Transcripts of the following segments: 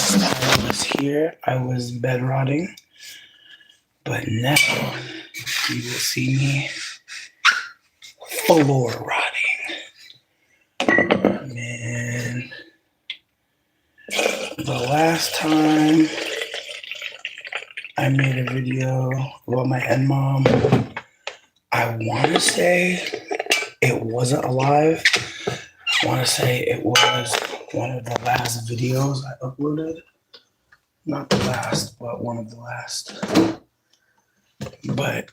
I was here, I was bed rotting, but now you will see me floor rotting. Man, the last time I made a video about my nmom, I want to say it wasn't alive. I want to say it was one of the last videos I uploaded. Not the last, but one of the last. But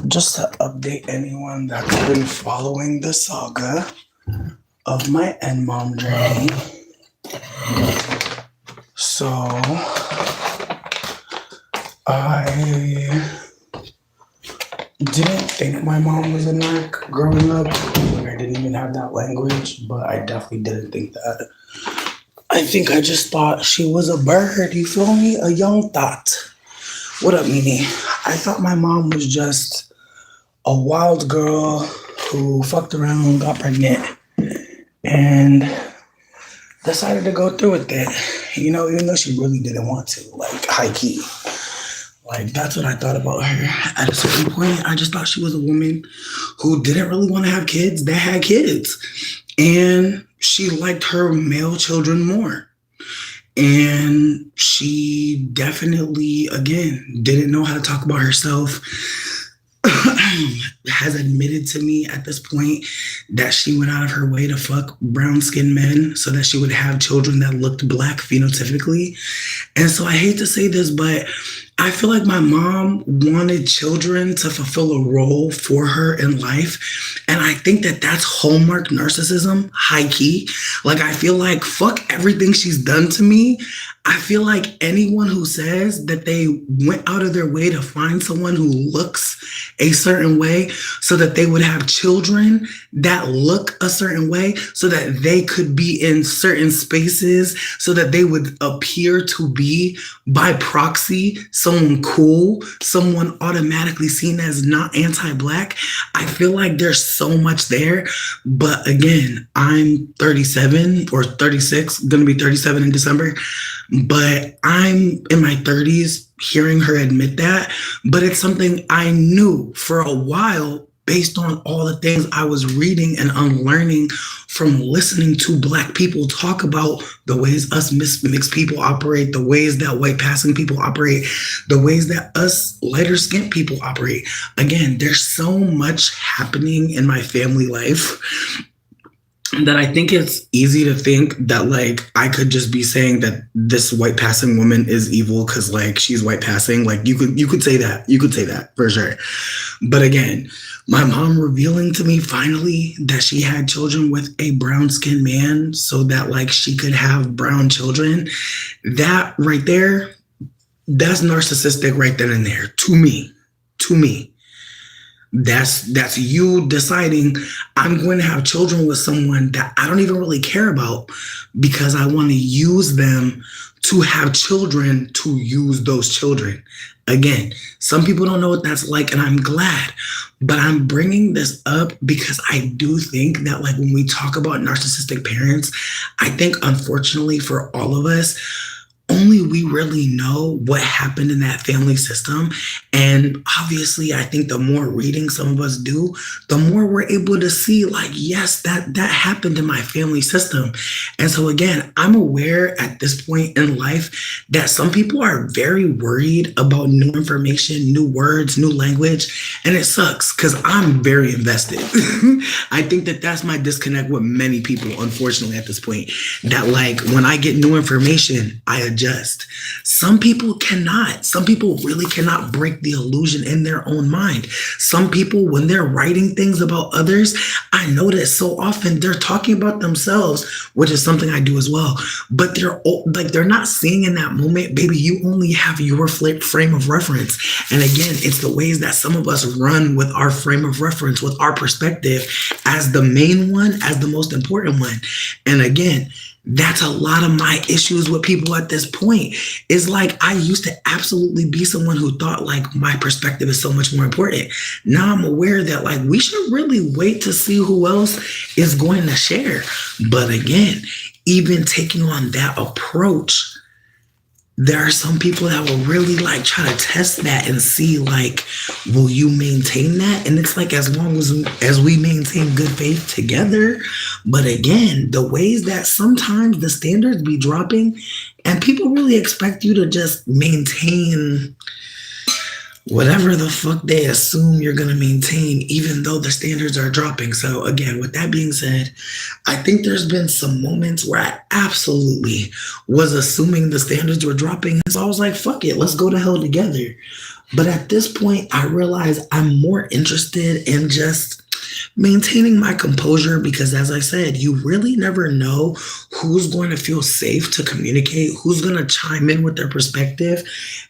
just to update anyone that's been following the saga of my nmom journey. So I didn't think my mom was a narc growing up. I didn't even have that language, but I definitely didn't think that. I think I just thought she was a bird, you feel me? A young thought. What up, Nene? I thought my mom was just a wild girl who fucked around, got pregnant, and decided to go through with it. You know, even though she really didn't want to, like, high key. Like, that's what I thought about her. At a certain point, I just thought she was a woman who didn't really want to have kids that had kids. And she liked her male children more. And she definitely, again, didn't know how to talk about herself. Has admitted to me at this point that she went out of her way to fuck brown-skinned men so that she would have children that looked black phenotypically. And so I hate to say this, but I feel like my mom wanted children to fulfill a role for her in life. And I think that that's hallmark narcissism, high key. Like, I feel like fuck everything she's done to me. I feel like anyone who says that they went out of their way to find someone who looks a certain way so that they would have children that look a certain way so that they could be in certain spaces so that they would appear to be by proxy someone cool, someone automatically seen as not anti-black. I feel like there's so much there. But again, I'm 37 or 36, gonna be 37 in December. But I'm in my 30s hearing her admit that. But it's something I knew for a while based on all the things I was reading and unlearning from listening to Black people talk about the ways us mixed people operate, the ways that white passing people operate, the ways that us lighter skinned people operate. Again, there's so much happening in my family life that I think it's easy to think that, like, I could just be saying that this white passing woman is evil because, like, she's white passing. Like, you could say that. You could say that for sure. But again, my mom revealing to me finally that she had children with a brown-skinned man so that, like, she could have brown children, that right there, that's narcissistic right then and there. To me. That's you deciding I'm going to have children with someone that I don't even really care about because I want to use them to have children to use those children. Again, some people don't know what that's like, and I'm glad. But I'm bringing this up because I do think that, like, when we talk about narcissistic parents, I think, unfortunately, for all of us, only we really know what happened in that family system. And obviously, I think the more reading some of us do, the more we're able to see, like, yes, that happened in my family system. And so again, I'm aware at this point in life that some people are very worried about new information, new words, new language. And it sucks because I'm very invested. I think that that's my disconnect with many people, unfortunately, at this point, that, like, when I get new information, I adjust. Some people cannot. Some people really cannot break the illusion in their own mind. Some people, when they're writing things about others, I notice so often they're talking about themselves, which is something I do as well. But they're not seeing in that moment, baby, you only have your frame of reference. And again, it's the ways that some of us run with our frame of reference, with our perspective as the main one, as the most important one. And again, that's a lot of my issues with people at this point. Is like, I used to absolutely be someone who thought, like, my perspective is so much more important. Now I'm aware that, like, we should really wait to see who else is going to share. But again, even taking on that approach, there are some people that will really like try to test that and see like, will you maintain that? And it's like, as long as we maintain good faith together. But again, the ways that sometimes the standards be dropping and people really expect you to just maintain whatever the fuck they assume you're going to maintain, even though the standards are dropping. So, again, with that being said, I think there's been some moments where I absolutely was assuming the standards were dropping. So I was like, fuck it, let's go to hell together. But at this point, I realize I'm more interested in just maintaining my composure because, as I said, you really never know who's going to feel safe to communicate, who's going to chime in with their perspective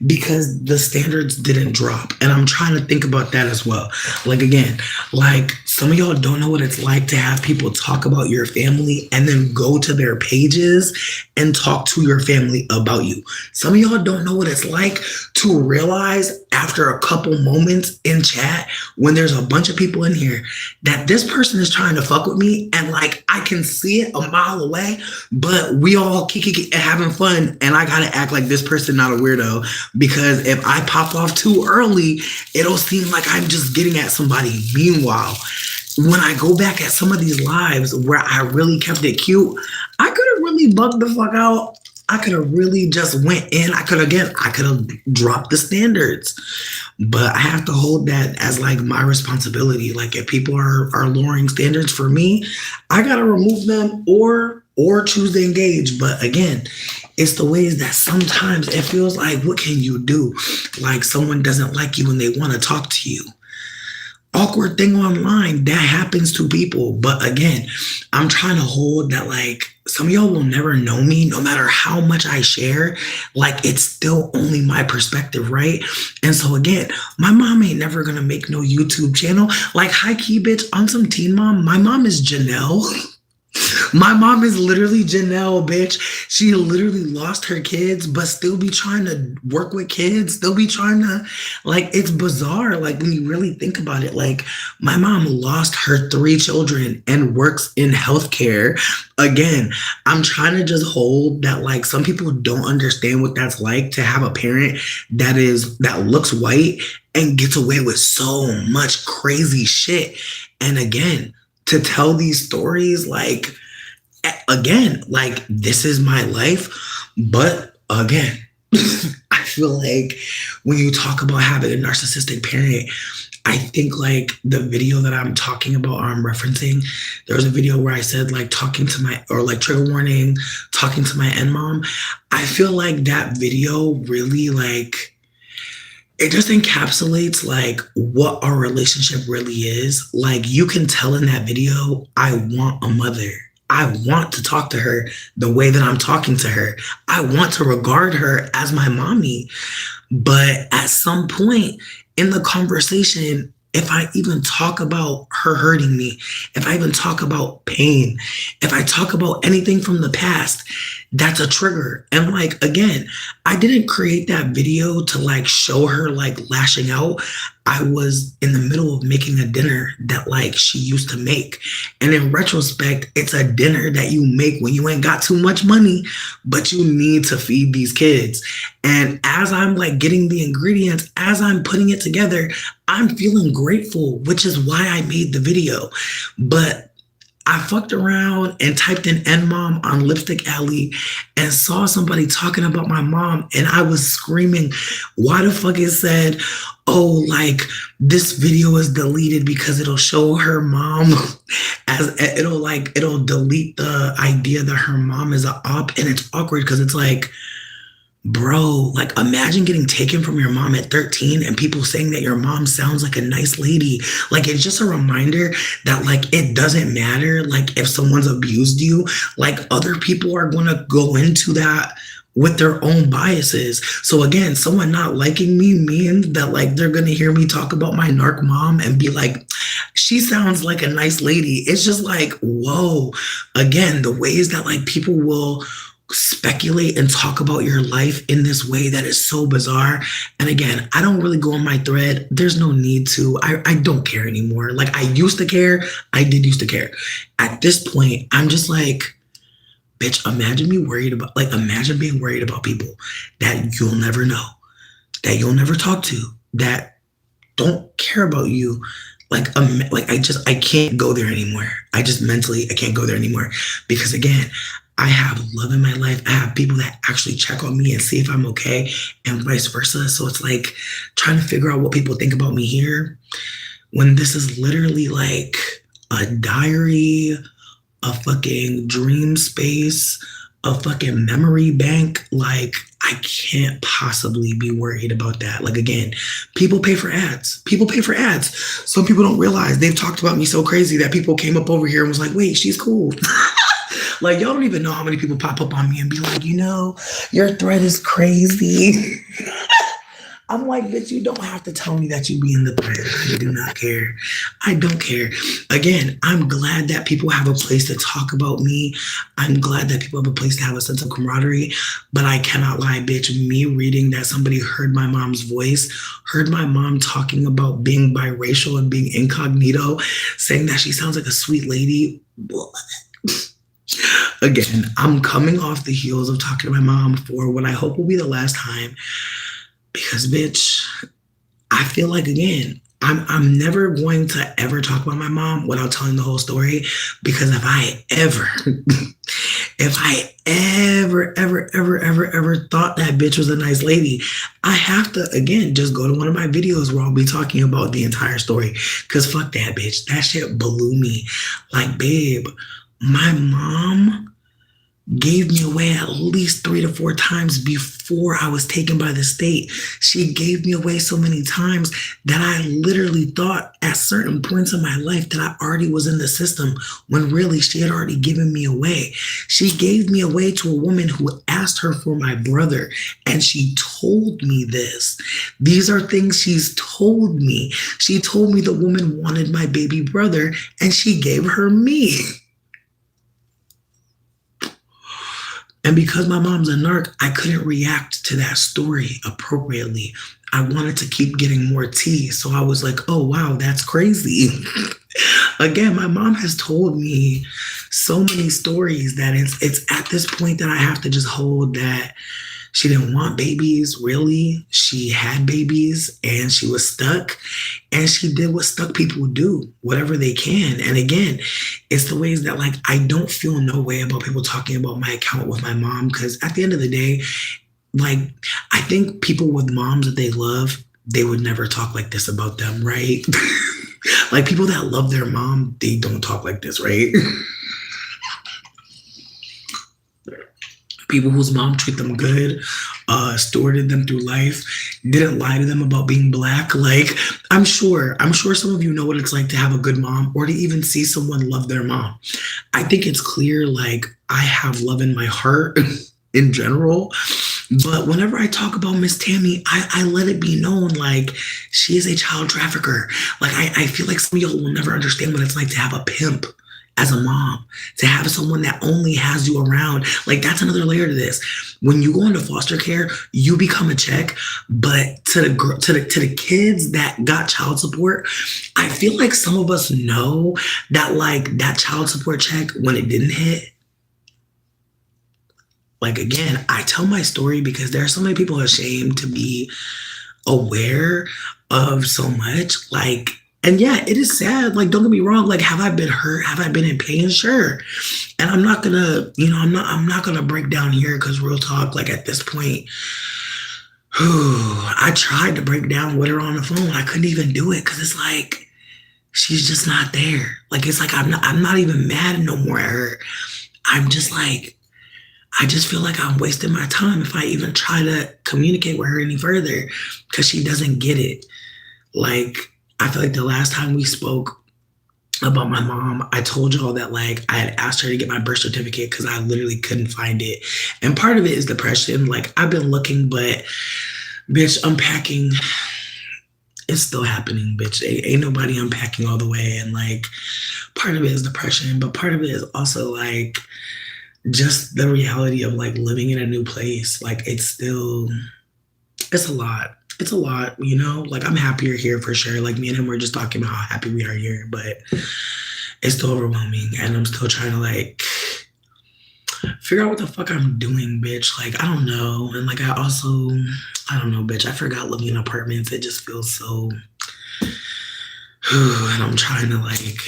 because the standards didn't drop. And I'm trying to think about that as well. Like, again, like some of y'all don't know what it's like to have people talk about your family and then go to their pages and talk to your family about you. Some of y'all don't know what it's like to realize after a couple moments in chat when there's a bunch of people in here that this person is trying to fuck with me and like I can see it a mile away, but we all having fun and I gotta act like this person not a weirdo because if I pop off too early, it'll seem like I'm just getting at somebody. Meanwhile, when I go back at some of these lives where I really kept it cute, I could have really bugged the fuck out. I could have really just went in. I could have dropped the standards. But I have to hold that as like my responsibility. Like if people are lowering standards for me, I gotta remove them or choose to engage. But again, it's the ways that sometimes it feels like, what can you do? Like someone doesn't like you and they want to talk to you. Awkward thing online, that happens to people. But again, I'm trying to hold that like some of y'all will never know me no matter how much I share. Like it's still only my perspective, right? And so again, my mom ain't never gonna make no YouTube channel. Like high key bitch, on some teen mom, my mom is Janelle. My mom is literally Janelle, bitch. She literally lost her kids, but still be trying to work with kids, still be trying to, like, it's bizarre. Like, when you really think about it, like, my mom lost her 3 children and works in healthcare. Again, I'm trying to just hold that, like, some people don't understand what that's like to have a parent that looks white and gets away with so much crazy shit. And again, to tell these stories, like, again, like this is my life. But again, I feel like when you talk about having a narcissistic parent, I think like the video that I'm talking about or I'm referencing, there was a video where I said like talking to my, or like trigger warning, talking to my nmom. I feel like that video really like, it just encapsulates like what our relationship really is. Like you can tell in that video, I want a mother. I want to talk to her the way that I'm talking to her. I want to regard her as my mommy. But at some point in the conversation, if I even talk about her hurting me, if I even talk about pain, if I talk about anything from the past, that's a trigger. And like, again, I didn't create that video to like show her like lashing out. I was in the middle of making a dinner that like she used to make. And in retrospect, it's a dinner that you make when you ain't got too much money, but you need to feed these kids. And as I'm like getting the ingredients, as I'm putting it together, I'm feeling grateful, which is why I made the video. But I fucked around and typed in nmom on Lipstick Alley and saw somebody talking about my mom, and I was screaming, why the fuck it said, oh, like this video is deleted because it'll show her mom as it'll delete the idea that her mom is a op. And it's awkward because it's like, bro, like imagine getting taken from your mom at 13 and people saying that your mom sounds like a nice lady. Like it's just a reminder that like it doesn't matter like if someone's abused you, like other people are going to go into that with their own biases. So again, someone not liking me means that like they're going to hear me talk about my narc mom and be like, she sounds like a nice lady. It's just like, whoa. Again, the ways that like people will speculate and talk about your life in this way that is so bizarre. And again, I don't really go on my thread. There's no need to. I don't care anymore. Like I used to care. I did used to care. At this point, I'm just like, Bitch, imagine being worried about people that you'll never know, that you'll never talk to, that don't care about you. I can't go there anymore. I just mentally I can't go there anymore because again, I have love in my life. I have people that actually check on me and see if I'm okay, and vice versa. So it's like trying to figure out what people think about me here when this is literally like a diary, a fucking dream space, a fucking memory bank. Like, I can't possibly be worried about that. Like, again, people pay for ads. People pay for ads. Some people don't realize they've talked about me so crazy that people came up over here and was like, wait, she's cool. Like, y'all don't even know how many people pop up on me and be like, your thread is crazy. I'm like, bitch, you don't have to tell me that you be in the thread. I do not care. I don't care. Again, I'm glad that people have a place to talk about me. I'm glad that people have a place to have a sense of camaraderie. But I cannot lie, bitch. Me reading that somebody heard my mom's voice, heard my mom talking about being biracial and being incognito, saying that she sounds like a sweet lady. Again, I'm coming off the heels of talking to my mom for what I hope will be the last time. Because, bitch, I feel like, again, I'm never going to ever talk about my mom without telling the whole story. Because if I ever, ever thought that bitch was a nice lady, I have to, again, just go to one of my videos where I'll be talking about the entire story. Because fuck that bitch. That shit blew me. Like, babe, my mom gave me away at least 3 to 4 times before I was taken by the state. She gave me away so many times that I literally thought at certain points in my life that I already was in the system when really she had already given me away. She gave me away to a woman who asked her for my brother, and she told me this. These are things she's told me. She told me the woman wanted my baby brother, and she gave her me. And because my mom's a narc, I couldn't react to that story appropriately. I wanted to keep getting more tea. So I was like, oh, wow, that's crazy. Again, my mom has told me so many stories that it's at this point that I have to just hold that she didn't want babies, really. She had babies and she was stuck. And she did what stuck people do, whatever they can. And again, it's the ways that, like, I don't feel no way about people talking about my account with my mom. Because at the end of the day, like, I think people with moms that they love, they would never talk like this about them, right? Like, people that love their mom, they don't talk like this, right? People whose mom treat them good, stewarded them through life, didn't lie to them about being Black. Like, I'm sure some of you know what it's like to have a good mom or to even see someone love their mom. I think it's clear, like, I have love in my heart in general. But whenever I talk about Miss Tammy, I let it be known, like, she is a child trafficker. Like, I feel like some of y'all will never understand what it's like to have a pimp as a mom, to have someone that only has you around. Like, that's another layer to this. When you go into foster care, you become a check, but to the kids that got child support, I feel like some of us know that, like, that child support check, when it didn't hit, like, again, I tell my story because there are so many people ashamed to be aware of so much. Like, and yeah, it is sad. Like, don't get me wrong. Like, have I been hurt? Have I been in pain? Sure. And I'm not gonna, I'm not gonna break down here because real talk, like, at this point, I tried to break down with her on the phone. I couldn't even do it because it's like, she's just not there. Like, it's like, I'm not even mad no more at her. I'm just like, I just feel like I'm wasting my time if I even try to communicate with her any further because she doesn't get it. Like, I feel like the last time we spoke about my mom, I told y'all that, like, I had asked her to get my birth certificate because I literally couldn't find it. And part of it is depression. Like, I've been looking, but bitch, unpacking, it's still happening, bitch. Ain't nobody unpacking all the way. And, like, part of it is depression, but part of it is also, like, just the reality of, like, living in a new place. Like, it's a lot. It's a lot, like, I'm happier here for sure. Like, me and him were just talking about how happy we are here, but it's still overwhelming. And I'm still trying to, like, Figure out what the fuck I'm doing, bitch. Like, I don't know. And like, I don't know, bitch. I forgot living in apartments. It just feels so, and I'm trying to like,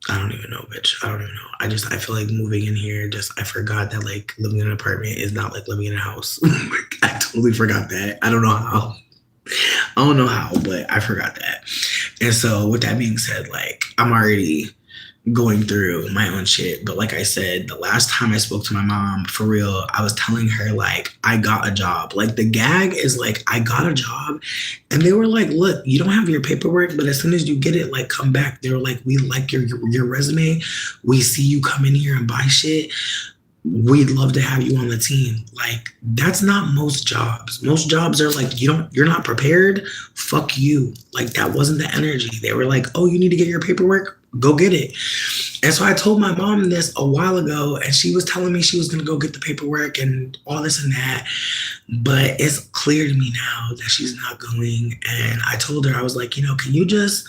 I don't even know, bitch. I don't even know. I feel like moving in here, I forgot that like living in an apartment is not like living in a house. I totally forgot that. I don't know how. I don't know how, but I forgot that. And so, with that being said, like, I'm already going through my own shit. But like I said, the last time I spoke to my mom, for real, I was telling her, like, I got a job. Like, the gag is, like, I got a job. And they were like, look, you don't have your paperwork, but as soon as you get it, like, come back. They were like, we like your resume. We see you come in here and buy shit. We'd love to have you on the team. Like, that's not most jobs. Most jobs are like, you're not prepared. Fuck you. Like, that wasn't the energy. They were like, oh, you need to get your paperwork? Go get it. And so I told my mom this a while ago, and she was telling me she was going to go get the paperwork and all this and that. But it's clear to me now that she's not going. And I told her, I was like, can you just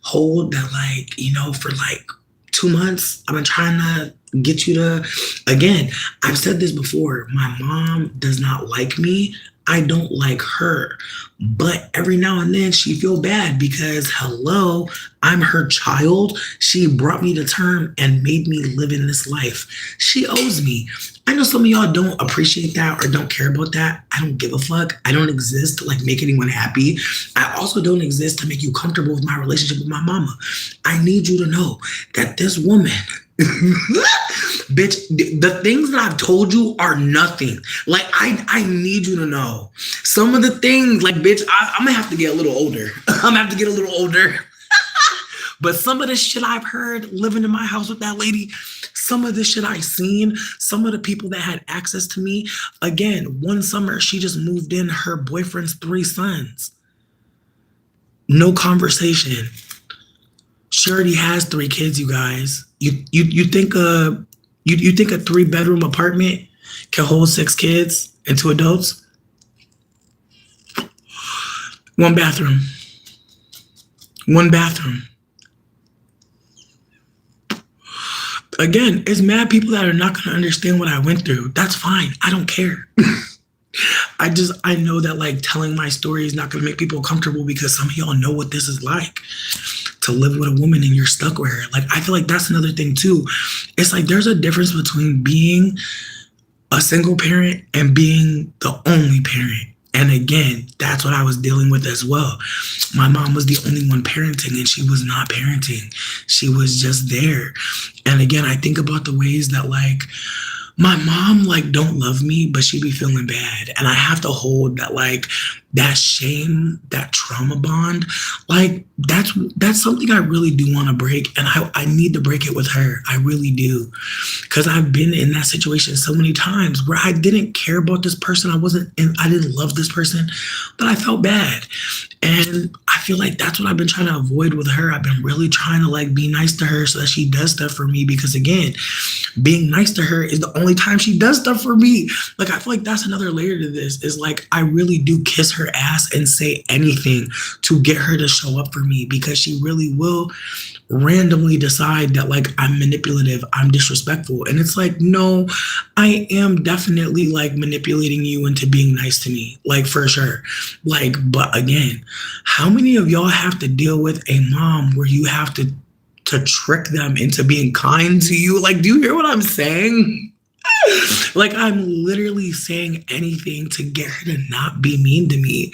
hold that, like, for like 2 months? I've been trying to get you to, again, I've said this before. My mom does not like me. I don't like her. But every now and then she feel bad because, hello, I'm her child. She brought me to term and made me live in this life. She owes me. I know some of y'all don't appreciate that or don't care about that. I don't give a fuck. I don't exist to like make anyone happy. I also don't exist to make you comfortable with my relationship with my mama. I need you to know that this woman, bitch, the things that I've told you are nothing. Like, I need you to know some of the things, like, bitch, I'm gonna have to get a little older. I'm gonna have to get a little older. But some of the shit I've heard living in my house with that lady, some of the shit I've seen, some of the people that had access to me. Again, one summer, she just moved in her boyfriend's 3 sons. No conversation. She already has 3 kids, you guys. You think a 3-bedroom apartment can hold 6 kids and 2 adults? 1 bathroom. 1 bathroom. Again, it's mad people that are not going to understand what I went through. That's fine. I don't care. I know that like telling my story is not going to make people comfortable because some of y'all know what this is like to live with a woman and you're stuck with her. Like, I feel like that's another thing too. It's like there's a difference between being a single parent and being the only parent. And again, that's what I was dealing with as well. My mom was the only one parenting and she was not parenting. She was just there. And again, I think about the ways that like my mom like don't love me, but she be feeling bad. And I have to hold that like that shame, that trauma bond. Like that's something I really do want to break. And I need to break it with her. I really do. Because I've been in that situation so many times where I didn't care about this person. I didn't love this person, but I felt bad. And I feel like that's what I've been trying to avoid with her. I've been really trying to like be nice to her so that she does stuff for me. Because again, being nice to her is the only time she does stuff for me. Like, I feel like that's another layer to this is like, I really do kiss her ass and say anything to get her to show up for me because she really will randomly decide that like I'm manipulative, I'm disrespectful. And it's like, no, I am definitely like manipulating you into being nice to me, like for sure. Like, but again, how many of y'all have to deal with a mom where you have to trick them into being kind to you? Like, do you hear what I'm saying? Like, I'm literally saying anything to get her to not be mean to me.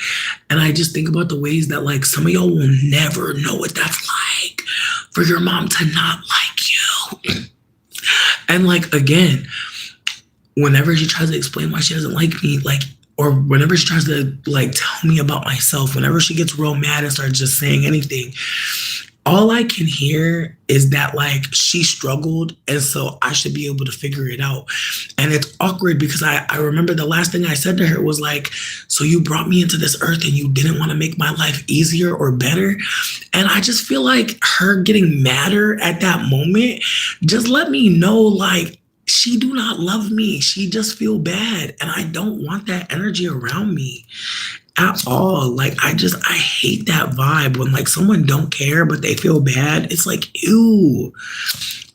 And I just think about the ways that like some of y'all will never know what that's like for your mom to not like you. And like, again, whenever she tries to explain why she doesn't like me, like, or whenever she tries to like tell me about myself, whenever she gets real mad and starts just saying anything, all I can hear is that like she struggled and so I should be able to figure it out. And it's awkward because I remember the last thing I said to her was like, so you brought me into this earth and you didn't want to make my life easier or better. And I just feel like her getting madder at that moment just let me know like she do not love me. She just feel bad. And I don't want that energy around me. at all. Like I hate that vibe when like someone don't care but they feel bad. It's like, ew.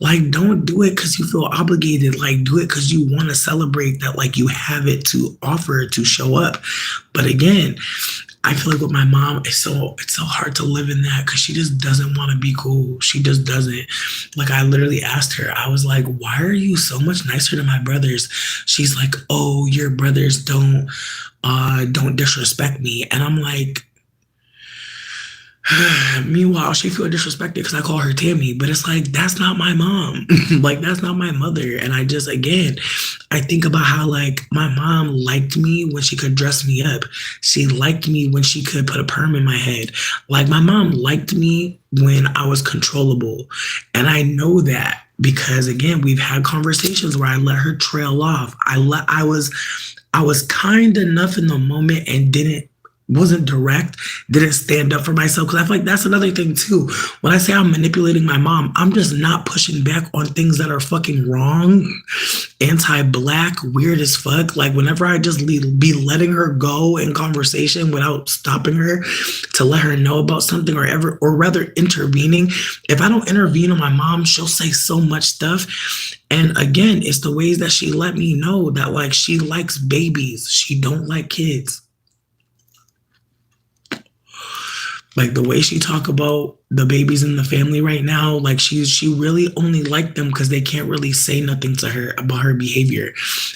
Like, don't do it because you feel obligated. Like, do it because you want to celebrate that, like, you have it to offer to show up. But again, I feel like with my mom, it's so hard to live in that because she just doesn't want to be cool. She just doesn't. Like, I literally asked her, I was like, why are you so much nicer to my brothers? She's like, oh, your brothers don't disrespect me. And I'm like, meanwhile, she feel disrespected because I call her Tammy, but it's like that's not my mom. Like that's not my mother. And I just again, I think about how like my mom liked me when she could dress me up. She liked me when she could put a perm in my head. Like my mom liked me when I was controllable, and I know that because again, we've had conversations where I let her trail off. I was kind enough in the moment and didn't wasn't direct, didn't stand up for myself. Because I feel like that's another thing too. When I say I'm manipulating my mom, I'm just not pushing back on things that are fucking wrong, anti-black, weird as fuck. Like whenever I just be letting her go in conversation without stopping her to let her know about something or rather intervening. If I don't intervene on my mom, she'll say so much stuff. And again, it's the ways that she let me know that like she likes babies. She don't like kids. Like the way she talk about the babies in the family right now, like she really only liked them because they can't really say nothing to her about her behavior.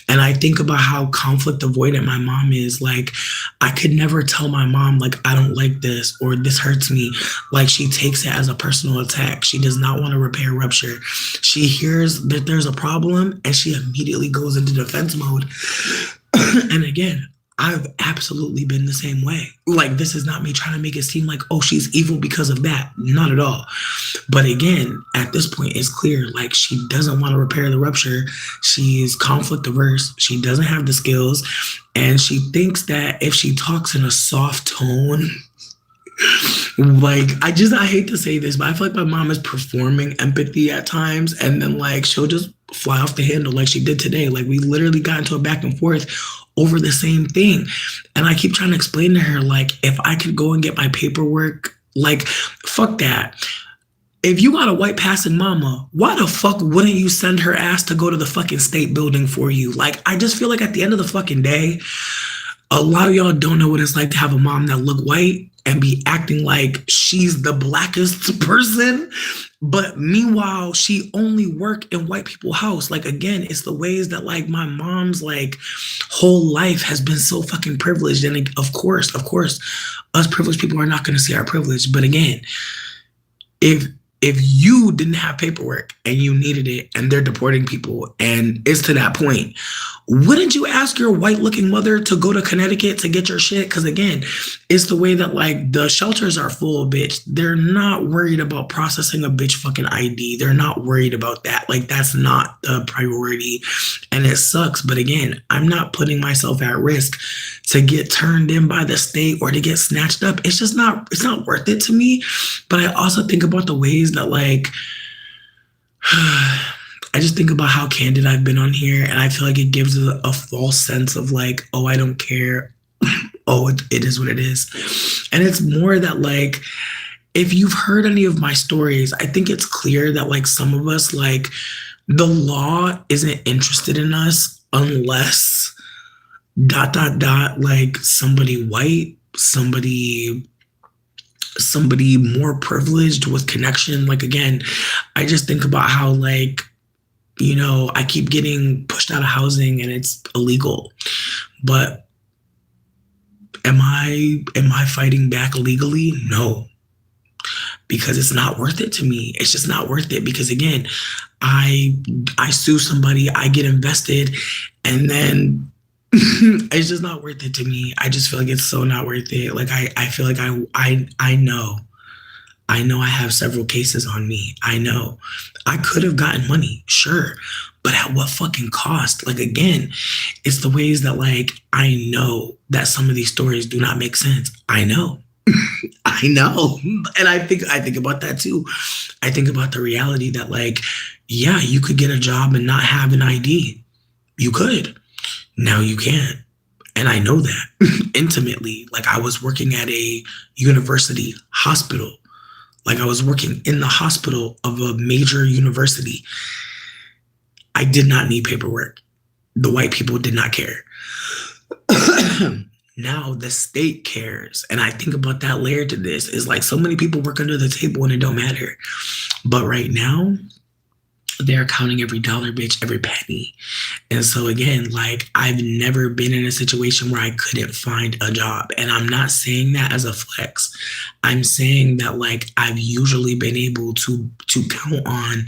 And I think about how conflict avoidant my mom is. Like I could never tell my mom like I don't like this or this hurts me. Like she takes it as a personal attack. She does not want to repair rupture. She hears that there's a problem and she immediately goes into defense mode. And again, I've absolutely been the same way. Like, this is not me trying to make it seem like, oh, she's evil because of that. Not at all. But again, at this point, it's clear, like, she doesn't want to repair the rupture. She is conflict averse. She doesn't have the skills. And she thinks that if she talks in a soft tone, like, I hate to say this, but I feel like my mom is performing empathy at times. And then, like, she'll just fly off the handle like she did today. Like, we literally got into a back and forth over the same thing. And I keep trying to explain to her, like, if I could go and get my paperwork, like, fuck that. If you got a white passing mama, why the fuck wouldn't you send her ass to go to the fucking state building for you? Like, I just feel like at the end of the fucking day, a lot of y'all don't know what it's like to have a mom that look white and be acting like she's the blackest person. But meanwhile, she only work in white people's house. Like, again, it's the ways that like my mom's like whole life has been so fucking privileged. And of course, us privileged people are not going to see our privilege. But again, if you didn't have paperwork and you needed it and they're deporting people and it's to that point, wouldn't you ask your white looking mother to go to Connecticut to get your shit? Because again, it's the way that like the shelters are full, bitch. They're not worried about processing a bitch fucking ID. They're not worried about that. Like that's not the priority. And it sucks. But again, I'm not putting myself at risk to get turned in by the state or to get snatched up. It's not worth it to me. But I also think about the ways that like, I just think about how candid I've been on here, and I feel like it gives a false sense of like, oh, I don't care. Oh, it is what it is. And it's more that like, if you've heard any of my stories, I think it's clear that like some of us, like the law isn't interested in us unless ... like somebody white, somebody more privileged with connection. Like, again, I just think about how like, you know, I keep getting pushed out of housing and it's illegal. But am I fighting back legally? No. Because it's not worth it to me. It's just not worth it. Because again, I sue somebody, I get invested, and then it's just not worth it to me. I just feel like it's so not worth it. Like I feel like I know I have several cases on me. I know I could have gotten money, sure, but at what fucking cost? Like, again, it's the ways that like, I know that some of these stories do not make sense. I know. I know. And I think about that too. I think about the reality that like, yeah, you could get a job and not have an ID. You could. Now you can't. And I know that intimately. Like I was working at a university hospital. Like I was working in the hospital of a major university. I did not need paperwork. The white people did not care. Now the state cares. And I think about that layer to this is like so many people work under the table and it don't matter. But right now, they're counting every dollar, bitch, every penny. And so again, like I've never been in a situation where I couldn't find a job. And I'm not saying that as a flex. I'm saying that like I've usually been able to count on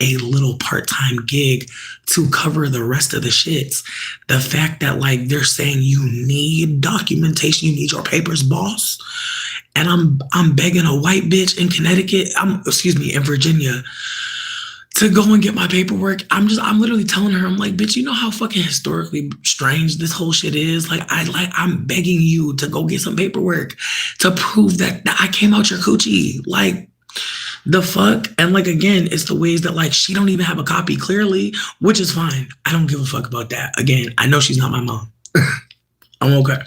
a little part-time gig to cover the rest of the shits. The fact that like they're saying you need documentation, you need your papers, boss. And I'm begging a white bitch in Connecticut, in Virginia, to go and get my paperwork. I'm literally telling her, I'm like, bitch, you know how fucking historically strange this whole shit is? I'm begging you to go get some paperwork to prove that I came out your coochie. Like, the fuck? And like, again, it's the ways that like she don't even have a copy clearly, which is fine. I don't give a fuck about that. Again, I know she's not my mom. I'm okay.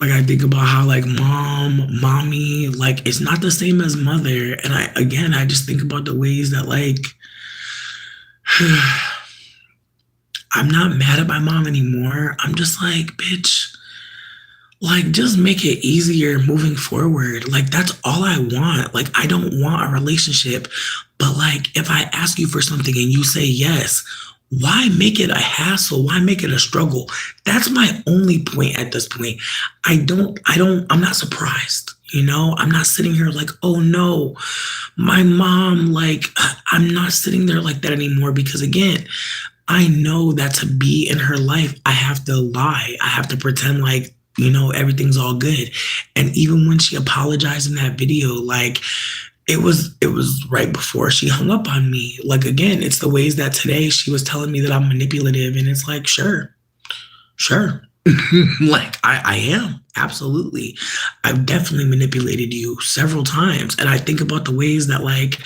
Like I think about how like mommy, like it's not the same as mother. And I just think about the ways that like I'm not mad at my mom anymore. I'm just like, bitch, like just make it easier moving forward. Like that's all I want. Like I don't want a relationship, but like if I ask you for something and you say yes, why make it a hassle? Why make it a struggle? That's my only point at this point. I'm not surprised. You know, I'm not sitting here like, oh no, my mom, like, I'm not sitting there like that anymore because again, I know that to be in her life, I have to lie. I have to pretend like, you know, everything's all good. And even when she apologized in that video, like, it was right before she hung up on me. Like, again, it's the ways that today she was telling me that I'm manipulative. And it's like, sure. Like, I am. Absolutely. I've definitely manipulated you several times. And I think about the ways that, like,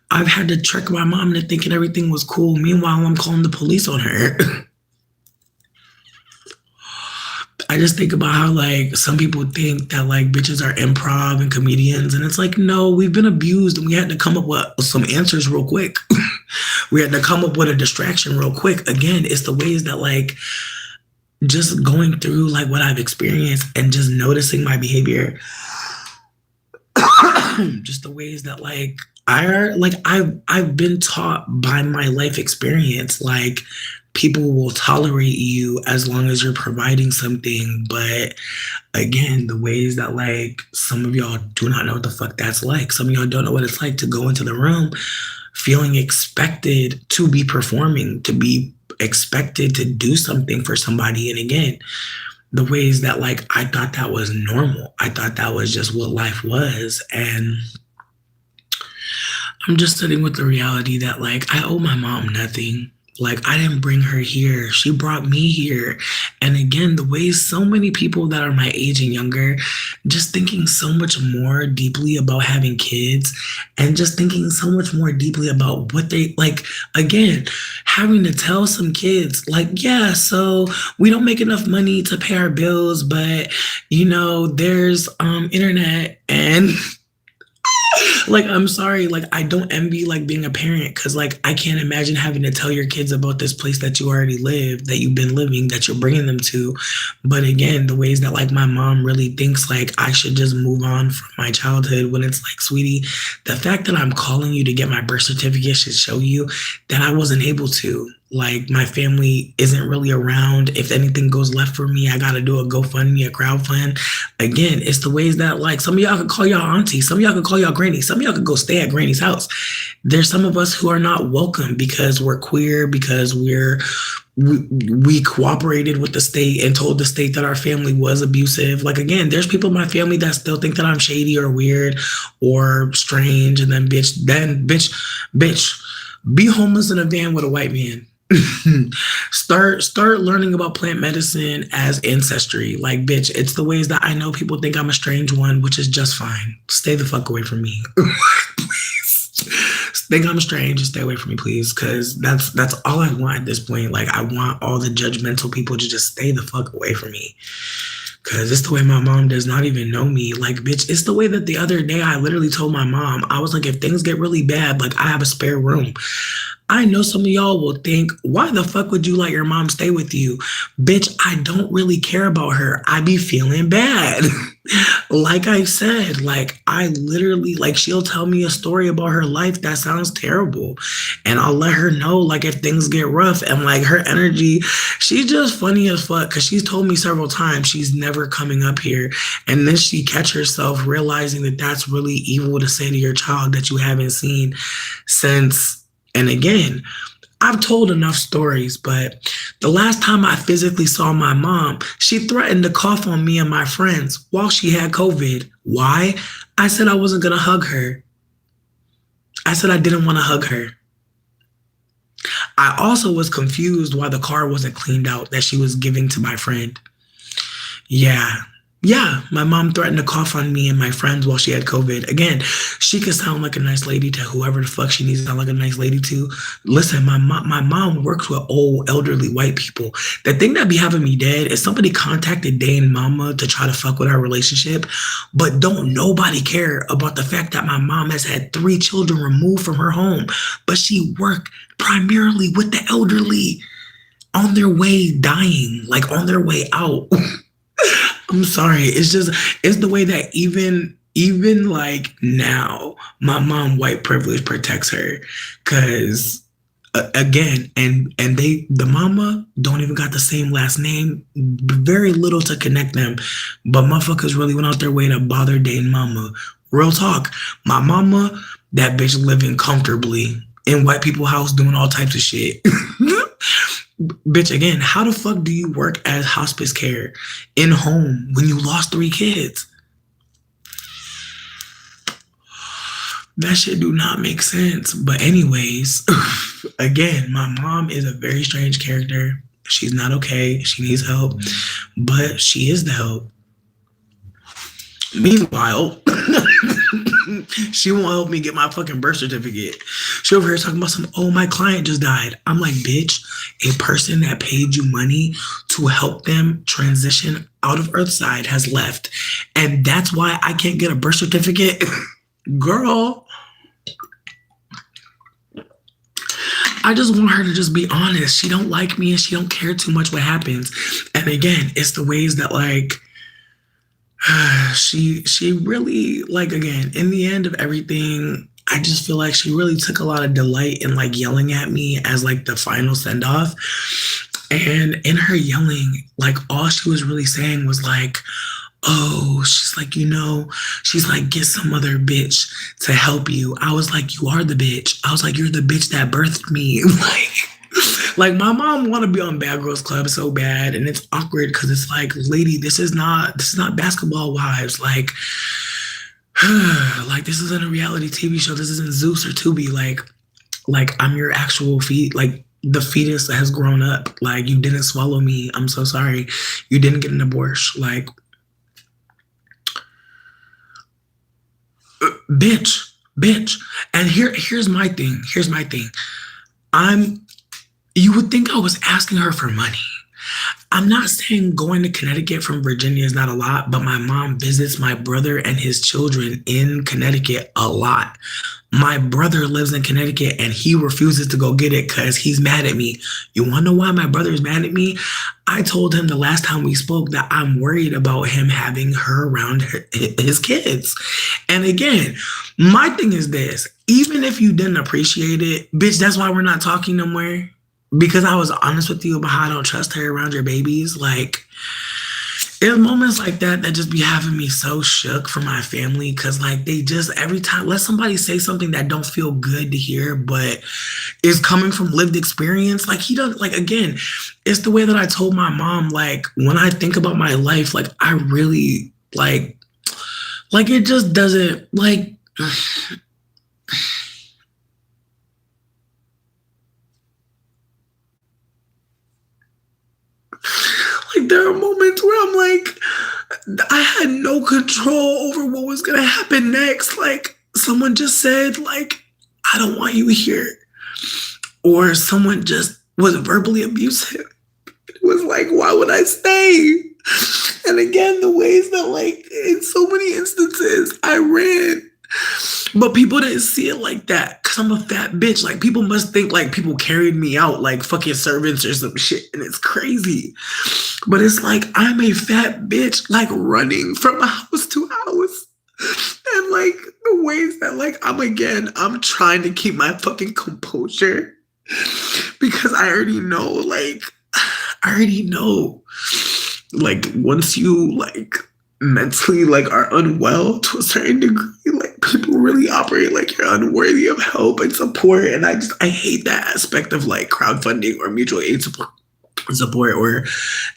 I've had to trick my mom into thinking everything was cool. Meanwhile, I'm calling the police on her. I just think about how like some people think that like bitches are improv and comedians, and it's like, no, we've been abused and we had to come up with some answers real quick. We had to come up with a distraction real quick. Again, it's the ways that like just going through like what I've experienced and just noticing my behavior. Just the ways that like I've been taught by my life experience, like people will tolerate you as long as you're providing something. But again, the ways that like some of y'all do not know what the fuck that's like. Some of y'all don't know what it's like to go into the room feeling expected to be performing, to be expected to do something for somebody. And again, the ways that like I thought that was normal. I thought that was just what life was. And I'm just sitting with the reality that like I owe my mom nothing. Like I didn't bring her here. She brought me here. And again, the ways so many people that are my age and younger, just thinking so much more deeply about having kids and just thinking so much more deeply about what they like, again, having to tell some kids like, yeah, so we don't make enough money to pay our bills, but you know, there's internet and like, I'm sorry, like, I don't envy, like, being a parent because, like, I can't imagine having to tell your kids about this place that you already live, that you've been living, that you're bringing them to. But again, the ways that, like, my mom really thinks, like, I should just move on from my childhood when it's like, sweetie, the fact that I'm calling you to get my birth certificate should show you that I wasn't able to. Like, my family isn't really around. If anything goes left for me, I got to do a GoFundMe, a crowdfund. Again, it's the ways that, like, some of y'all could call y'all auntie. Some of y'all could call y'all granny. Some of y'all could go stay at granny's house. There's some of us who are not welcome because we're queer, because we cooperated with the state and told the state that our family was abusive. Like, again, there's people in my family that still think that I'm shady or weird or strange. And then, bitch, be homeless in a van with a white man. Start learning about plant medicine as ancestry. Like, bitch, it's the ways that I know people think I'm a strange one, which is just fine. Stay the fuck away from me. Please. think I'm strange, just stay away from me, please. Cause that's all I want at this point. Like I want all the judgmental people to just stay the fuck away from me. Cause it's the way my mom does not even know me. Like, bitch, it's the way that the other day I literally told my mom, I was like, if things get really bad, like I have a spare room. I know some of y'all will think, why the fuck would you let your mom stay with you? Bitch, I don't really care about her. I be feeling bad. Like I said, like I literally, like she'll tell me a story about her life that sounds terrible. And I'll let her know, like if things get rough and like her energy, she's just funny as fuck because she's told me several times she's never coming up here. And then she catch herself realizing that that's really evil to say to your child that you haven't seen since. And again, I've told enough stories, but the last time I physically saw my mom, she threatened to cough on me and my friends while she had COVID. Why? I said I wasn't going to hug her. I said I didn't want to hug her. I also was confused why the car wasn't cleaned out that she was giving to my friend. Yeah. Yeah, my mom threatened to cough on me and my friends while she had COVID. Again, she could sound like a nice lady to whoever the fuck she needs to sound like a nice lady to. Listen, my mom works with old, elderly white people. The thing that be having me dead is somebody contacted Dane Mama to try to fuck with our relationship, but don't nobody care about the fact that my mom has had 3 children removed from her home, but she worked primarily with the elderly on their way dying, like on their way out. I'm sorry. It's the way that even like now, my mom white privilege protects her. Cause again, and the mama don't even got the same last name, very little to connect them. But motherfuckers really went out their way to bother Dane mama. Real talk. My mama, that bitch living comfortably in white people house doing all types of shit. Bitch, again, how the fuck do you work as hospice care in home when you lost 3 kids? That shit do not make sense. But anyways, again, my mom is a very strange character. She's not okay. She needs help, but she is the help. Meanwhile, she won't help me get my fucking birth certificate. She over here talking about oh, my client just died. I'm like, bitch, a person that paid you money to help them transition out of Earthside has left. And that's why I can't get a birth certificate? Girl, I just want her to just be honest. She don't like me and she don't care too much what happens. And again, it's the ways that like, she really, like, again, in the end of everything, I just feel like she really took a lot of delight in like yelling at me as like the final send off. And in her yelling, like all she was really saying was like, oh, she's like, she's like, get some other bitch to help you. I was like, you are the bitch. I was like, you're the bitch that birthed me. Like my mom want to be on Bad Girls Club so bad, and it's awkward because it's like, lady, this is not Basketball Wives. Like this isn't a reality TV show. This isn't Zeus or Tubi. Like I'm your actual like the fetus that has grown up. Like you didn't swallow me. I'm so sorry. You didn't get an abortion. Like, bitch. And here's my thing. You would think I was asking her for money. I'm not saying going to Connecticut from Virginia is not a lot, but my mom visits my brother and his children in Connecticut a lot. My brother lives in Connecticut and he refuses to go get it because he's mad at me. You want to know why my brother's mad at me? I told him the last time we spoke that I'm worried about him having her around his kids. And again, my thing is this, even if you didn't appreciate it, bitch, that's why we're not talking no more. Because I was honest with you about how I don't trust her around your babies. Like, there's moments like that just be having me so shook for my family. Cause like they just every time let somebody say something that don't feel good to hear, but is coming from lived experience. Like he doesn't, like, again, it's the way that I told my mom, like when I think about my life, like I really like it just doesn't like like there are moments where I'm like, I had no control over what was gonna happen next. Like someone just said, like, I don't want you here. Or someone just was verbally abusive. It was like, why would I stay? And again, the ways that, like, in so many instances, I ran. But people didn't see it like that because I'm a fat bitch. Like, people must think like people carried me out like fucking servants or some shit. And it's crazy. But it's like, I'm a fat bitch, like running from house to house. And like the ways that, like, I'm trying to keep my fucking composure because I already know, like, once you, like, mentally, like, are unwell to a certain degree, like, people really operate like you're unworthy of help and support. And I hate that aspect of, like, crowdfunding or mutual aid support or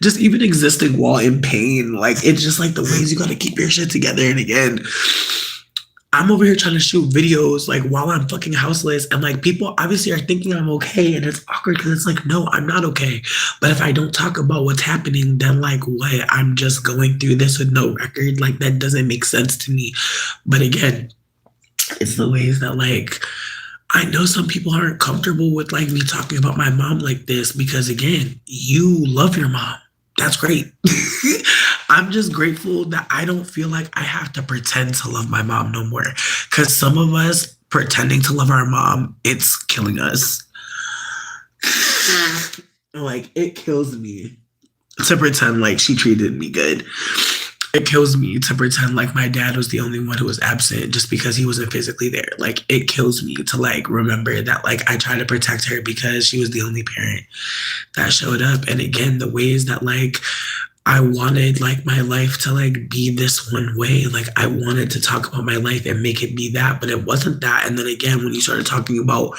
just even existing while in pain. Like, it's just like the ways you gotta keep your shit together. And again, I'm over here trying to shoot videos like while I'm fucking houseless, and like people obviously are thinking I'm okay, and it's awkward because it's like, no, I'm not okay. But if I don't talk about what's happening, then like what? I'm just going through this with no record. Like, that doesn't make sense to me. But again, it's the ways that, like, I know some people aren't comfortable with like me talking about my mom like this because again, you love your mom. That's great. I'm just grateful that I don't feel like I have to pretend to love my mom no more. Because some of us pretending to love our mom, it's killing us. Like, it kills me to pretend like she treated me good. It kills me to pretend like my dad was the only one who was absent just because he wasn't physically there. Like, it kills me to like remember that like I tried to protect her because she was the only parent that showed up. And again, the ways that like I wanted like my life to like be this one way. Like, I wanted to talk about my life and make it be that, but it wasn't that. And then again, when you start talking about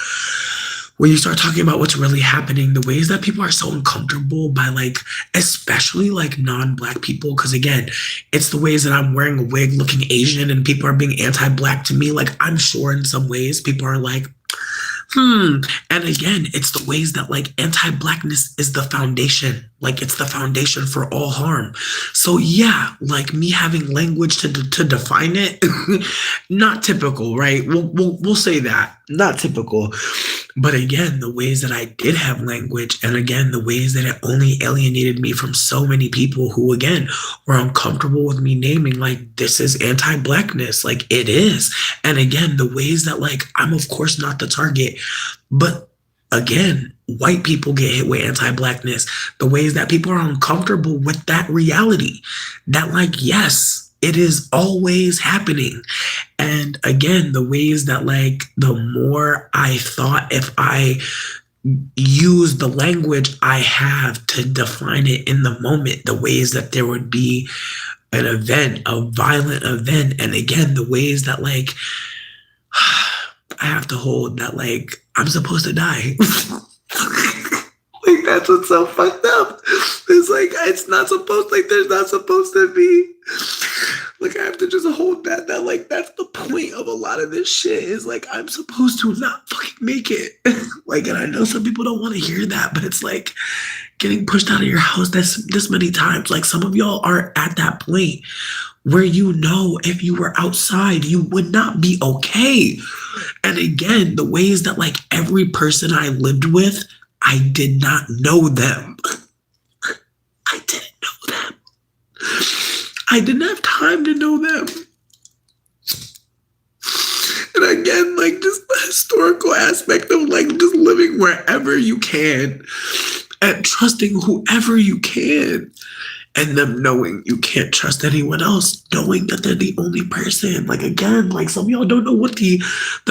what's really happening, the ways that people are so uncomfortable by like, especially like non-Black people, because again, it's the ways that I'm wearing a wig looking Asian and people are being anti-Black to me. Like, I'm sure in some ways people are like, And again, it's the ways that like anti-Blackness is the foundation. Like, it's the foundation for all harm. So yeah, like me having language to define it, not typical, right? We'll say that, not typical. But again, the ways that I did have language, and again, the ways that it only alienated me from so many people who, again, were uncomfortable with me naming, like, this is anti-Blackness. Like, it is. And again, the ways that, like, I'm of course not the target, but again, white people get hit with anti-Blackness. The ways that people are uncomfortable with that reality, that, like, yes, it is always happening. And again, the ways that like the more I thought if I use the language I have to define it in the moment, the ways that there would be an event, a violent event. And again, the ways that like I have to hold that like I'm supposed to die. Like, that's what's so fucked up. It's like, it's not supposed, like, there's not supposed to be, like, I have to just hold that, like, that's the point of a lot of this shit is, like, I'm supposed to not fucking make it. Like, and I know some people don't want to hear that, but it's like getting pushed out of your house this many times. Like, some of y'all are at that point where you know if you were outside, you would not be okay. And again, the ways that, like, every person I lived with, I did not know them. I didn't know them. I didn't have time to know them. And again, like, just the historical aspect of like just living wherever you can and trusting whoever you can. And them knowing you can't trust anyone else, knowing that they're the only person. Like, again, like, some of y'all don't know what the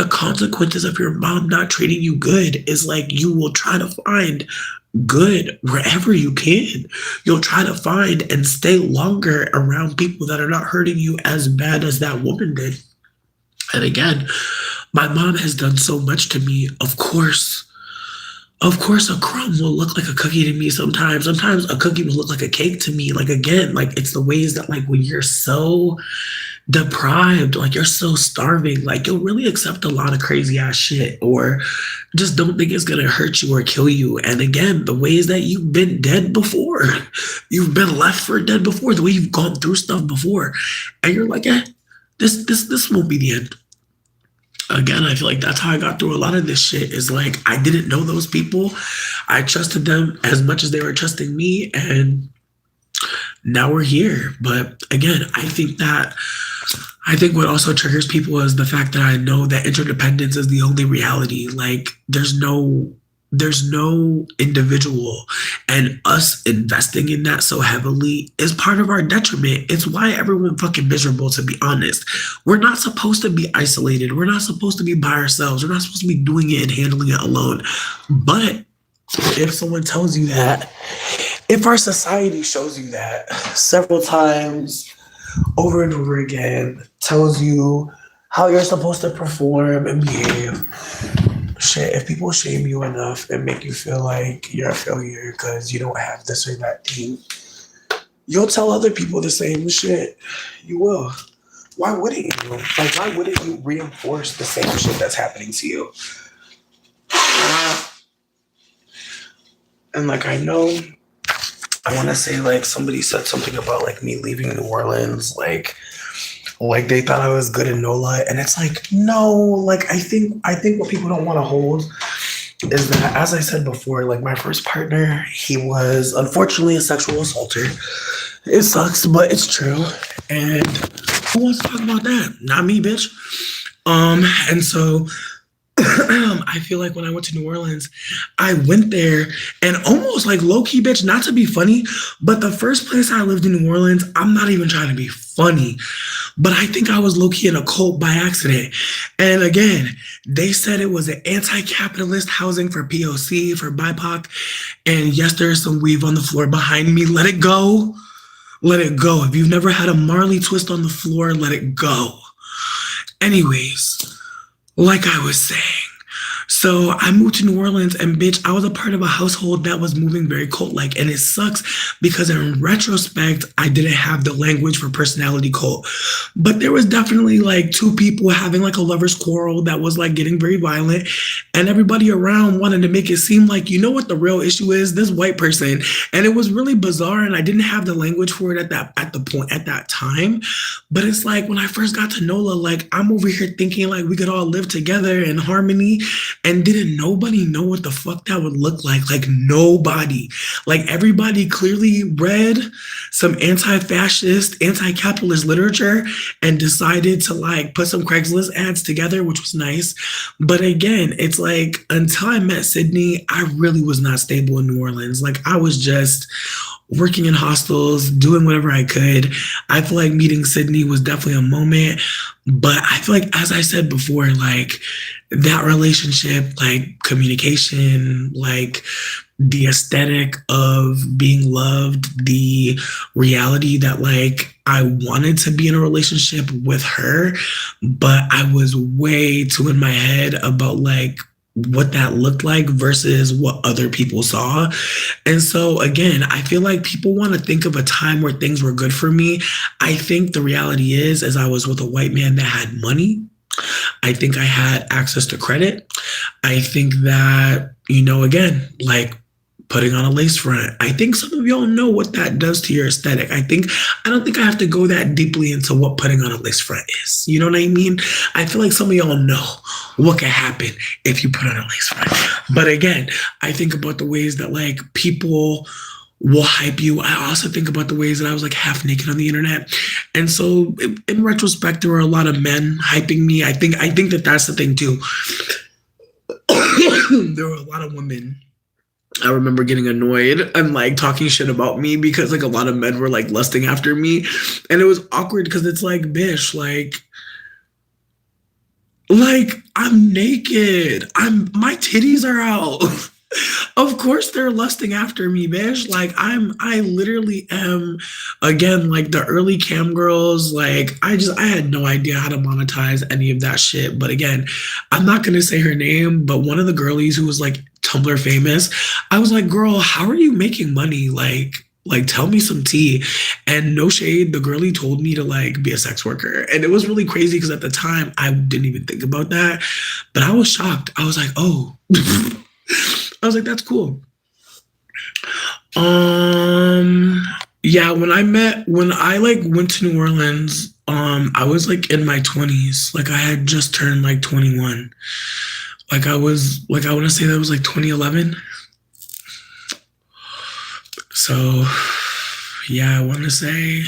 consequences of your mom not treating you good is. Like, you will try to find good wherever you can. You'll try to find and stay longer around people that are not hurting you as bad as that woman did. And again, my mom has done so much to me. Of course, a crumb will look like a cookie to me sometimes. Sometimes a cookie will look like a cake to me. Like, again, like, it's the ways that, like, when you're so deprived, like, you're so starving, like, you'll really accept a lot of crazy ass shit or just don't think it's going to hurt you or kill you. And again, the ways that you've been dead before, you've been left for dead before, the way you've gone through stuff before. And you're like, this won't be the end. again, I feel like that's how I got through a lot of this shit is like I didn't know those people. I trusted them as much as they were trusting me, and now we're here. But again, I think what also triggers people is the fact that I know that interdependence is the only reality. Like there's no individual, and us investing in that so heavily is part of our detriment. It's why everyone fucking miserable, to be honest. We're not supposed to be isolated. We're not supposed to be by ourselves. We're not supposed to be doing it and handling it alone. But if someone tells you that, if our society shows you that several times over and over again, tells you how you're supposed to perform and behave, shit, if people shame you enough and make you feel like you're a failure because you don't have this or that thing, you'll tell other people the same shit. You will. Why wouldn't you? Like, why wouldn't you reinforce the same shit that's happening to you? And like, I know, I want to say, like, somebody said something about like me leaving New Orleans, like they thought I was good in NOLA, and it's like, no, like I think what people don't want to hold is that, as I said before, like my first partner, he was unfortunately a sexual assaulter. It sucks, but it's true. And who wants to talk about that? Not me, bitch. And so I feel like when I went to New Orleans, I went there and almost like low key, bitch, not to be funny, but the first place I lived in New Orleans, I'm not even trying to be funny, but I think I was low key in a cult by accident. And again, they said it was an anti capitalist housing for POC, for BIPOC. And yes, there's some weave on the floor behind me. Let it go. Let it go. If you've never had a Marley twist on the floor, let it go. Anyways, like I was saying, so I moved to New Orleans, and bitch, I was a part of a household that was moving very cult-like. And it sucks because in retrospect, I didn't have the language for personality cult. But there was definitely like two people having like a lover's quarrel that was like getting very violent. And everybody around wanted to make it seem like, you know what the real issue is? This white person. And it was really bizarre. And I didn't have the language for it at that time. But it's like when I first got to NOLA, like I'm over here thinking like we could all live together in harmony. And didn't nobody know what the fuck that would look like? Like nobody. Like everybody clearly read some anti-fascist, anti-capitalist literature and decided to like put some Craigslist ads together, which was nice. But again, it's like until I met Sydney, I really was not stable in New Orleans. Like I was just working in hostels, doing whatever I could. I feel like meeting Sydney was definitely a moment. But I feel like, as I said before, like that relationship, like communication, like the aesthetic of being loved, the reality that like I wanted to be in a relationship with her, but I was way too in my head about like what that looked like versus what other people saw. And so again, I feel like people want to think of a time where things were good for me. I think the reality is I was with a white man that had money. I think I had access to credit. I think that, you know, again, like putting on a lace front. I think some of y'all know what that does to your aesthetic. I don't think I have to go that deeply into what putting on a lace front is. You know what I mean? I feel like some of y'all know what can happen if you put on a lace front. But again, I think about the ways that like people will hype you. I also think about the ways that I was like half naked on the internet. And so in retrospect, there were a lot of men hyping me. I think that that's the thing too. There were a lot of women. I remember getting annoyed and like talking shit about me because like a lot of men were like lusting after me. And it was awkward because it's like, bitch, like I'm naked. My titties are out. Of course they're lusting after me, bitch. Like I literally am, again, like the early cam girls. Like I had no idea how to monetize any of that shit. But again, I'm not gonna say her name, but one of the girlies who was like Tumblr famous, I was like, girl, how are you making money? Like tell me some tea. And no shade, the girlie told me to like be a sex worker. And it was really crazy because at the time I didn't even think about that. But I was shocked. I was like, oh. I was like, that's cool. Yeah, when I like went to New Orleans, I was like in my 20s. Like I had just turned like 21. Like I was like I want to say that was like 2011. So yeah, I want to say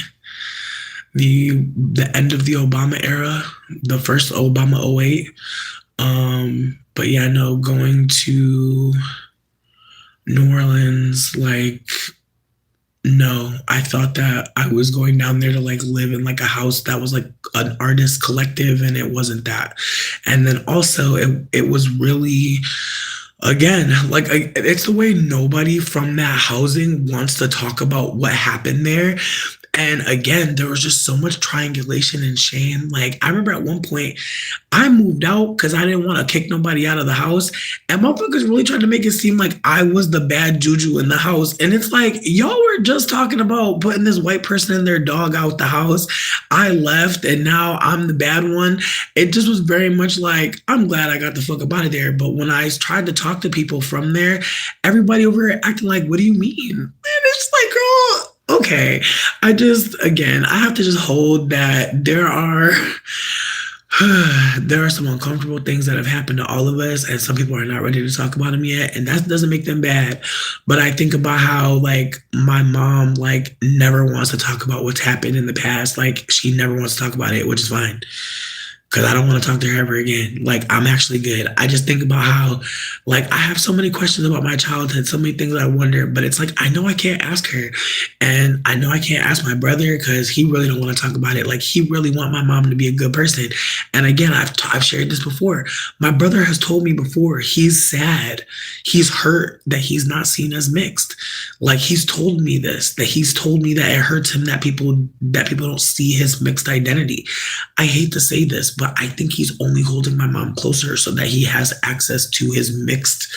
the end of the Obama era, the first Obama '08. But yeah, no, going to New Orleans, like no, I thought that I was going down there to like live in like a house that was like an artist collective, and it wasn't that. And then also it was really, again, like it's the way nobody from that housing wants to talk about what happened there. And again, there was just so much triangulation and shame. Like I remember at one point I moved out because I didn't want to kick nobody out of the house. And motherfuckers really tried to make it seem like I was the bad juju in the house. And it's like, y'all were just talking about putting this white person and their dog out the house. I left and now I'm the bad one. It just was very much like, I'm glad I got the fuck up out of there. But when I tried to talk to people from there, everybody over here acting like, what do you mean? And it's like, girl, okay. Again, I have to just hold that there are some uncomfortable things that have happened to all of us, and some people are not ready to talk about them yet, and that doesn't make them bad. But I think about how like my mom like never wants to talk about what's happened in the past. Like she never wants to talk about it, which is fine because I don't want to talk to her ever again. Like, I'm actually good. I just think about how, like, I have so many questions about my childhood, so many things I wonder, but it's like, I know I can't ask her. And I know I can't ask my brother because he really don't want to talk about it. Like, he really want my mom to be a good person. And again, I've shared this before. My brother has told me before, he's sad. He's hurt that he's not seen as mixed. Like, he's told me this, that he's told me that it hurts him that people don't see his mixed identity. I hate to say this, but I think he's only holding my mom closer so that he has access to his mixed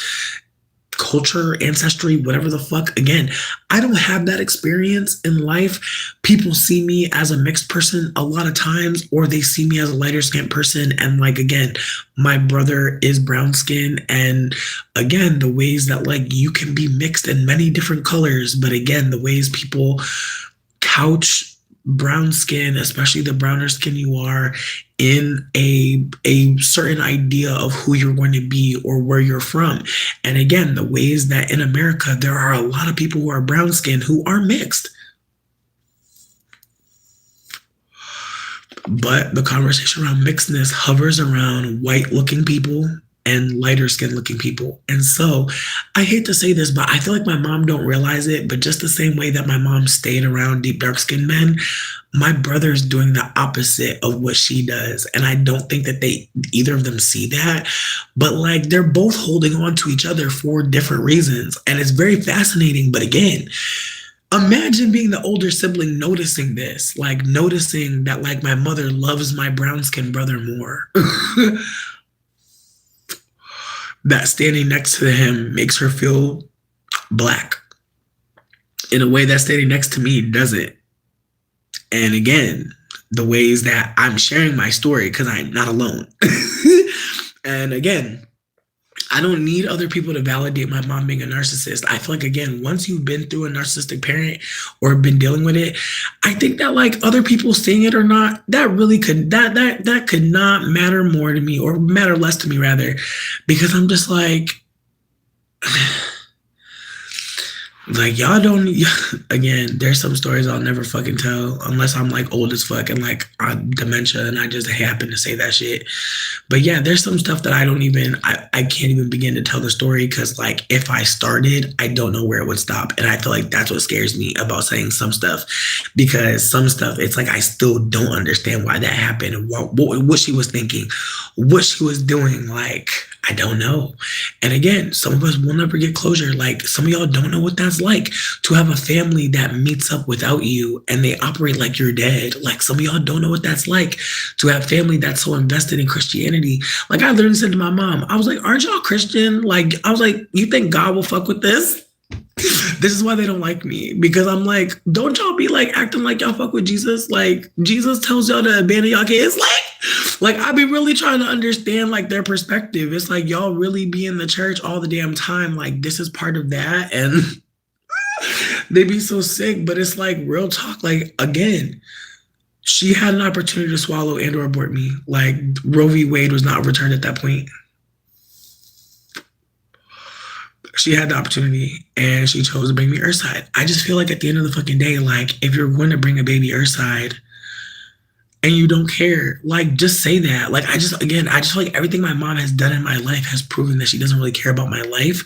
culture, ancestry, whatever the fuck. Again, I don't have that experience in life. People see me as a mixed person a lot of times, or they see me as a lighter skinned person. And like, again, my brother is brown skin. And again, the ways that like you can be mixed in many different colors, but again, the ways people couch brown skin, especially the browner skin you are, in a certain idea of who you're going to be or where you're from. And again, the ways that in America, there are a lot of people who are brown skin who are mixed. But the conversation around mixedness hovers around white looking people and lighter skinned looking people. And so I hate to say this, but I feel like my mom don't realize it, but just the same way that my mom stayed around deep dark skinned men, my brother's doing the opposite of what she does. And I don't think that either of them see that, but like they're both holding on to each other for different reasons. And it's very fascinating. But again, imagine being the older sibling noticing this, like noticing that like my mother loves my brown skinned brother more. That standing next to him makes her feel black in a way that standing next to me doesn't. And again, the ways that I'm sharing my story because I'm not alone. And again, I don't need other people to validate my mom being a narcissist. I feel like, again, once you've been through a narcissistic parent or been dealing with it, I think that like other people seeing it or not, that really could, that could not matter more to me, or matter less to me rather, because I'm just like y'all don't, again, there's some stories I'll never fucking tell unless I'm like old as fuck and like on dementia and I just happen to say that shit. But yeah, there's some stuff that I can't even begin to tell the story because like if I started, I don't know where it would stop. And I feel like that's what scares me about saying some stuff, because some stuff, it's like I still don't understand why that happened and what she was thinking, what she was doing. Like, I don't know. And again, some of us will never get closure. Like some of y'all don't know what that's like to have a family that meets up without you and they operate like you're dead. Like some of y'all don't know what that's like to have family that's so invested in Christianity. Like I literally said to my mom, I was like, aren't y'all Christian? Like, I was like, you think God will fuck with this? This is why they don't like me, because I'm like, don't y'all be like acting like y'all fuck with Jesus? Like Jesus tells y'all to abandon y'all kids. Like I be really trying to understand like their perspective. It's like y'all really be in the church all the damn time. Like this is part of that. And they be so sick, but it's like real talk. Like again, She had an opportunity to swallow and or abort me. Like Roe v. Wade was not overturned at that point. She had the opportunity and she chose to bring me Earthside. I just feel like at the end of the fucking day, like if you're going to bring a baby Earthside, and you don't care, like just say that. Like I just feel like everything my mom has done in my life has proven that she doesn't really care about my life.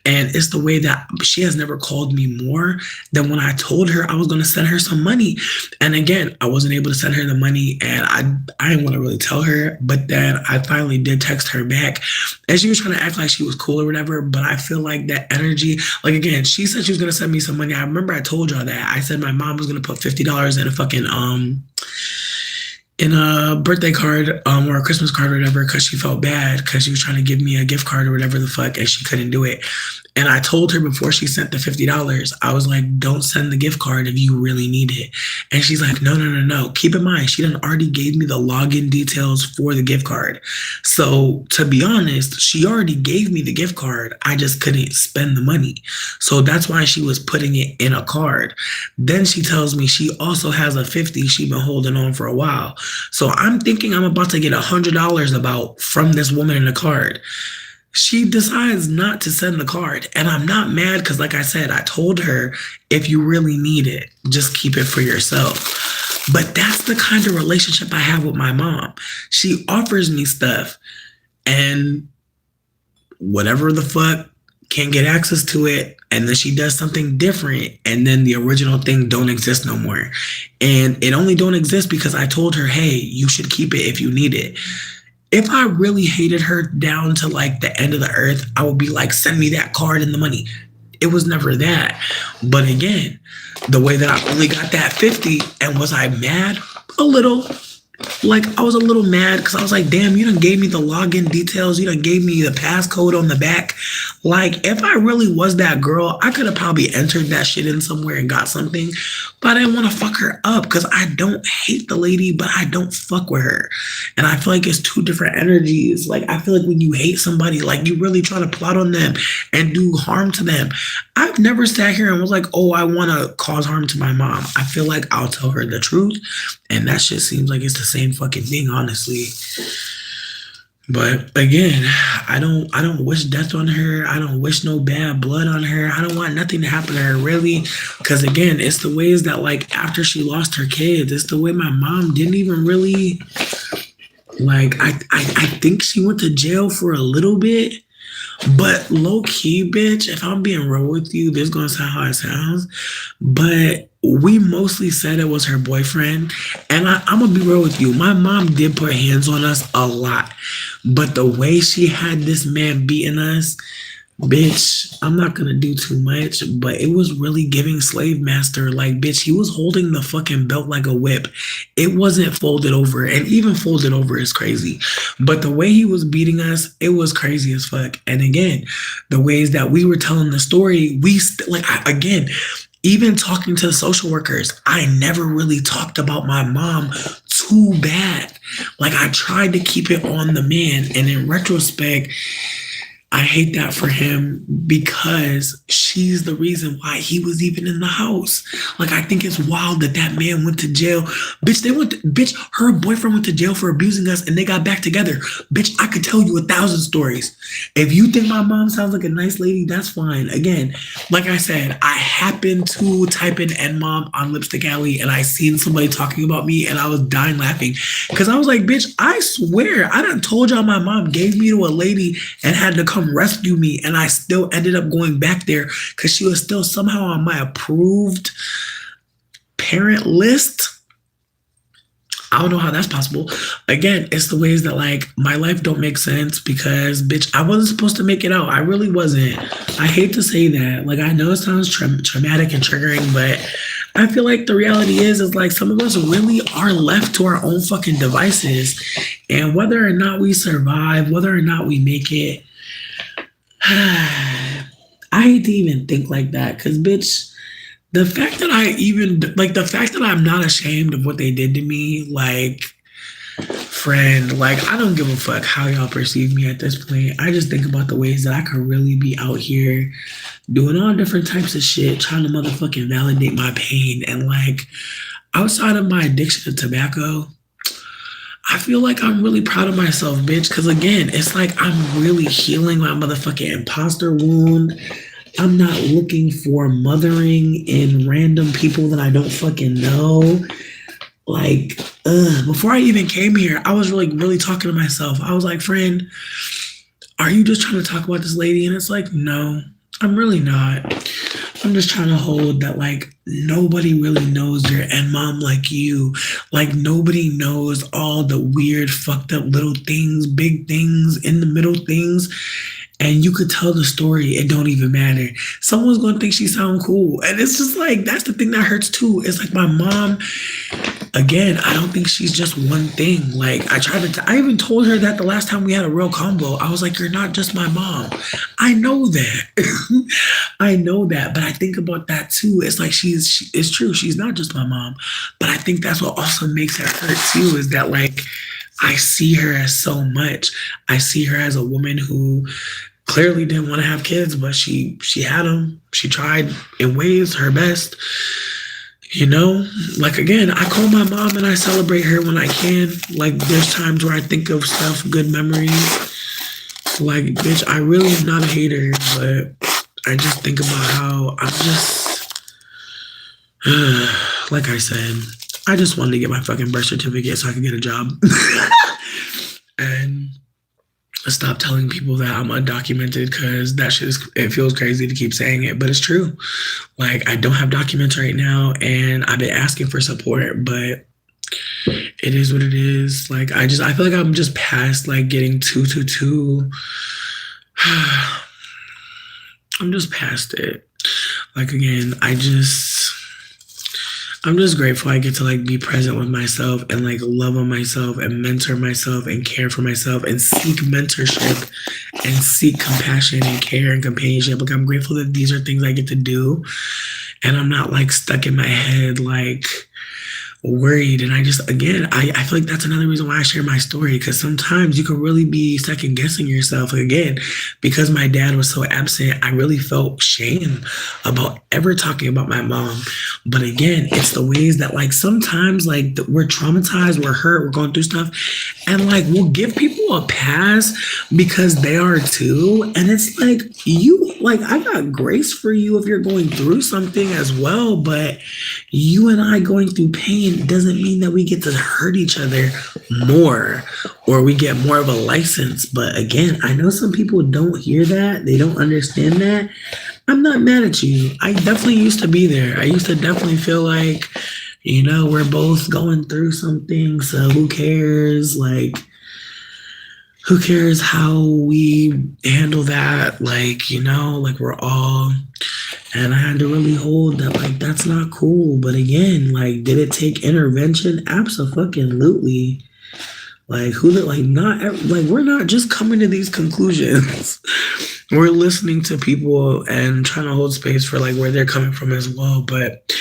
And it's the way that she has never called me more than when I told her I was going to send her some money. And again, I wasn't able to send her the money and I didn't want to really tell her, but then I finally did text her back and she was trying to act like she was cool or whatever. But I feel like that energy, like again, she said she was going to send me some money. I remember I told y'all that. I said my mom was going to put $50 in a fucking, in a birthday card or a Christmas card or whatever because she felt bad because she was trying to give me a gift card or whatever the fuck and she couldn't do it. And I told her before she sent the $50, I was like, don't send the gift card if you really need it. And she's like, no. Keep in mind, she done already gave me the login details for the gift card. So to be honest, she already gave me the gift card. I just couldn't spend the money. So that's why she was putting it in a card. Then she tells me she also has a 50 she been holding on for a while. So I'm thinking I'm about to get $100 about from this woman in the card. She decides not to send the card. And I'm not mad because, like I said, I told her if you really need it, just keep it for yourself. But that's the kind of relationship I have with my mom. She offers me stuff and whatever the fuck, can't get access to it, and then she does something different, and then the original thing don't exist no more. And it only don't exist because I told her, hey, you should keep it if you need it. If I really hated her down to like the end of the earth, I would be like, send me that card and the money. It was never that. But again, the way that I only got that 50, and was I mad? A little. Like, I was a little mad because I was like, damn, you done gave me the login details. You done gave me the passcode on the back. Like, if I really was that girl, I could have probably entered that shit in somewhere and got something. But I didn't want to fuck her up because I don't hate the lady, but I don't fuck with her. And I feel like it's two different energies. Like, I feel like when you hate somebody, like, you really try to plot on them and do harm to them. I've never sat here and was like, oh, I want to cause harm to my mom. I feel like I'll tell her the truth. And that shit seems like it's the same fucking thing, honestly. But again, I don't wish death on her. I don't wish no bad blood on her. I don't want nothing to happen to her, really. Because again, it's the ways that, like, after she lost her kids, it's the way my mom didn't even really, like, I think she went to jail for a little bit. But low key, bitch, if I'm being real with you, this is gonna sound how it sounds, but we mostly said it was her boyfriend. And I'm gonna be real with you. My mom did put hands on us a lot, but the way she had this man beating us, bitch, I'm not gonna do too much, but it was really giving slave master. Like, bitch, he was holding the fucking belt like a whip. It wasn't folded over, and even folded over is crazy. But the way he was beating us, it was crazy as fuck. And again, the ways that we were telling the story, again, even talking to the social workers, I never really talked about my mom too bad. Like, I tried to keep it on the man, and in retrospect, I hate that for him because she's the reason why he was even in the house. Like, I think it's wild that that man went to jail. Bitch, her boyfriend went to jail for abusing us and they got back together. Bitch, I could tell you 1,000 stories. If you think my mom sounds like a nice lady, that's fine. Again, like I said, I happened to type in nmom on Lipstick Alley and I seen somebody talking about me and I was dying laughing because I was like, bitch, I swear I done told y'all my mom gave me to a lady and had to come rescue me, and I still ended up going back there because she was still somehow on my approved parent list. I don't know how that's possible. Again, it's the ways that, like, my life don't make sense because, bitch, I wasn't supposed to make it out. I really wasn't. I hate to say that. Like, I know it sounds traumatic and triggering, but I feel like the reality is like some of us really are left to our own fucking devices. And whether or not we survive, whether or not we make it, I hate to even think like that because, bitch, the fact that I'm not ashamed of what they did to me, like, friend, like, I don't give a fuck how y'all perceive me at this point. I just think about the ways that I could really be out here doing all different types of shit, trying to motherfucking validate my pain. And, like, outside of my addiction to tobacco, I feel like I'm really proud of myself, bitch. Cause again, it's like I'm really healing my motherfucking imposter wound. I'm not looking for mothering in random people that I don't fucking know. Like, before I even came here, I was really talking to myself. I was like, friend, are you just trying to talk about this lady? And it's like, no, I'm really not. I'm just trying to hold that, like, nobody really knows your nmom like you. Like, nobody knows all the weird, fucked up little things, big things, in the middle things. And you could tell the story, it don't even matter. Someone's gonna think she sound cool. And it's just like, that's the thing that hurts too. It's like my mom, again, I don't think she's just one thing. Like I even told her that the last time we had a real combo. I was like, you're not just my mom. I know that. I know that. But I think about that too. It's like it's true. She's not just my mom. But I think that's what also makes it hurt too, is that like I see her as so much. I see her as a woman who clearly didn't want to have kids, but she had them. She tried in ways her best. You know, like again, I call my mom and I celebrate her when I can. Like there's times where I think of stuff, good memories. Like, bitch, I really am not a hater, but I just think about how I'm just, like I said, I just wanted to get my fucking birth certificate so I could get a job. And stop telling people that I'm undocumented, because that shit it feels crazy to keep saying it, but it's true. Like, I don't have documents right now and I've been asking for support, but it is what it is. Like, I feel like I'm just past like getting 222. I'm just past it. Like, again, I'm just grateful I get to like be present with myself and like love on myself and mentor myself and care for myself and seek mentorship and seek compassion and care and companionship. Like, I'm grateful that these are things I get to do, and I'm not like stuck in my head like worried. And I just, again, I feel like that's another reason why I share my story, because sometimes you can really be second guessing yourself. Again, because my dad was so absent, I really felt shame about ever talking about my mom. But again, it's the ways that like sometimes like we're traumatized, we're hurt, we're going through stuff, and like we'll give people a pass because they are too. And it's like, you, like, I got grace for you if you're going through something as well, but you and I going through pain doesn't mean that we get to hurt each other more or we get more of a license. But again, I know some people don't hear that. They don't understand that. I'm not mad at you. I definitely used to be there. I used to definitely feel like, you know, we're both going through something. So who cares? Like, who cares how we handle that? Like, you know, like we're all, and I had to really hold that, like, that's not cool. But again, like, did it take intervention? Absolutely. Like, not, like, we're not just coming to these conclusions. We're listening to people and trying to hold space for, like, where they're coming from as well. But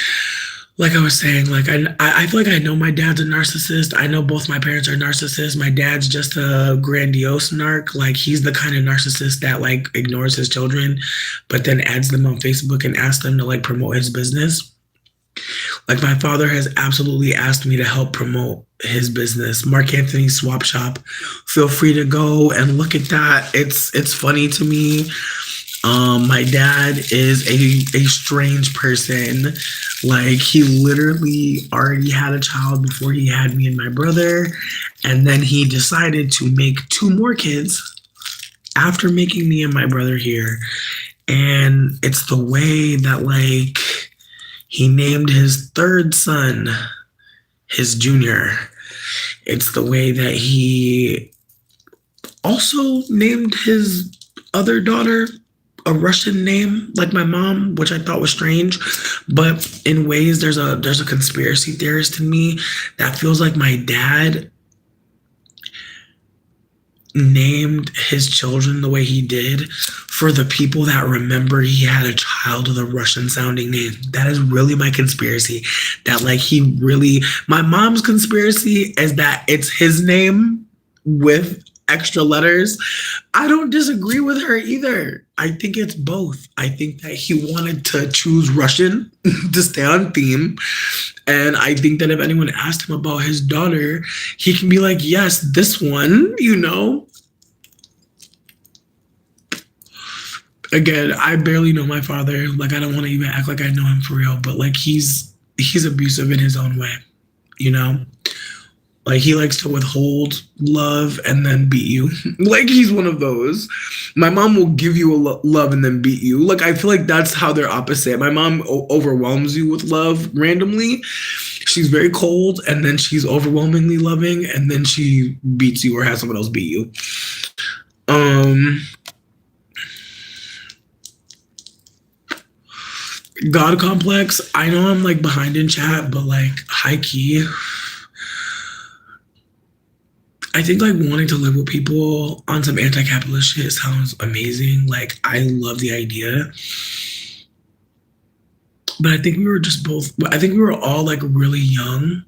like I was saying, like, I feel like I know my dad's a narcissist. I know both my parents are narcissists. My dad's just a grandiose narc. Like, he's the kind of narcissist that, like, ignores his children, but then adds them on Facebook and asks them to, like, promote his business. Like, my father has absolutely asked me to help promote his business, Mark Anthony Swap Shop. Feel free to go and look at that. It's funny to me. My dad is a strange person. Like, he literally already had a child before he had me and my brother. And then he decided to make 2 more kids after making me and my brother here. And it's the way that, like, he named his 3rd son his junior. It's the way that he also named his other daughter a Russian name, like my mom, which I thought was strange. But in ways, there's a conspiracy theorist in me that feels like my dad named his children the way he did for the people that remember he had a child with a Russian sounding name. That is really my conspiracy. That, like, my mom's conspiracy is that it's his name with extra letters. I don't disagree with her either. I think it's both. I think that he wanted to choose Russian to stay on theme. And I think that if anyone asked him about his daughter, he can be like, yes, this one, you know? Again, I barely know my father. Like, I don't want to even act like I know him for real, but like he's abusive in his own way, you know? Like he likes to withhold love and then beat you. Like he's one of those. My mom will give you a love and then beat you. Like I feel like that's how they're opposite. My mom overwhelms you with love randomly. She's very cold and then she's overwhelmingly loving and then she beats you or has someone else beat you. God complex. I know I'm like behind in chat, but like high key. I think like wanting to live with people on some anti-capitalist shit sounds amazing. Like I love the idea. But I think we were just both, I think we were all like really young.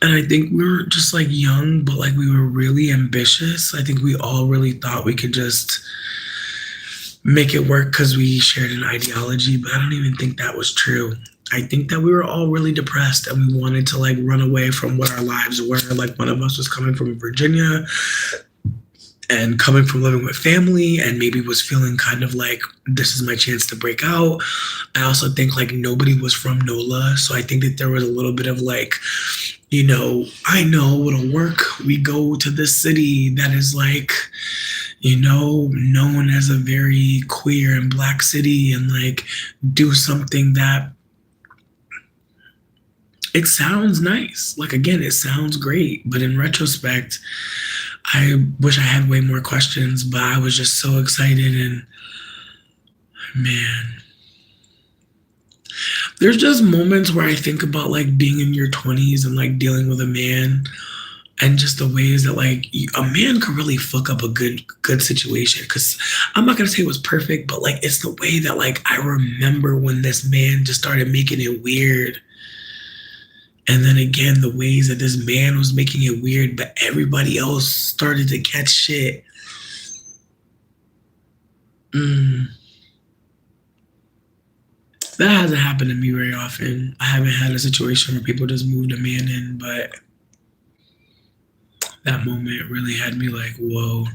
And I think we were just like young, but like we were really ambitious. I think we all really thought we could just make it work because we shared an ideology, but I don't even think that was true. I think that we were all really depressed and we wanted to like run away from what our lives were. Like one of us was coming from Virginia and coming from living with family and maybe was feeling kind of like this is my chance to break out. I also think like nobody was from NOLA. So I think that there was a little bit of like, you know, I know it'll work. We go to this city that is like, you know, known as a very queer and Black city and like do something that it sounds nice. Like, again, it sounds great. But in retrospect, I wish I had way more questions, but I was just so excited. And man, there's just moments where I think about like being in your 20s and like dealing with a man and just the ways that like a man could really fuck up a good situation. Because I'm not gonna say it was perfect, but like it's the way that like I remember when this man just started making it weird. And then again, the ways that this man was making it weird, but everybody else started to catch shit. That hasn't happened to me very often. I haven't had a situation where people just moved a man in, but that moment really had me like, whoa.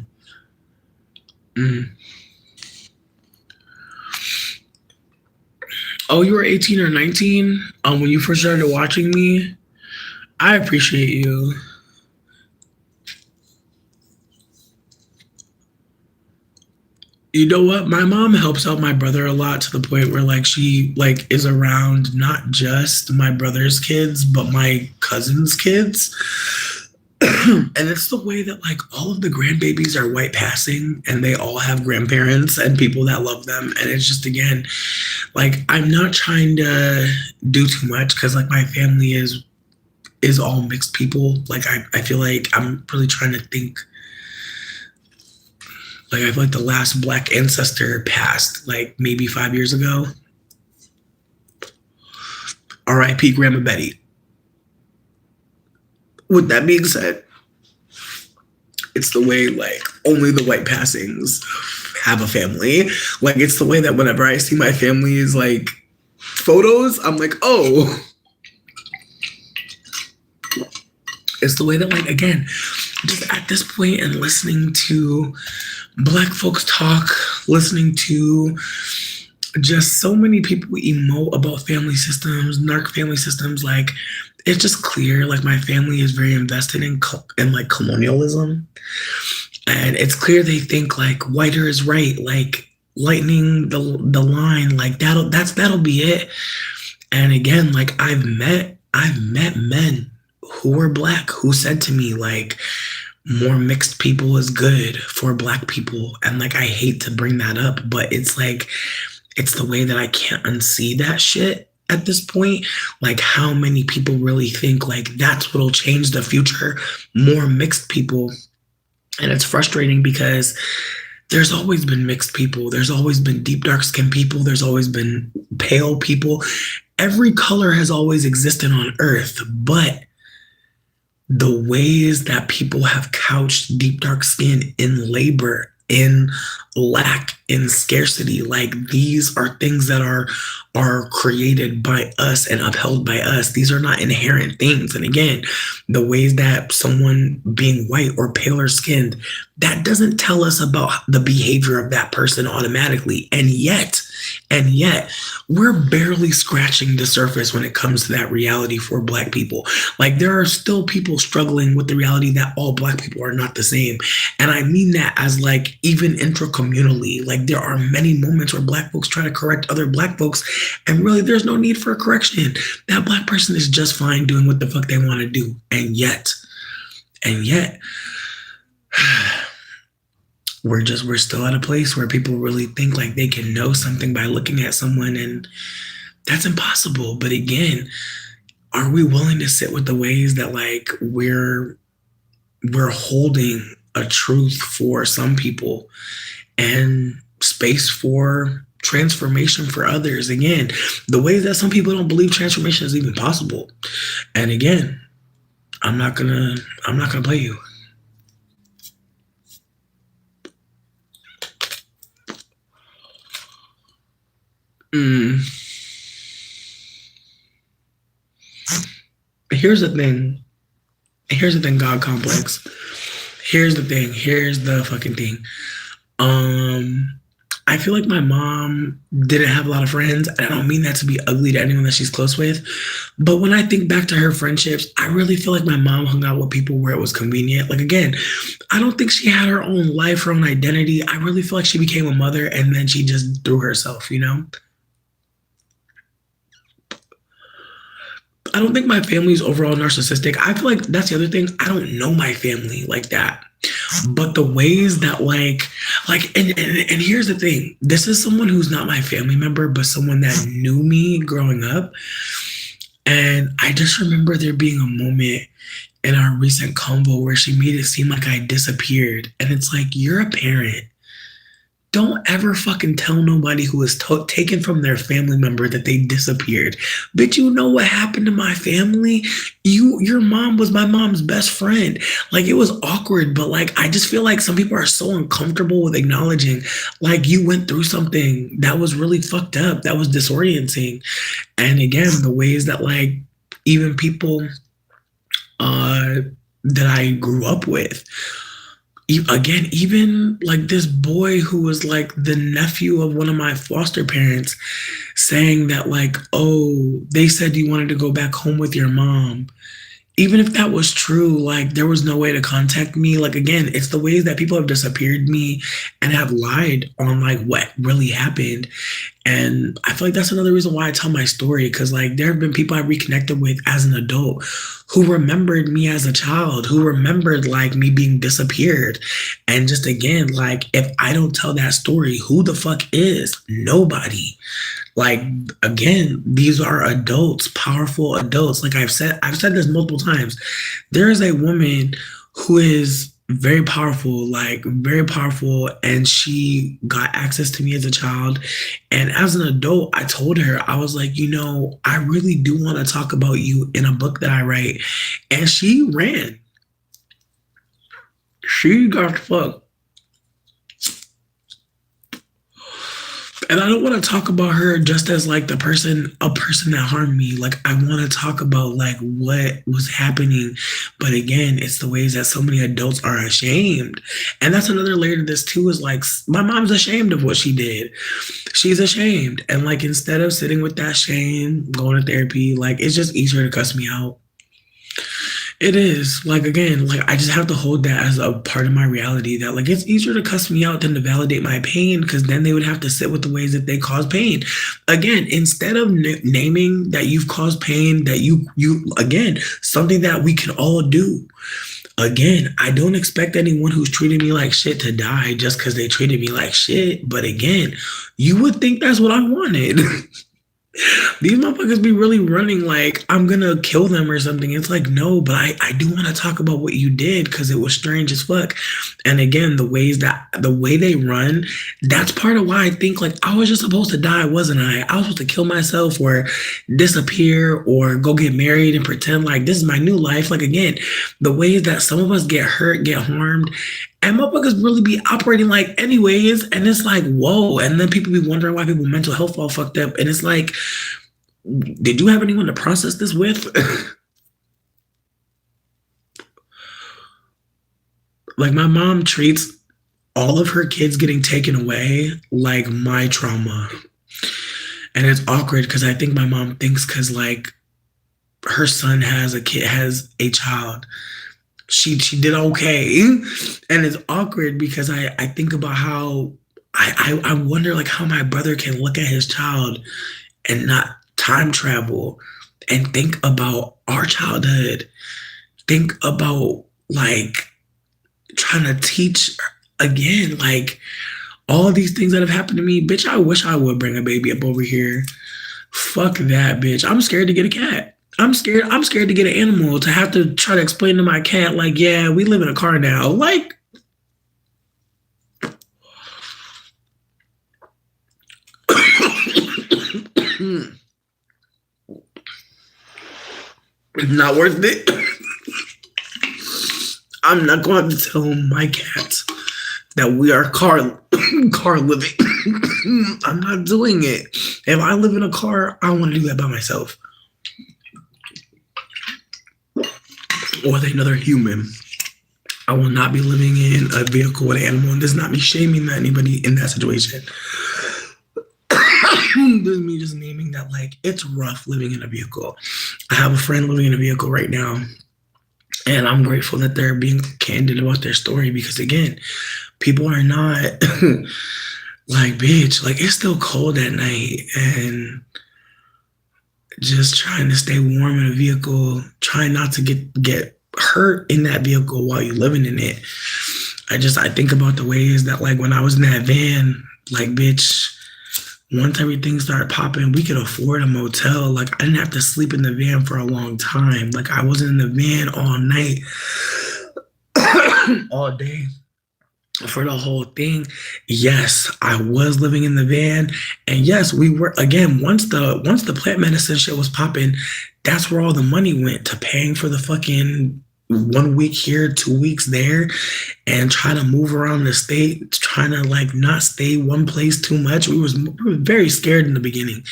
Oh, you were 18 or 19 when you first started watching me? I appreciate you. You know what? My mom helps out my brother a lot to the point where like she like is around not just my brother's kids, but my cousin's kids. And it's the way that like all of the grandbabies are white passing and they all have grandparents and people that love them. And it's just, again, like I'm not trying to do too much because like my family is all mixed people. Like I feel like I'm really trying to think. Like I feel like the last Black ancestor passed like maybe 5 years ago. R.I.P. Grandma Betty. With that being said, it's the way like only the white passings have a family. Like it's the way that whenever I see my family's like photos, I'm like, oh. It's the way that like, again, just at this point and listening to Black folks talk, listening to just so many people emote about family systems, narc family systems, like it's just clear like my family is very invested in like colonialism, and it's clear they think like whiter is right, like lightening the line, like that'll be it. And again, like I've met men who were Black who said to me like more mixed people is good for Black people, and like I hate to bring that up, but it's like it's the way that I can't unsee that shit at this point. Like how many people really think like that's what'll change the future, more mixed people. And it's frustrating because there's always been mixed people. There's always been deep dark skinned people. There's always been pale people. Every color has always existed on Earth, but the ways that people have couched deep dark skin in labor, in lack, in scarcity, like these are things that are created by us and upheld by us. These are not inherent things. And again, the ways that someone being white or paler skinned, that doesn't tell us about the behavior of that person automatically. And yet, we're barely scratching the surface when it comes to that reality for Black people. Like, there are still people struggling with the reality that all Black people are not the same. And I mean that as like even intracommunally. Like, there are many moments where Black folks try to correct other Black folks, and really there's no need for a correction. That Black person is just fine doing what the fuck they want to do. And yet, we're still at a place where people really think like they can know something by looking at someone, and that's impossible. But again, are we willing to sit with the ways that like we're holding a truth for some people and space for transformation for others? Again, the ways that some people don't believe transformation is even possible. And again, I'm not gonna play you. Mm. Here's the thing. Here's the thing, God complex. Here's the thing. Here's the fucking thing. Um, I feel like my mom didn't have a lot of friends. I don't mean that to be ugly to anyone that she's close with. But when I think back to her friendships, I really feel like my mom hung out with people where it was convenient. Like, again, I don't think she had her own life, her own identity. I really feel like she became a mother and then she just threw herself, you know? I don't think my family is overall narcissistic. I feel like that's the other thing. I don't know my family like that. But the ways that and here's the thing. This is someone who's not my family member, but someone that knew me growing up. And I just remember there being a moment in our recent convo where she made it seem like I disappeared. And it's like, you're a parent. Don't ever fucking tell nobody who was taken from their family member that they disappeared. Bitch, you know what happened to my family? Your mom was my mom's best friend. Like, it was awkward, but like, I just feel like some people are so uncomfortable with acknowledging like you went through something that was really fucked up, that was disorienting. And again, the ways that like even people that I grew up with, again, even like this boy who was like the nephew of one of my foster parents saying that like, oh, they said you wanted to go back home with your mom. Even if that was true, like there was no way to contact me. Like, again, it's the ways that people have disappeared me and have lied on like what really happened. And I feel like that's another reason why I tell my story, because like there have been people I reconnected with as an adult who remembered me as a child, who remembered like me being disappeared. And just again, like if I don't tell that story, who the fuck is? Nobody. Like, again, these are adults, powerful adults. Like I've said this multiple times. There is a woman who is very powerful, like very powerful, and she got access to me as a child. And as an adult, I told her, I was like, I really do want to talk about you in a book that I write. And she ran. She got fucked. And I don't want to talk about her just as like a person that harmed me. Like, I want to talk about like what was happening. But again, it's the ways that so many adults are ashamed. And that's another layer to this too, is like, my mom's ashamed of what she did. She's ashamed. And like, instead of sitting with that shame, going to therapy, like it's just easier to cuss me out. It is. Like, again, like I just have to hold that as a part of my reality, that like it's easier to cuss me out than to validate my pain, because then they would have to sit with the ways that they cause pain. Again, instead of naming that you've caused pain, that you again, something that we can all do. Again, I don't expect anyone who's treated me like shit to die just because they treated me like shit. But again, you would think that's what I wanted. These motherfuckers be really running like I'm gonna kill them or something. It's like, no, but I do want to talk about what you did because it was strange as fuck. And again, the way they run, that's part of why I think like I was just supposed to die, wasn't I? I was supposed to kill myself or disappear or go get married and pretend like this is my new life. Like again, the ways that some of us get hurt, get harmed, and motherfuckers really be operating like anyways. And it's like, whoa. And then people be wondering why people mental health all fucked up. And it's like, did you have anyone to process this with? Like my mom treats all of her kids getting taken away like my trauma. And it's awkward because I think my mom thinks because like her son has a child. She did okay. And it's awkward because I think about how I wonder like how my brother can look at his child and not time travel and think about our childhood. Think about like trying to teach again, like all these things that have happened to me. Bitch, I wish I would bring a baby up over here. Fuck that, bitch. I'm scared to get a cat. I'm scared. I'm scared to get an animal to have to try to explain to my cat, like, yeah, we live in a car now. Like, not worth it. I'm not going to tell my cat that we are car living. I'm not doing it. If I live in a car, I want to do that by myself or with another human. I will not be living in a vehicle with an animal. And this is not me shaming anybody in that situation. This is me just naming that like it's rough living in a vehicle. I have a friend living in a vehicle right now, and I'm grateful that they're being candid about their story because again, people are not like, bitch, like it's still cold at night and just trying to stay warm in a vehicle, trying not to get hurt in that vehicle while you're living in it. I think about the ways that like when I was in that van, like bitch, once everything started popping, we could afford a motel. Like I didn't have to sleep in the van for a long time. Like I wasn't in the van all night, all day for the whole thing. Yes, I was living in the van, and yes, we were again once the plant medicine shit was popping, that's where all the money went to paying for the fucking 1 week here, 2 weeks there, and trying to move around the state, trying to like not stay one place too much. We were very scared in the beginning,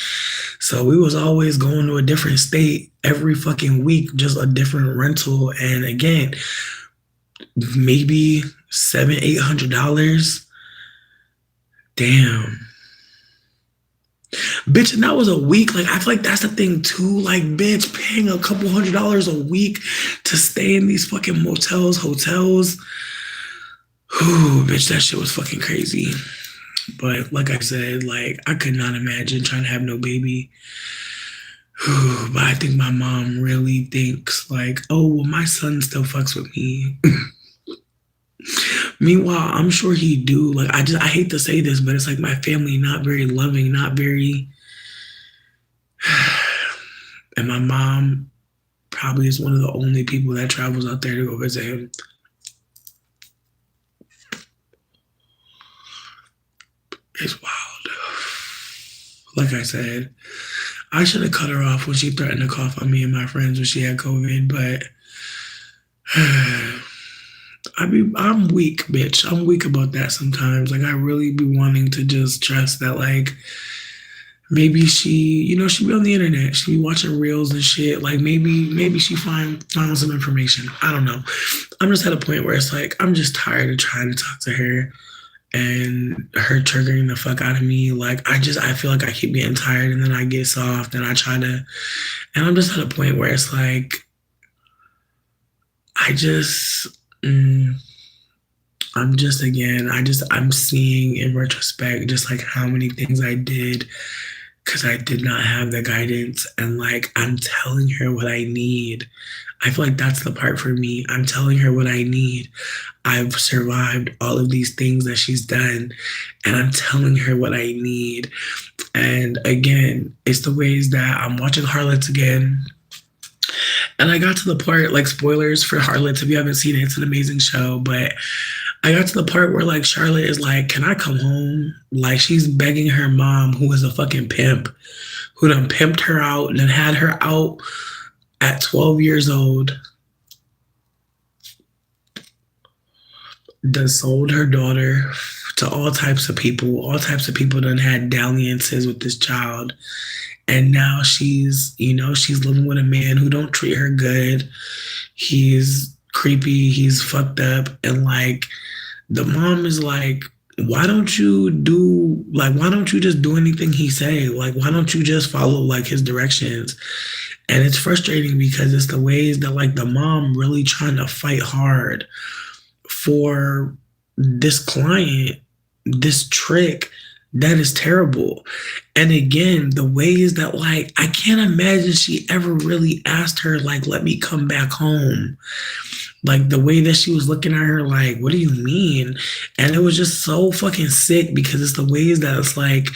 so we was always going to a different state every fucking week, just a different rental, and again, maybe $700-800. Damn. Bitch, and that was a week. Like, I feel like that's the thing too. Like, bitch, paying a couple $100 a week to stay in these fucking motels, hotels. Ooh, bitch, that shit was fucking crazy. But like I said, like, I could not imagine trying to have no baby. Ooh, but I think my mom really thinks, like, oh, well, my son still fucks with me. Meanwhile, I'm sure he do. Like I hate to say this, but it's like my family not very loving, not very and my mom probably is one of the only people that travels out there to go visit him. It's wild. Like I said, I should have cut her off when she threatened to cough on me and my friends when she had COVID, but I'm weak, bitch. I'm weak about that sometimes. Like I really be wanting to just trust that like maybe she be on the internet. She be watching reels and shit. Like maybe she found some information. I don't know. I'm just at a point where it's like I'm just tired of trying to talk to her and her triggering the fuck out of me. Like I feel like I keep getting tired and then I get soft and I try to and I'm just at a point where it's like I just I'm seeing in retrospect just like how many things I did because I did not have the guidance. And like, I'm telling her what I need. I feel like that's the part for me. I'm telling her what I need. I've survived all of these things that she's done, and I'm telling her what I need. And And again, it's the ways that I'm watching Harlots again. And I got to the part, like, spoilers for Harlots, if you haven't seen it, it's an amazing show. But I got to the part where, like, Charlotte is like, can I come home? Like, she's begging her mom, who is a fucking pimp, who done pimped her out and then had her out at 12 years old, done sold her daughter to all types of people. All types of people done had dalliances with this child. And now she's, she's living with a man who don't treat her good. He's creepy, he's fucked up. And like, the mom is like, why don't you just do anything he say? Like, why don't you just follow like his directions? And it's frustrating because it's the ways that like the mom really trying to fight hard for this client, this trick that is terrible. And again, the ways that like, I can't imagine she ever really asked her, like, let me come back home. Like the way that she was looking at her, like, what do you mean? And it was just so fucking sick because it's the ways that it's like,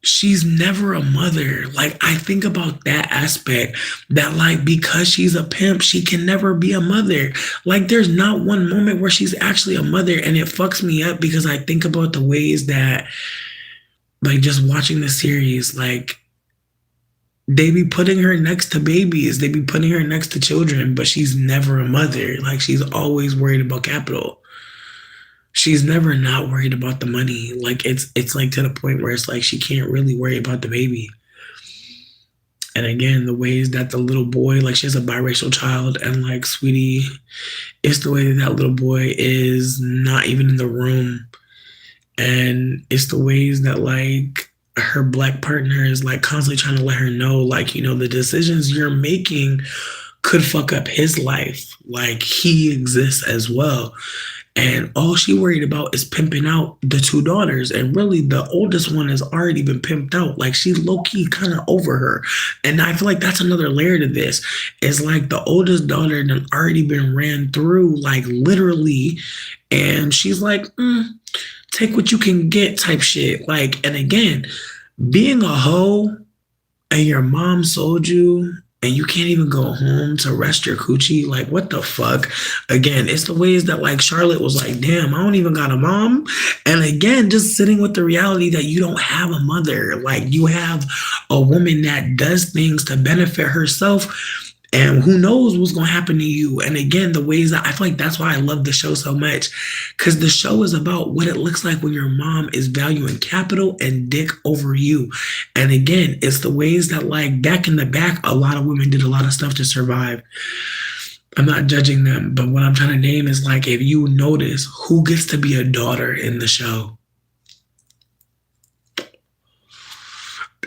she's never a mother. Like, I think about that aspect that like, because she's a pimp, she can never be a mother. Like, there's not one moment where she's actually a mother. And it fucks me up because I think about the ways that, like, just watching the series, like, they be putting her next to babies, they be putting her next to children, but she's never a mother. Like, she's always worried about capital. She's never not worried about the money. Like, it's like to the point where it's like she can't really worry about the baby. And again, the ways that the little boy, like, she has a biracial child, and like, sweetie, it's the way that that little boy is not even in the room. And it's the ways that like her black partner is like constantly trying to let her know, like, the decisions you're making could fuck up his life. Like, he exists as well. And all she worried about is pimping out the two daughters. And really, the oldest one has already been pimped out. Like, she's low-key kind of over her. And I feel like that's another layer to this. It's like the oldest daughter had already been ran through, like, literally. And she's like, take what you can get type shit. Like, and again, being a hoe and your mom sold you and you can't even go home to rest your coochie, like, what the fuck? Again, it's the ways that like Charlotte was like, damn, I don't even got a mom. And again, just sitting with the reality that you don't have a mother. Like, you have a woman that does things to benefit herself, and who knows what's going to happen to you. And again, the ways that I feel like that's why I love the show so much, because the show is about what it looks like when your mom is valuing capital and dick over you. And again, it's the ways that like back in the back, a lot of women did a lot of stuff to survive. I'm not judging them, but what I'm trying to name is like, if you notice who gets to be a daughter in the show.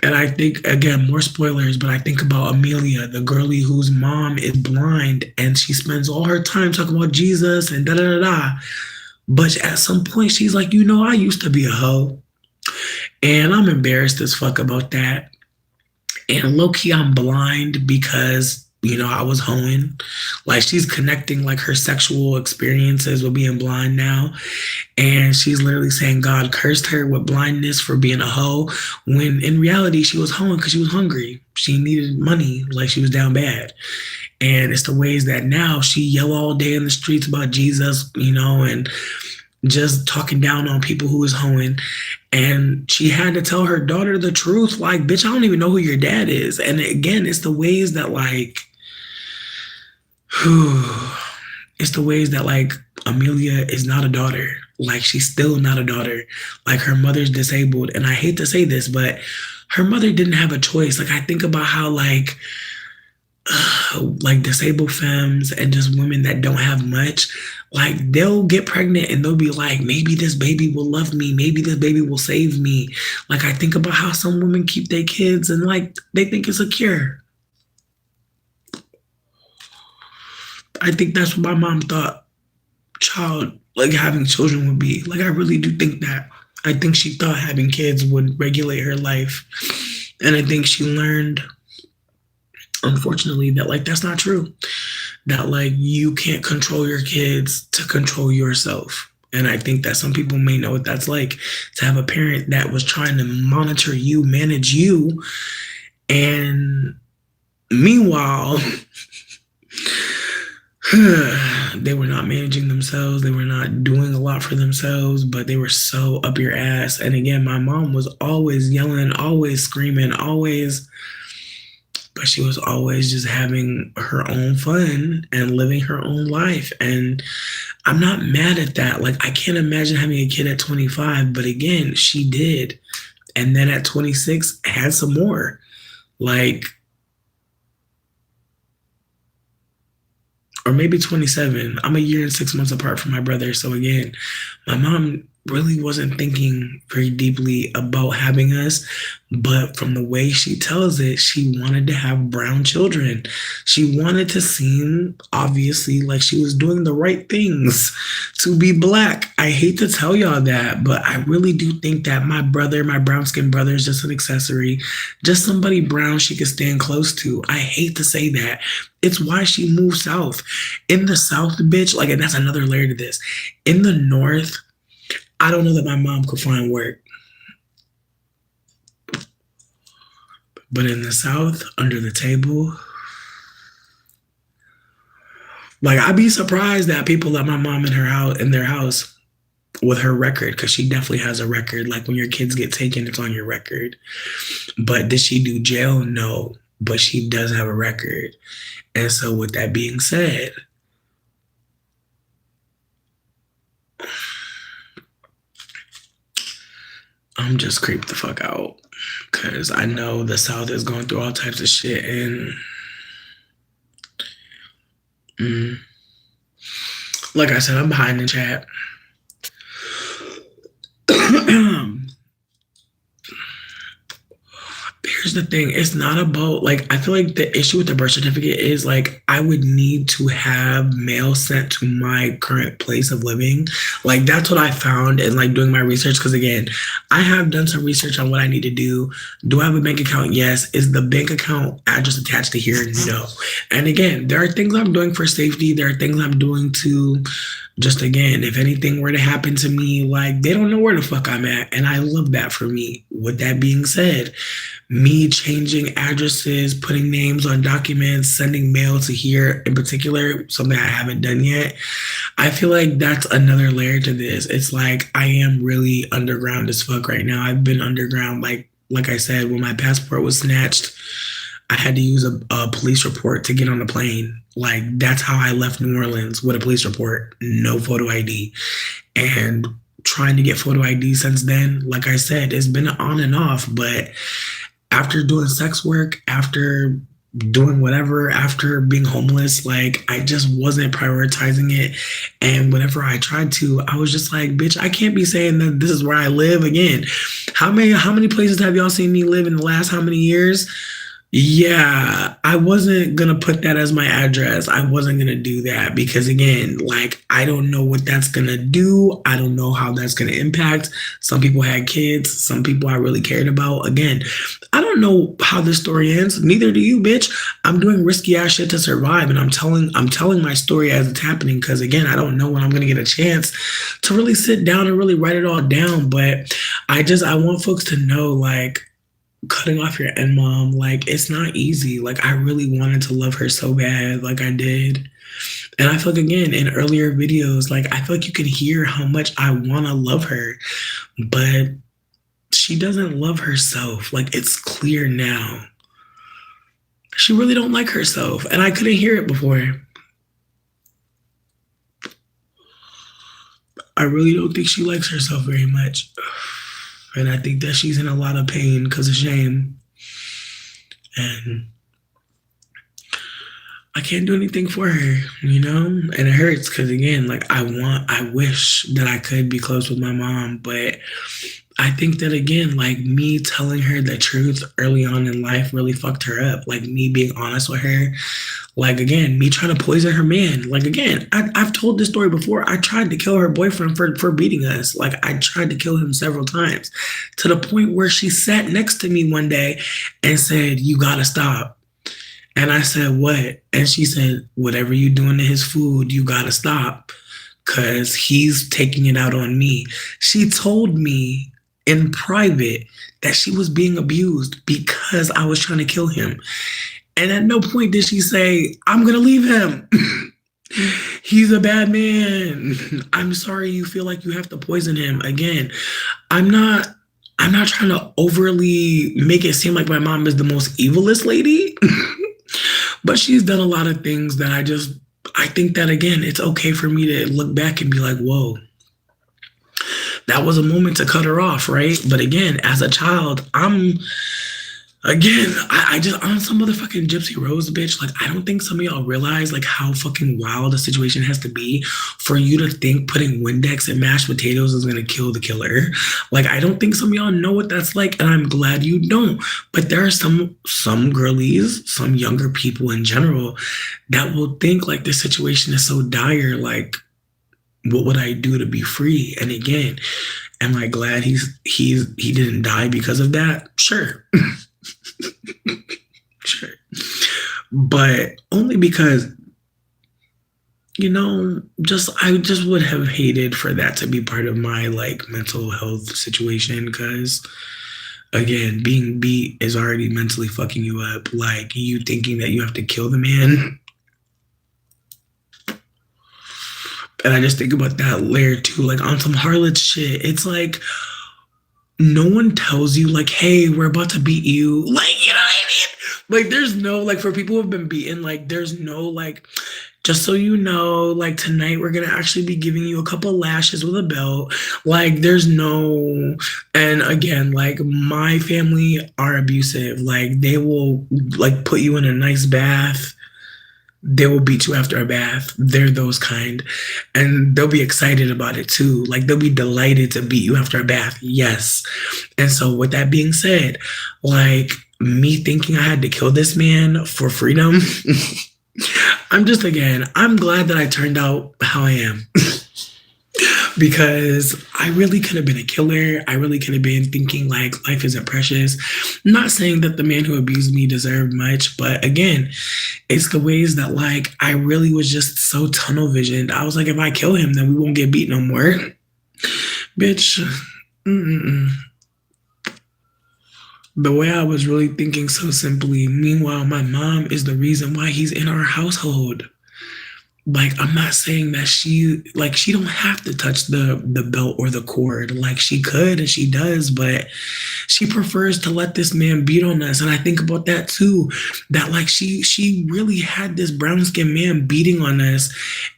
And I think, again, more spoilers, but I think about Amelia, the girlie whose mom is blind and she spends all her time talking about Jesus and da-da-da-da. But at some point, she's like, I used to be a hoe. And I'm embarrassed as fuck about that. And low-key, I'm blind because, I was hoeing. Like, she's connecting like her sexual experiences with being blind now. And she's literally saying God cursed her with blindness for being a hoe, when in reality, she was hoeing because she was hungry. She needed money, like she was down bad. And it's the ways that now she yell all day in the streets about Jesus, and just talking down on people who is hoeing. And she had to tell her daughter the truth. Like, bitch, I don't even know who your dad is. And again, it's the ways that like, it's the ways that like Amelia is not a daughter. Like, she's still not a daughter. Like, her mother's disabled. And I hate to say this, but her mother didn't have a choice. Like, I think about how like disabled femmes and just women that don't have much, like, they'll get pregnant and they'll be like, maybe this baby will love me. Maybe this baby will save me. Like, I think about how some women keep their kids and like, they think it's a cure. I think that's what my mom thought like having children would be. Like, I really do think that. I think she thought having kids would regulate her life. And I think she learned, unfortunately, that like, that's not true. That like, you can't control your kids to control yourself. And I think that some people may know what that's like to have a parent that was trying to monitor you, manage you. And meanwhile, they were not managing themselves. They were not doing a lot for themselves, but they were so up your ass. And again, my mom was always yelling, always screaming, always, but she was always just having her own fun and living her own life. And I'm not mad at that. Like, I can't imagine having a kid at 25, but again, she did. And then at 26, had some more. Like, or maybe 27. I'm a year and 6 months apart from my brother. So again, my mom really wasn't thinking very deeply about having us, but from the way she tells it, she wanted to have brown children. She wanted to seem obviously like she was doing the right things to be black. I hate to tell y'all that, but I really do think that my brother, my brown skinned brother, is just an accessory, just somebody brown she could stand close to. I hate to say that. It's why she moved south. In the south, bitch, like, and that's another layer to this. In the north, I don't know that my mom could find work. But in the south, under the table, like, I'd be surprised that people let my mom in her house, in their house, with her record, because she definitely has a record. Like, when your kids get taken, it's on your record. But did she do jail? No. But she does have a record. And so with that being said, I'm just creeped the fuck out because I know the South is going through all types of shit. And like I said, I'm behind the chat. Here's the thing. It's not about, like, I feel like the issue with the birth certificate is, like, I would need to have mail sent to my current place of living. Like, that's what I found in, like, doing my research. Because again, I have done some research on what I need to do. Do I have a bank account? Yes. Is the bank account address attached to here? No. And again, there are things I'm doing for safety. There are things I'm doing to just, again, if anything were to happen to me, like, they don't know where the fuck I'm at. And I love that for me. With that being said, me changing addresses, putting names on documents, sending mail to here in particular, something I haven't done yet. I feel like that's another layer to this. It's like I am really underground as fuck right now. I've been underground, like I said, when my passport was snatched, I had to use a police report to get on the plane. Like, that's how I left New Orleans, with a police report, no photo ID. And trying to get photo ID since then, like I said, it's been on and off. But after doing sex work, after doing whatever, after being homeless, like, I just wasn't prioritizing it. And whenever I tried to, I was just like, bitch, I can't be saying that this is where I live again. How many places have y'all seen me live in the last how many years? Yeah, I wasn't gonna put that as my address. I wasn't gonna do that because, again, like, I don't know what that's gonna do. I don't know how that's gonna impact. Some people had kids, some people I really cared about. Again, I don't know how this story ends. Neither do you, bitch. I'm doing risky ass shit to survive, and I'm telling my story as it's happening because, again, I don't know when I'm gonna get a chance to really sit down and really write it all down. But I want folks to know, like, cutting off your nmom, like, it's not easy. Like, I really wanted to love her so bad, like I did. And I feel like, again, in earlier videos, like, I feel like you can hear how much I want to love her, but she doesn't love herself. Like, it's clear now. She really don't like herself. And I couldn't hear it before. I really don't think she likes herself very much. And I think that she's in a lot of pain because of shame. And I can't do anything for her, you know? And it hurts because, again, like, I wish that I could be close with my mom. But I think that, again, like, me telling her the truth early on in life really fucked her up. Like, me being honest with her. Like, again, me trying to poison her man. Like, again, I've told this story before. I tried to kill her boyfriend for beating us. Like, I tried to kill him several times, to the point where she sat next to me one day and said, "You gotta stop." And I said, "What?" And she said, "Whatever you doing to his food, you gotta stop. because he's taking it out on me. She told me in private that she was being abused because I was trying to kill him. And at no point did she say, I'm going to leave him. He's a bad man. I'm sorry you feel like you have to poison him. Again, I'm not I'm not trying to overly make it seem like my mom is the most evilest lady, but she's done a lot of things that I think that again, it's okay for me to look back and be like, whoa, that was a moment to cut her off, right? But again, as a child, I just on some motherfucking Gypsy Rose, bitch. Like, I don't think some of y'all realize like how fucking wild a situation has to be for you to think putting Windex in mashed potatoes is gonna kill the killer. Like, I don't think some of y'all know what that's like, and I'm glad you don't. But there are some girlies, some younger people in general, that will think like this situation is so dire. Like, what would I do to be free? And again, am I glad he didn't die because of that? Sure. Sure. But only because, I just would have hated for that to be part of my like mental health situation. Because again, being beat is already mentally fucking you up. Like, you thinking that you have to kill the man. And I just think about that layer too, like on some harlot shit. It's like, no one tells you like, hey, we're about to beat you. Like, you know what I mean? Like, there's no, like, for people who have been beaten, like, there's no, like, just so you know, like, tonight we're going to actually be giving you a couple lashes with a belt. Like, there's no, and again, like, my family are abusive. Like, they will, like, put you in a nice bath. They will beat you after a bath. They're those kind. And they'll be excited about it too. Like, they'll be delighted to beat you after a bath. Yes. And so with that being said, like, me thinking I had to kill this man for freedom, I'm glad that I turned out how I am. Because I really could have been a killer. I really could have been thinking like life isn't precious. I'm not saying that the man who abused me deserved much, but again, it's the ways that like I really was just so tunnel visioned. I was like, if I kill him, then we won't get beat no more. Bitch. Mm-mm. The way I was really thinking so simply. Meanwhile, my mom is the reason why he's in our household. Like, I'm not saying that she don't have to touch the belt or the cord. Like, she could and she does, but she prefers to let this man beat on us. And I think about that too, that like she really had this brown skinned man beating on us,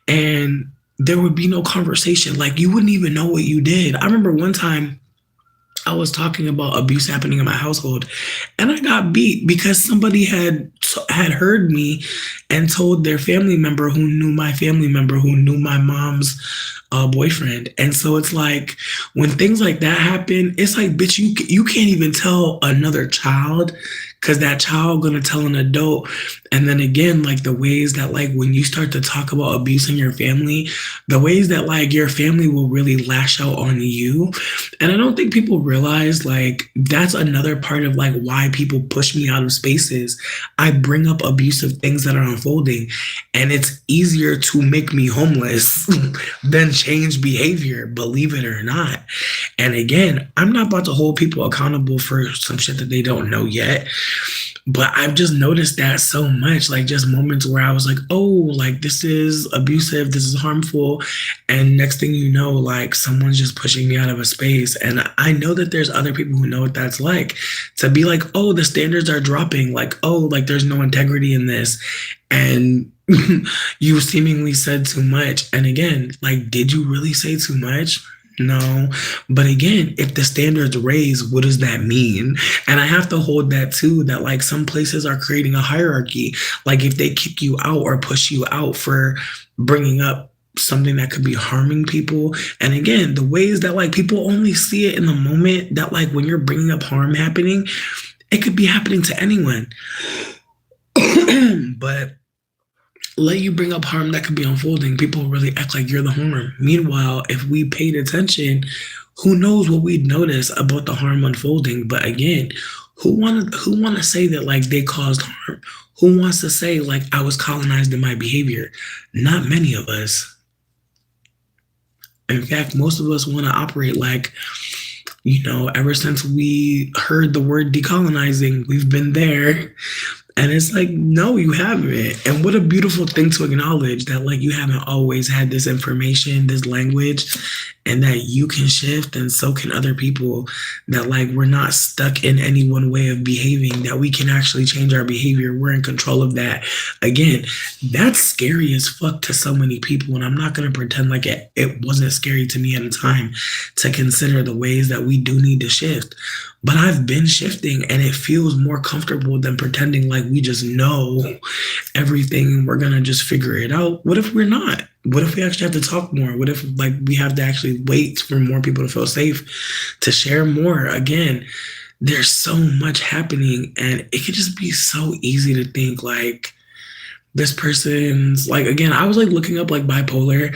and there would be no conversation. Like, you wouldn't even know what you did. I remember one time I was talking about abuse happening in my household, and I got beat because somebody had heard me and told their family member who knew my family member who knew my mom's boyfriend. And so it's like, when things like that happen, it's like, bitch, you can't even tell another child, because that child gonna tell an adult. And then again, like the ways that like when you start to talk about abuse in your family, the ways that like your family will really lash out on you. And I don't think people realize like that's another part of like why people push me out of spaces. I bring up abusive things that are unfolding, and it's easier to make me homeless than change behavior, believe it or not. And again, I'm not about to hold people accountable for some shit that they don't know yet. But I've just noticed that so much, like just moments where I was like, oh, like this is abusive, this is harmful. And next thing you know, like someone's just pushing me out of a space. And I know that there's other people who know what that's like, to be like, oh, the standards are dropping. Like, oh, like there's no integrity in this. And you seemingly said too much. And again, like, did you really say too much? No. But again, if the standards raise, what does that mean? And I have to hold that too, that like some places are creating a hierarchy. Like if they kick you out or push you out for bringing up something that could be harming people. And again, the ways that like people only see it in the moment, that like when you're bringing up harm happening, it could be happening to anyone. But let you bring up harm that could be unfolding, people really act like you're the harm. Meanwhile, if we paid attention, who knows what we'd notice about the harm unfolding. But again, who want to say that like they caused harm? Who wants to say like I was colonized in my behavior? Not many of us. In fact, most of us want to operate like, ever since we heard the word decolonizing, we've been there. And it's like, no, you haven't. And what a beautiful thing to acknowledge that, like, you haven't always had this information, this language, and that you can shift and so can other people. That, like, we're not stuck in any one way of behaving, that we can actually change our behavior. We're in control of that. Again, that's scary as fuck to so many people. And I'm not going to pretend like it wasn't scary to me at a time to consider the ways that we do need to shift. But I've been shifting and it feels more comfortable than pretending like we just know everything and we're going to just figure it out. What if we're not? What if we actually have to talk more? What if, like, we have to actually wait for more people to feel safe to share more? Again, there's so much happening and it could just be so easy to think like, this person's like, again, I was like looking up like bipolar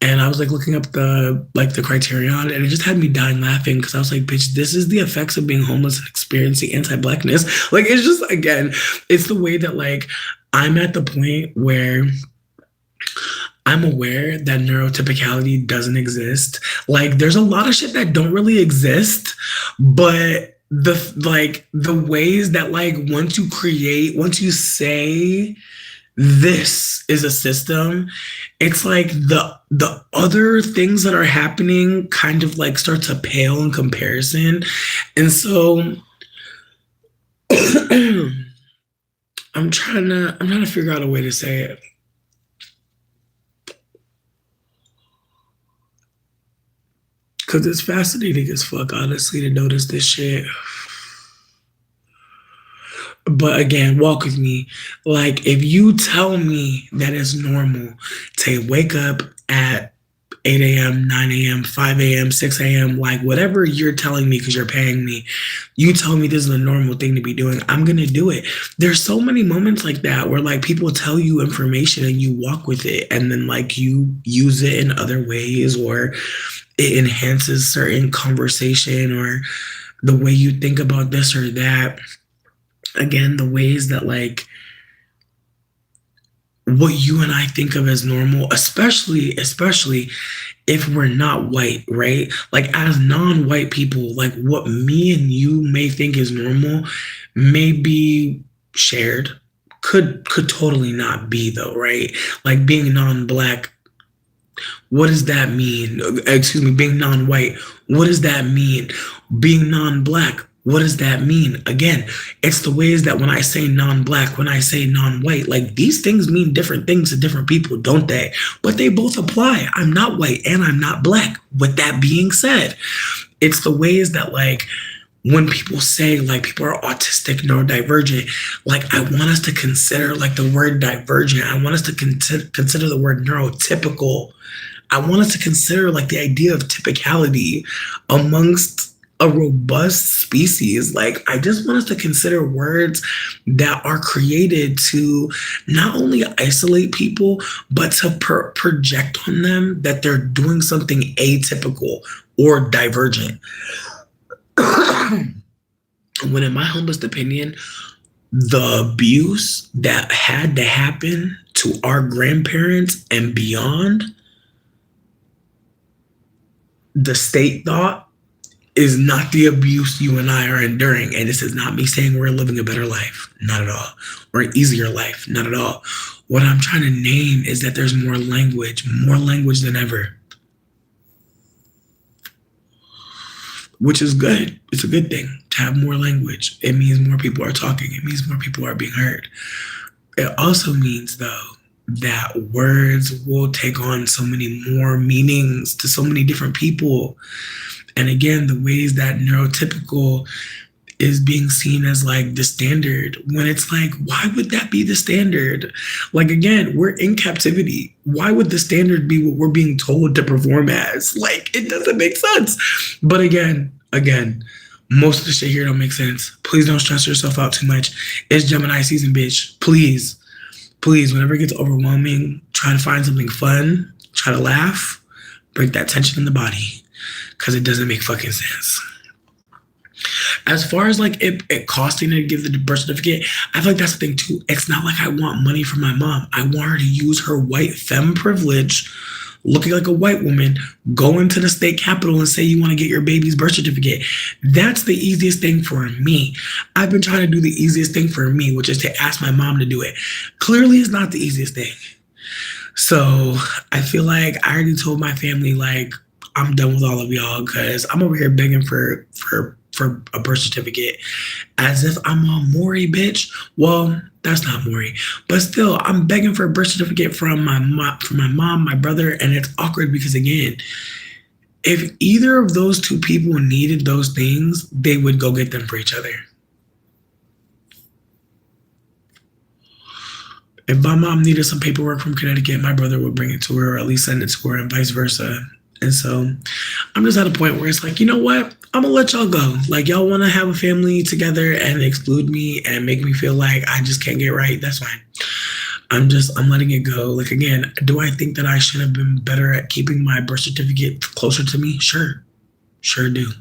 and I was like looking up the criterion and it just had me dying laughing because I was like, bitch, this is the effects of being homeless and experiencing anti-blackness. Like, it's just, again, it's the way that, like, I'm at the point where I'm aware that neurotypicality doesn't exist. Like, there's a lot of shit that don't really exist, but the ways that, like, once you say this is a system, it's like the other things that are happening kind of like start to pale in comparison. And so I'm trying to figure out a way to say it. Cause it's fascinating as fuck, honestly, to notice this shit. But again, walk with me. Like, if you tell me that it's normal to wake up at 8 a.m., 9 a.m., 5 a.m., 6 a.m., like whatever you're telling me because you're paying me, you tell me this is a normal thing to be doing, I'm going to do it. There's so many moments like that where, like, people tell you information and you walk with it and then, like, you use it in other ways or it enhances certain conversation or the way you think about this or that. Again, the ways that, like, what you and I think of as normal, especially if we're not white, right? Like, as non-white people, like, what me and you may think is normal may be shared, could totally not be, though, right? Like, being non-black, what does that mean? Excuse me, being non-white, what does that mean? Being non-black, what does that mean? Again, it's the ways that when I say non-black, when I say non-white, like, these things mean different things to different people, don't they? But they both apply. I'm not white and I'm not black. With that being said, it's the ways that, like, when people say, like, people are autistic, neurodivergent, like, I want us to consider, like, the word divergent. I want us to consider the word neurotypical. I want us to consider, like, the idea of typicality amongst a robust species. Like, I just want us to consider words that are created to not only isolate people, but to project on them that they're doing something atypical or divergent. When, in my humblest opinion, the abuse that had to happen to our grandparents and beyond, the state thought, is not the abuse you and I are enduring. And this is not me saying we're living a better life. Not at all. Or an easier life. Not at all. What I'm trying to name is that there's more language than ever. Which is good. It's a good thing to have more language. It means more people are talking. It means more people are being heard. It also means, though, that words will take on so many more meanings to so many different people. And again, the ways that neurotypical is being seen as, like, the standard, when it's like, why would that be the standard? Like, again, we're in captivity. Why would the standard be what we're being told to perform as? Like, it doesn't make sense. But again, most of the shit here don't make sense. Please don't stress yourself out too much. It's Gemini season, bitch. Please, whenever it gets overwhelming, try to find something fun, try to laugh, break that tension in the body, because it doesn't make fucking sense. As far as, like, it costing to give the birth certificate, I feel like that's the thing too. It's not like I want money from my mom. I want her to use her white femme privilege looking like a white woman, go into the state capitol and say you want to get your baby's birth certificate. That's the easiest thing for me. I've been trying to do the easiest thing for me, which is to ask my mom to do it. Clearly, it's not the easiest thing. So I feel like I already told my family, like, I'm done with all of y'all because I'm over here begging for a birth certificate as if I'm a Maury bitch. Well, that's not Maury, but still, I'm begging for a birth certificate from my mom, my brother, and it's awkward because again, if either of those two people needed those things, they would go get them for each other. If my mom needed some paperwork from Connecticut, my brother would bring it to her or at least send it to her and vice versa. And so I'm just at a point where it's like, you know what? I'm gonna let y'all go. Like y'all wanna have a family together and exclude me and make me feel like I just can't get right. That's fine. I'm letting it go. Like again, do I think that I should have been better at keeping my birth certificate closer to me? Sure. Sure do.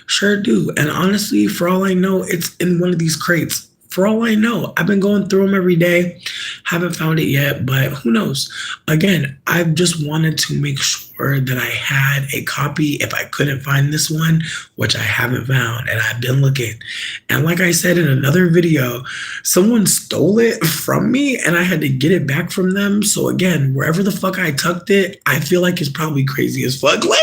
Sure do. And honestly, for all I know, it's in one of these crates. For all I know, I've been going through them every day. Haven't found it yet, but who knows? Again, I just wanted to make sure that I had a copy if I couldn't find this one, which I haven't found, and I've been looking. And like I said in another video, someone stole it from me and I had to get it back from them. So again, wherever the fuck I tucked it, I feel like it's probably crazy as fuck. Like,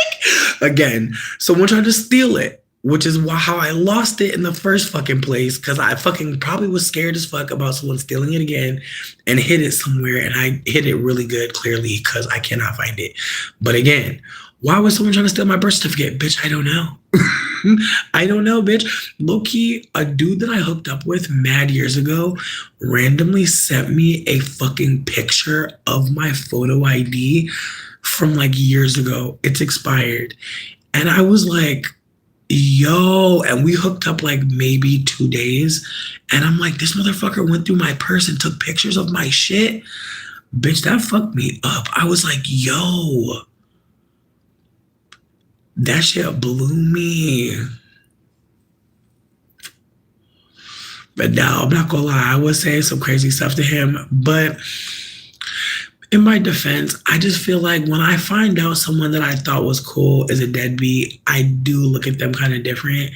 again, someone tried to steal it, which is how I lost it in the first fucking place, because I fucking probably was scared as fuck about someone stealing it again and hid it somewhere, and I hid it really good, clearly, because I cannot find it. But again, why was someone trying to steal my birth certificate? Bitch, I don't know. I don't know, bitch. Low-key, a dude that I hooked up with mad years ago randomly sent me a fucking picture of my photo ID from like years ago. It's expired. And I was like, yo, and we hooked up like maybe 2 days. And I'm like, this motherfucker went through my purse and took pictures of my shit. Bitch, that fucked me up. I was like, yo, that shit blew me. But no, I'm not gonna lie, I was saying some crazy stuff to him, but in my defense, I just feel like when I find out someone that I thought was cool is a deadbeat, I do look at them kind of different.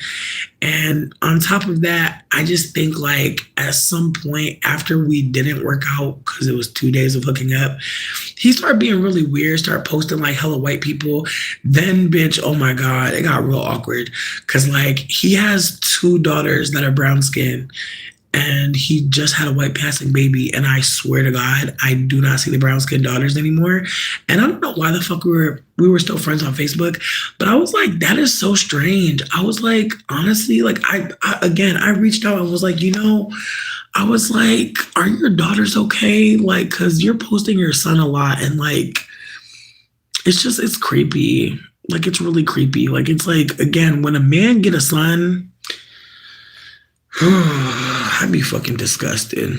And on top of that, I just think like at some point after we didn't work out because it was 2 days of hooking up, he started being really weird, started posting like hella white people. Then, bitch, oh my God, it got real awkward because like he has 2 daughters that are brown skinned. And he just had a white passing baby. And I swear to God, I do not see the brown skinned daughters anymore. And I don't know why the fuck we were still friends on Facebook. But I was like, that is so strange. I was like, honestly, like I reached out and was like, you know, I was like, are your daughters okay? Like, cause you're posting your son a lot. And like, it's creepy. Like, it's really creepy. Like, it's like, again, when a man get a son, I'd be fucking disgusted.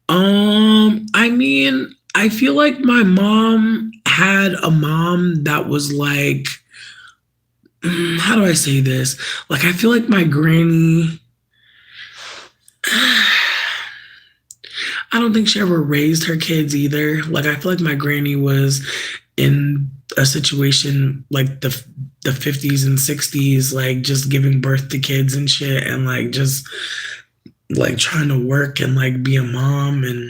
I mean, I feel like my mom had a mom that was like, how do I say this? Like, I feel like my granny, I don't think she ever raised her kids either. Like, I feel like my granny was in a situation like the 50s and 60s, like just giving birth to kids and shit, and like just like trying to work and like be a mom. And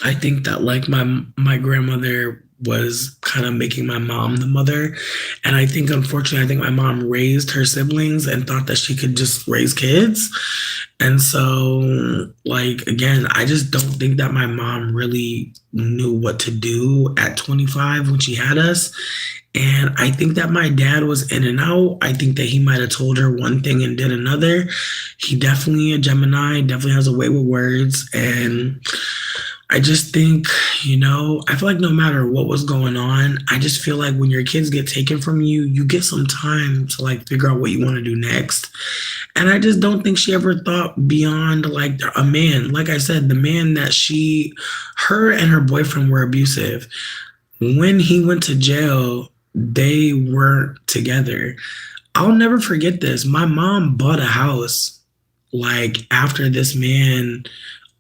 I think that like my grandmother was kind of making my mom the mother. And I think, unfortunately, I think my mom raised her siblings and thought that she could just raise kids. And so, like, again, I just don't think that my mom really knew what to do at 25 when she had us. And I think that my dad was in and out. I think that he might have told her one thing and did another. He definitely a Gemini, definitely has a way with words. And I just think, you know, I feel like no matter what was going on, I just feel like when your kids get taken from you, you get some time to like figure out what you want to do next. And I just don't think she ever thought beyond like a man. Like I said, the man that her and her boyfriend were abusive. When he went to jail, they weren't together. I'll never forget this. My mom bought a house like after this man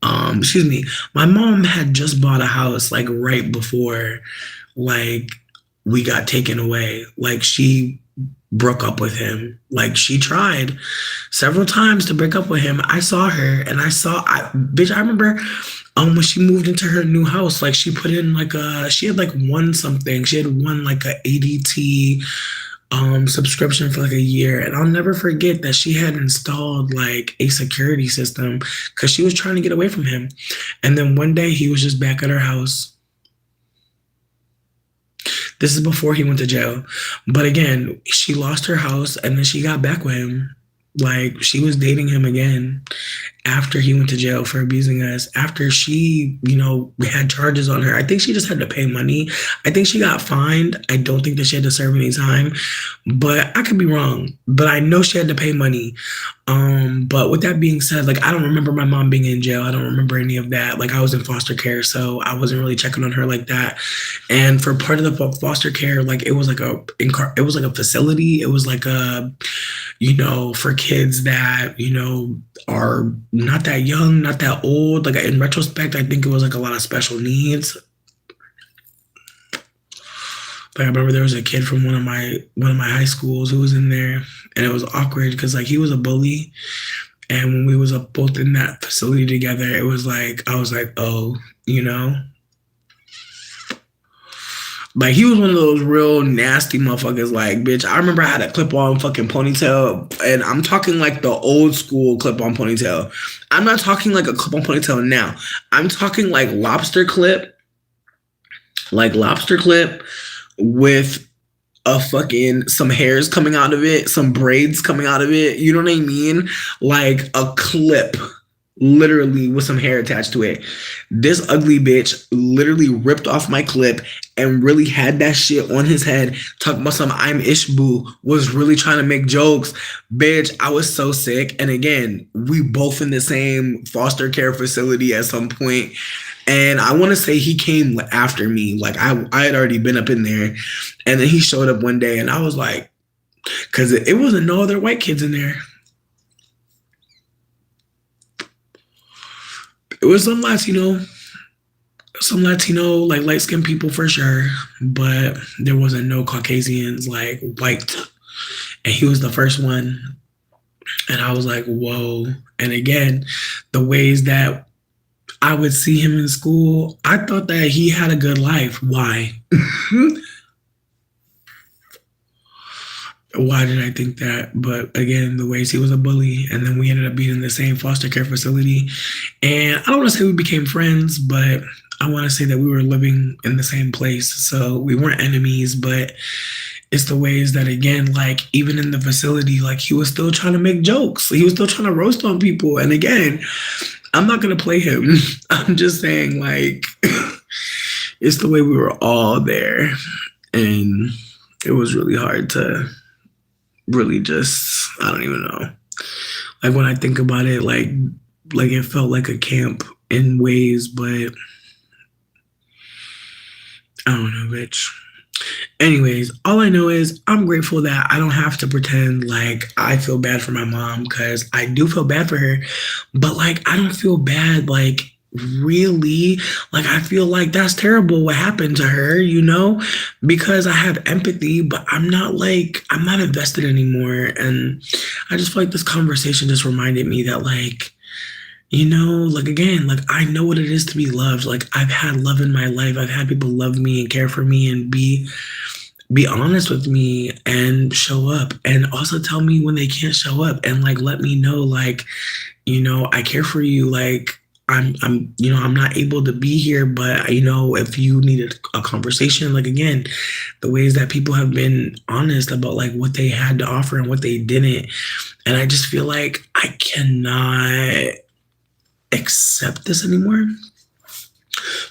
Excuse me, my mom had just bought a house like right before like we got taken away. Like she broke up with him. Like she tried several times to break up with him. I saw her and bitch, I remember when she moved into her new house, like she put in like she had like won something. She had won like a ADT subscription for like a year. And I'll never forget that she had installed like a security system because she was trying to get away from him. And then one day he was just back at her house. This is before he went to jail. But again, she lost her house and then she got back with him. Like she was dating him again after he went to jail for abusing us. After she, had charges on her. I think she just had to pay money. I think she got fined. I don't think that she had to serve any time, but I could be wrong. But I know she had to pay money. But with that being said, like I don't remember my mom being in jail. I don't remember any of that. Like I was in foster care, so I wasn't really checking on her like that. And for part of the foster care, like it was like a facility. It was like a for kids that, are not that young, not that old. Like in retrospect, I think it was like a lot of special needs. Like I remember there was a kid from one of my high schools who was in there, and it was awkward because like he was a bully, and when we was up both in that facility together, it was like I was like, oh, like he was one of those real nasty motherfuckers. Like, bitch, I remember I had a clip-on fucking ponytail, and I'm talking like the old school clip-on ponytail. I'm not talking like a clip-on ponytail now. I'm talking like lobster clip with a fucking some hairs coming out of it, some braids coming out of it. You know what I mean? Like a clip. Literally with some hair attached to it. This ugly bitch literally ripped off my clip and really had that shit on his head, talking about some I'm Ishbu, was really trying to make jokes. Bitch, I was so sick. And again, we both in the same foster care facility at some point. And I want to say he came after me. Like I had already been up in there. And then he showed up one day and I was like, because it wasn't no other white kids in there. It was some Latino, like light-skinned people for sure, but there wasn't no Caucasians, like white. And he was the first one. And I was like, whoa. And again, the ways that I would see him in school, I thought that he had a good life. Why? Why did I think that? But again, the ways he was a bully, and then we ended up being in the same foster care facility. And I don't want to say we became friends, but I want to say that we were living in the same place. So we weren't enemies, but it's the ways that, again, like even in the facility, like he was still trying to make jokes. He was still trying to roast on people. And again, I'm not going to play him. I'm just saying, like, it's the way we were all there. And it was really hard to really just, I don't even know. Like when I think about it, like it felt like a camp in ways, but I don't know, bitch. Anyways, all I know is I'm grateful that I don't have to pretend like I feel bad for my mom, because I do feel bad for her, but like I don't feel bad like really. Like I feel like that's terrible what happened to her, because I have empathy, but I'm not invested anymore. And I just feel like this conversation just reminded me that like, like again, like I know what it is to be loved. Like I've had love in my life. I've had people love me and care for me and be honest with me and show up, and also tell me when they can't show up, and like let me know like, I care for you. Like I'm not able to be here, but if you needed a conversation, like again, the ways that people have been honest about like what they had to offer and what they didn't. And I just feel like I cannot accept this anymore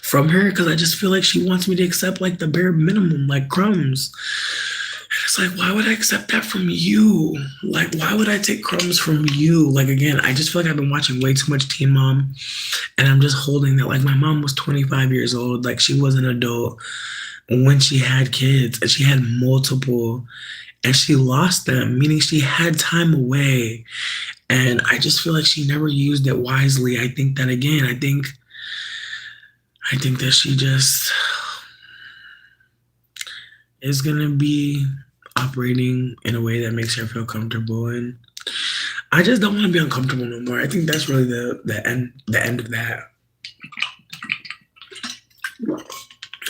from her, because I just feel like she wants me to accept like the bare minimum, like crumbs. And it's like, why would I accept that from you? Like, why would I take crumbs from you? Like, again, I just feel like I've been watching way too much Teen Mom, and I'm just holding that. Like, my mom was 25 years old. Like, she was an adult when she had kids, and she had multiple, and she lost them, meaning she had time away. And I just feel like she never used it wisely. I think that again, I think that she just is gonna be operating in a way that makes her feel comfortable, and I just don't want to be uncomfortable no more. I think that's really the end of that.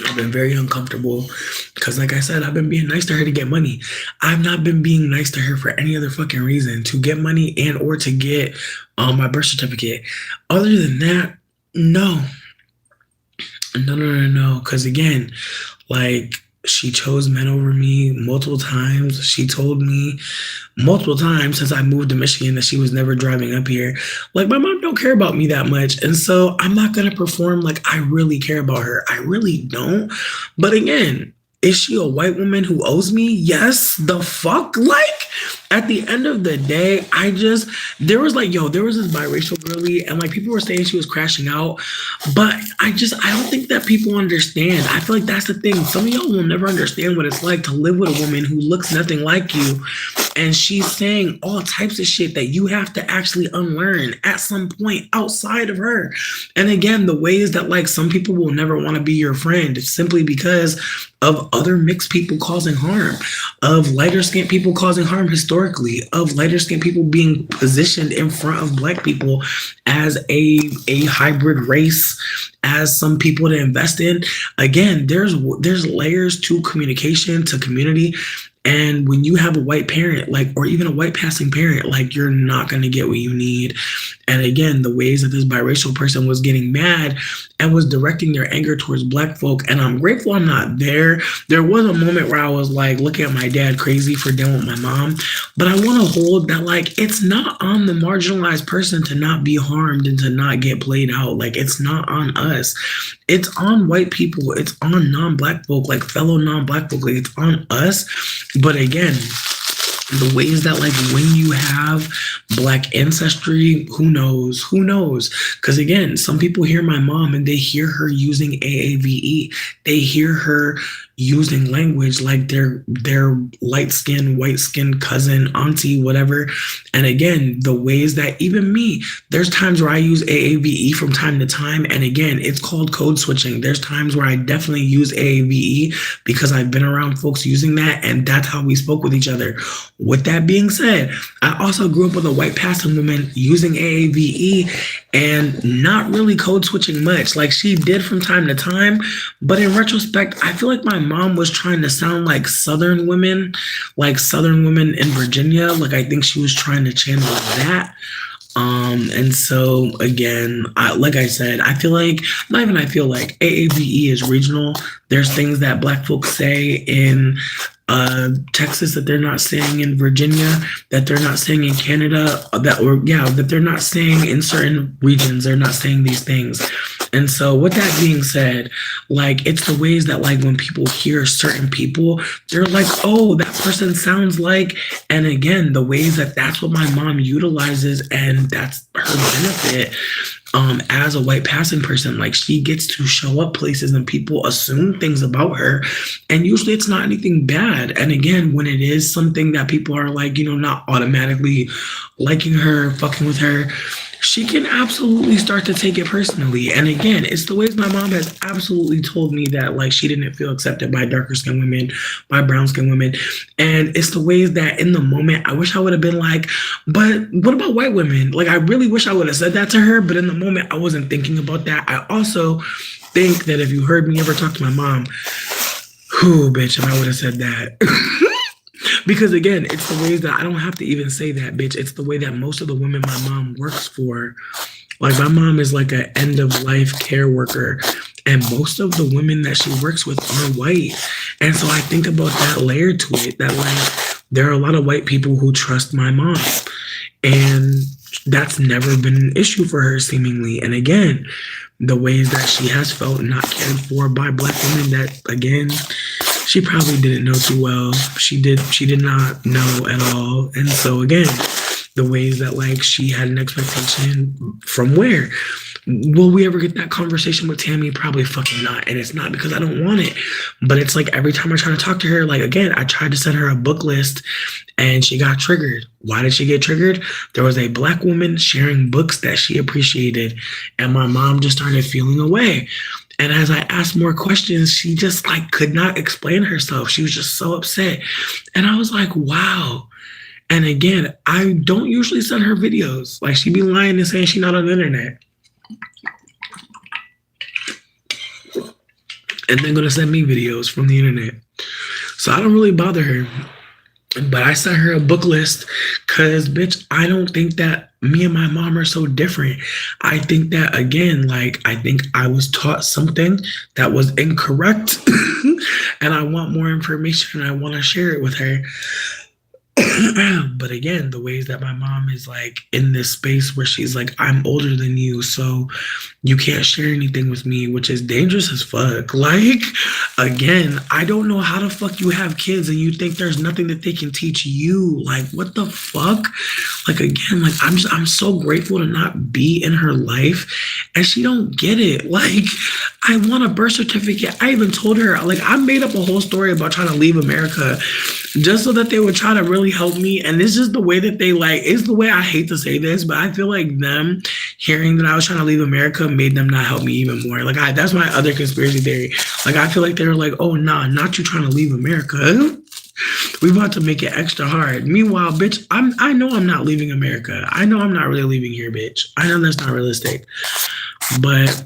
I've been very uncomfortable because, like I said, I've been being nice to her to get money. I've not been being nice to her for any other fucking reason, to get money and or to get my birth certificate. Other than that, no, no. Because again, like, she chose men over me multiple times. She told me multiple times since I moved to Michigan that she was never driving up here. Like, my mom don't care about me that much. And so I'm not going to perform like I really care about her. I really don't. But again, is she a white woman who owes me? Yes. The fuck? Like, at the end of the day, there was this biracial girly, and like people were saying she was crashing out. But I don't think that people understand. I feel like that's the thing. Some of y'all will never understand what it's like to live with a woman who looks nothing like you. And she's saying all types of shit that you have to actually unlearn at some point outside of her. And again, the ways that like some people will never want to be your friend simply because of other mixed people causing harm, of lighter skinned people causing harm historically, of lighter skinned people being positioned in front of black people as a hybrid race, as some people to invest in. Again, there's layers to communication, to community. And when you have a white parent, like, or even a white passing parent, like, you're not going to get what you need. And again, the ways that this biracial person was getting mad and was directing their anger towards black folk. And I'm grateful I'm not there. There was a moment where I was like looking at my dad crazy for dealing with my mom. But I want to hold that, like, it's not on the marginalized person to not be harmed and to not get played out. Like, it's not on us. It's on white people. It's on non-black folk, like fellow non-black folk. Like, it's on us. But again, the ways that like when you have black ancestry, who knows? Because again, some people hear my mom and they hear her using AAVE. They hear her using language like their light skin, white skin cousin, auntie, whatever. And again, the ways that even me, there's times where I use AAVE from time to time. And again, it's called code switching. There's times where I definitely use AAVE because I've been around folks using that, and that's how we spoke with each other. With that being said, I also grew up with a white passing woman using AAVE and not really code switching much. Like, she did from time to time, but in retrospect, I feel like my mom was trying to sound like Southern women in Virginia. Like, I think she was trying to channel that. And so again, like I said, I feel like, AAVE is regional. There's things that black folks say in Texas that they're not saying in Virginia, that they're not saying in Canada, that they're not saying in certain regions. They're not saying these things. And so with that being said, like, it's the ways that like when people hear certain people, they're like, oh, that person sounds like, and again, the ways that that's what my mom utilizes, and that's her benefit. As a white passing person, like, she gets to show up places and people assume things about her, and usually it's not anything bad. And again, when it is something that people are like, not automatically liking her, fucking with her, she can absolutely start to take it personally. And again, it's the ways my mom has absolutely told me that like she didn't feel accepted by darker skinned women, by brown skinned women. And it's the ways that in the moment, I wish I would have been like, but what about white women? Like, I really wish I would have said that to her, but in the moment I wasn't thinking about that. I also think that if you heard me ever talk to my mom, whoo, bitch, if I would have said that. Because again, it's the ways that I don't have to even say that, bitch. It's the way that most of the women my mom works for. Like, my mom is like an end of life care worker, and most of the women that she works with are white. And so I think about that layer to it, that like there are a lot of white people who trust my mom, and that's never been an issue for her seemingly. And again, the ways that she has felt not cared for by black women, that again, she probably didn't know too well. She did not know at all. And so again, the ways that like she had an expectation from where? Will we ever get that conversation with Tammy? Probably fucking not. And it's not because I don't want it. But it's like every time I try to talk to her, like again, I tried to send her a book list and she got triggered. Why did she get triggered? There was a black woman sharing books that she appreciated. And my mom just started feeling away. And as I asked more questions, she just like could not explain herself. She was just so upset. And I was like, wow. And again, I don't usually send her videos. Like she be lying and saying she's not on the internet. And then gonna send me videos from the internet. So I don't really bother her. But I sent her a book list because, bitch, I don't think that me and my mom are so different. I think that, again, like, I think I was taught something that was incorrect. And I want more information and I want to share it with her. But again, the ways that my mom is like in this space where she's like, I'm older than you, so you can't share anything with me, which is dangerous as fuck. Like, again, I don't know how the fuck you have kids and you think there's nothing that they can teach you. Like, what the fuck? Like, again, like I'm so grateful to not be in her life and she don't get it. Like, I want a birth certificate. I even told her, like, I made up a whole story about trying to leave America just so that they would try to really help me. And this is the way that they like, it's the way I hate to say this, but I feel like them hearing that I was trying to leave America made them not help me even more. Like, that's my other conspiracy theory. Like, I feel like they were like, oh, nah, not you trying to leave America. We about to make it extra hard. Meanwhile, bitch, I know I'm not leaving America. I know I'm not really leaving here, bitch. I know that's not realistic. But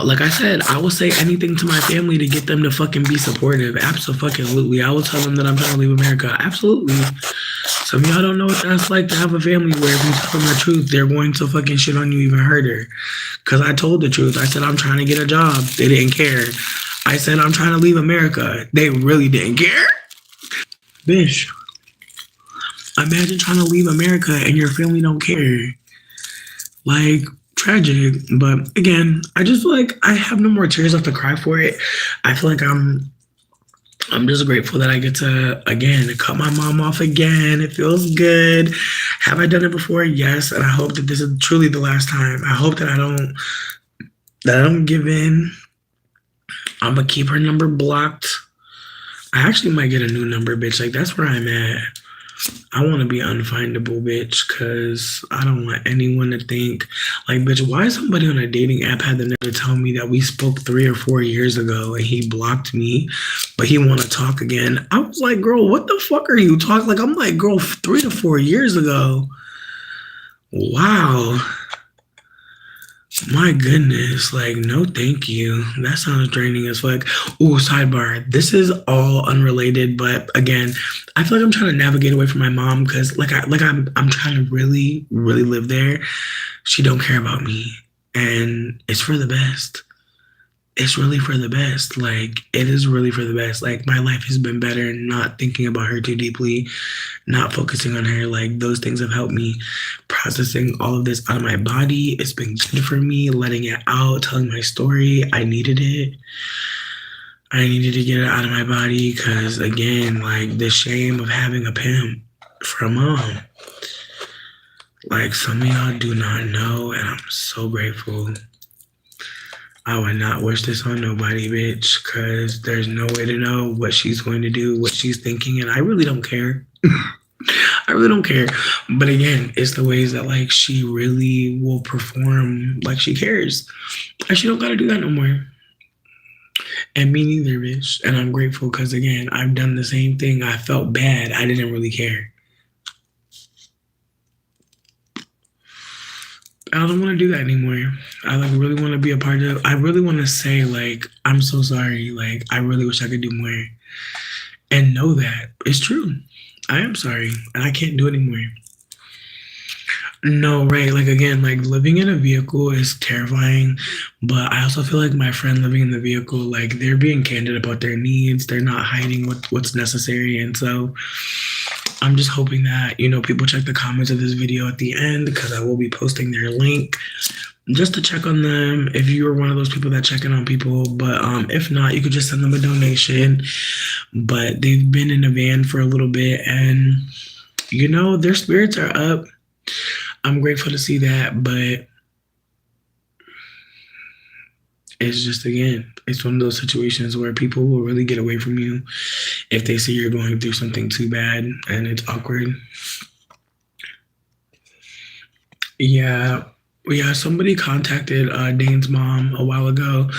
like I said, I will say anything to my family to get them to fucking be supportive. Absolutely. I will tell them that I'm trying to leave America. Absolutely. Some of y'all don't know what that's like to have a family where if you tell them the truth, they're going to fucking shit on you even harder. Because I told the truth. I said, I'm trying to get a job. They didn't care. I said, I'm trying to leave America. They really didn't care. Bitch, imagine trying to leave America and your family don't care. Like, tragic. But again, I just feel like I have no more tears left to cry for it. I feel like I'm just grateful that I get to again cut my mom off again. It feels good. Have I done it before? Yes. And I hope that this is truly the last time. I hope that I don't give in. I'm gonna keep her number blocked. I actually might get a new number, bitch. Like that's where I'm at. I want to be unfindable, bitch, because I don't want anyone to think, like, bitch, why somebody on a dating app had the nerve to tell me that we spoke 3 or 4 years ago and he blocked me, but he want to talk again? I was like, girl, what the fuck are you talking? Like, I'm like, girl, 3 to 4 years ago. Wow. My goodness, like, no, thank you. That sounds draining as fuck. Ooh, sidebar. This is all unrelated, but again, I feel like I'm trying to navigate away from my mom because, I'm trying to really, really live there. She don't care about me, and it's for the best. It's really for the best. Like, it is really for the best. Like, my life has been better not thinking about her too deeply, not focusing on her. Like, those things have helped me processing all of this out of my body. It's been good for me, letting it out, telling my story. I needed it. I needed to get it out of my body because, again, like, the shame of having a pimp for a mom. Like, some of y'all do not know, and I'm so grateful. I would not wish this on nobody, bitch, because there's no way to know what she's going to do, what she's thinking, and I really don't care. I really don't care. But again, it's the ways that, like, she really will perform like she cares. And she don't got to do that no more. And me neither, bitch. And I'm grateful because, again, I've done the same thing. I felt bad. I didn't really care. I don't want to do that anymore. I like really want to be a part of. I really want to say like I'm so sorry. Like I really wish I could do more, and know that it's true. I am sorry, and I can't do it anymore. No, right? Like again, like living in a vehicle is terrifying, but I also feel like my friend living in the vehicle, like they're being candid about their needs. They're not hiding what's necessary, and so I'm just hoping that, people check the comments of this video at the end because I will be posting their link just to check on them if you are one of those people that check in on people. But if not, you could just send them a donation. But they've been in a van for a little bit and, their spirits are up. I'm grateful to see that. But it's just, again, it's one of those situations where people will really get away from you if they see you're going through something too bad and it's awkward. Yeah. Yeah, somebody contacted Dane's mom a while ago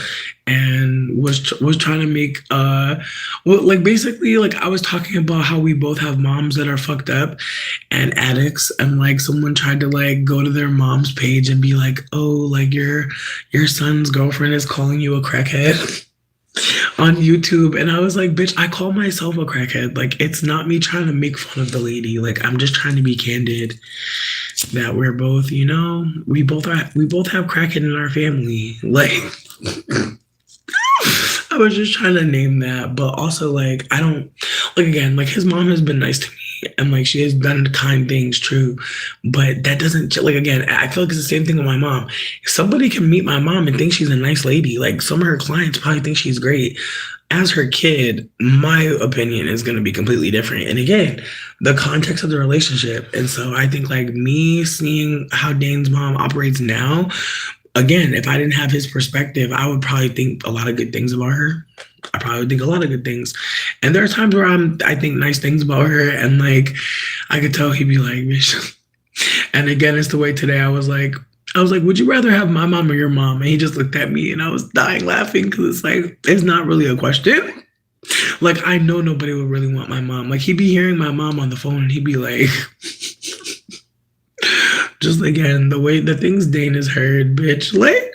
and was trying to make well, like, basically, like, I was talking about how we both have moms that are fucked up and addicts, and like someone tried to like go to their mom's page and be like, "Oh, like your son's girlfriend is calling you a crackhead." On YouTube, and I was like, bitch, I call myself a crackhead. Like, it's not me trying to make fun of the lady. Like, I'm just trying to be candid that we're both, we both have crackhead in our family. Like, I was just trying to name that, but also, like, I don't, like, again, like, his mom has been nice to me and like she has done kind things, true, but that doesn't, like, again, I feel like it's the same thing with my mom. Somebody can meet my mom and think she's a nice lady. Like, some of her clients probably think she's great. As her kid, my opinion is going to be completely different. And again, the context of the relationship. And so I think, like, me seeing how Dane's mom operates now, again, if I didn't have his perspective, I would probably think a lot of good things about her. I probably think a lot of good things. And there are times where I think nice things about her, and like I could tell he'd be like, bitch. And again, it's the way today I was like, would you rather have my mom or your mom? And he just looked at me and I was dying laughing because it's like, it's not really a question. Like, I know nobody would really want my mom. Like, he'd be hearing my mom on the phone and he'd be like, just again, the way the things Dane has heard, bitch. Like,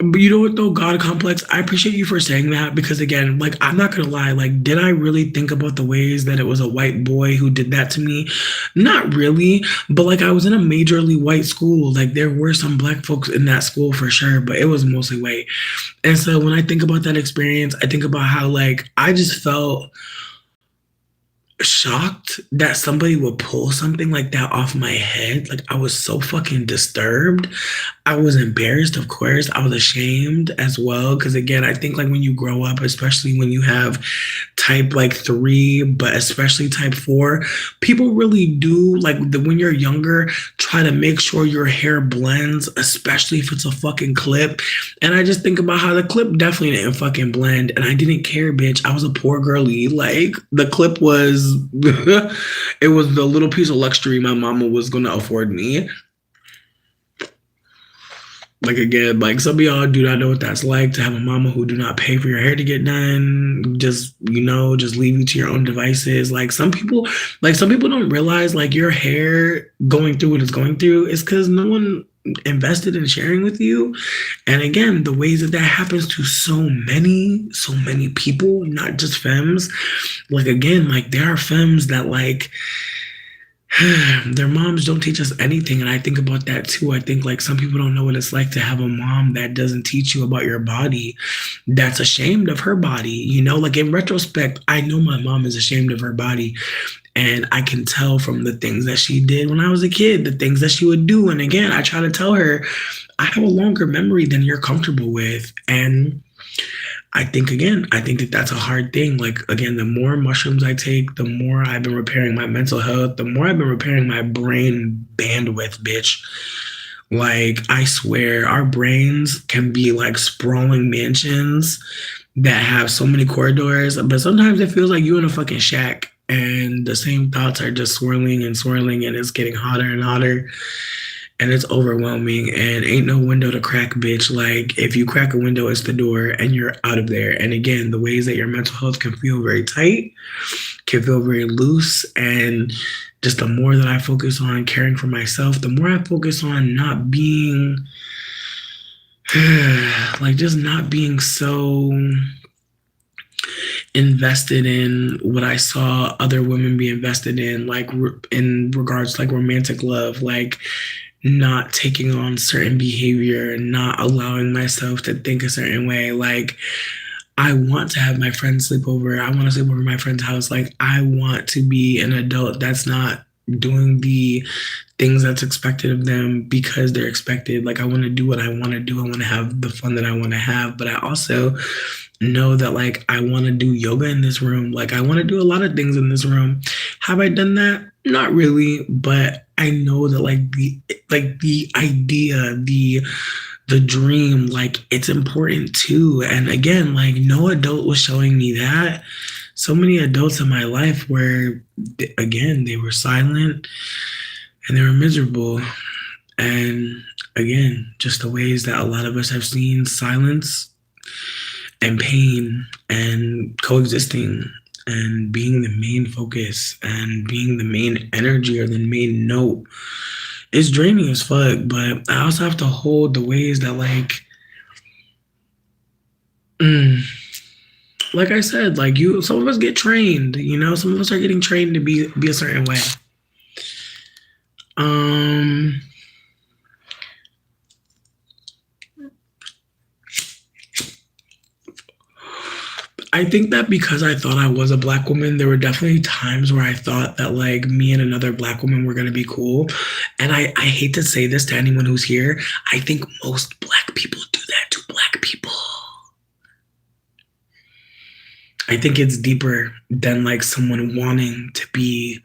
but you know what though, God complex, I appreciate you for saying that because again, like, I'm not gonna lie, like, did I really think about the ways that it was a white boy who did that to me? Not really, but like, I was in a majorly white school. Like, there were some black folks in that school for sure, but it was mostly white. And so when I think about that experience, I think about how, like, I just felt shocked that somebody would pull something like that off my head. Like, I was so fucking disturbed. I was embarrassed, of course. I was ashamed as well. Cause again, I think like when you grow up, especially when you have type like 3, but especially type 4, people really do like when you're younger, try to make sure your hair blends, especially if it's a fucking clip. And I just think about how the clip definitely didn't fucking blend. And I didn't care, bitch. I was a poor girly. Like, the clip was, it was the little piece of luxury my mama was going to afford me. Like, again, like, some of y'all do not know what that's like to have a mama who do not pay for your hair to get done. Just, just leave you to your own devices. Like some people don't realize like your hair going through what it's going through is because no one invested in sharing with you. And again, the ways that happens to so many people, not just femmes. Like, again, like, there are femmes that like their moms don't teach us anything. And I think about that too. I think like some people don't know what it's like to have a mom that doesn't teach you about your body, that's ashamed of her body. Like, in retrospect, I know my mom is ashamed of her body. And I can tell from the things that she did when I was a kid, the things that she would do. And again, I try to tell her, I have a longer memory than you're comfortable with. And I think that that's a hard thing. Like, again, the more mushrooms I take, the more I've been repairing my mental health, the more I've been repairing my brain bandwidth, bitch. Like, I swear, our brains can be like sprawling mansions that have so many corridors, but sometimes it feels like you in a fucking shack and the same thoughts are just swirling and swirling and it's getting hotter and hotter. And it's overwhelming and ain't no window to crack, bitch. Like, if you crack a window, it's the door and you're out of there. And again, the ways that your mental health can feel very tight, can feel very loose. And just the more that I focus on caring for myself, the more I focus on not being, like, just not being so invested in what I saw other women be invested in, like, in regards to like romantic love, like, not taking on certain behavior and not allowing myself to think a certain way. Like, I want to have my friends sleep over. I want to sleep over my friend's house. Like, I want to be an adult that's not doing the things that's expected of them because they're expected. Like, I want to do what I want to do. I want to have the fun that I want to have. But I also know that, like, I want to do yoga in this room. Like, I want to do a lot of things in this room. Have I done that? Not really, but I know that like the idea, the dream, like it's important too. And again, like no adult was showing me that. So many adults in my life where again, they were silent and they were miserable. And again, just the ways that a lot of us have seen silence and pain and coexisting and being the main focus and being the main energy or the main note is draining as fuck. But I also have to hold the ways that mm, like I said, like you, some of us get trained, some of us are getting trained to be a certain way. Um, I think that because I thought I was a black woman, there were definitely times where I thought that like me and another black woman were gonna be cool. And I hate to say this to anyone who's here. I think most black people do that to black people. I think it's deeper than like someone wanting to be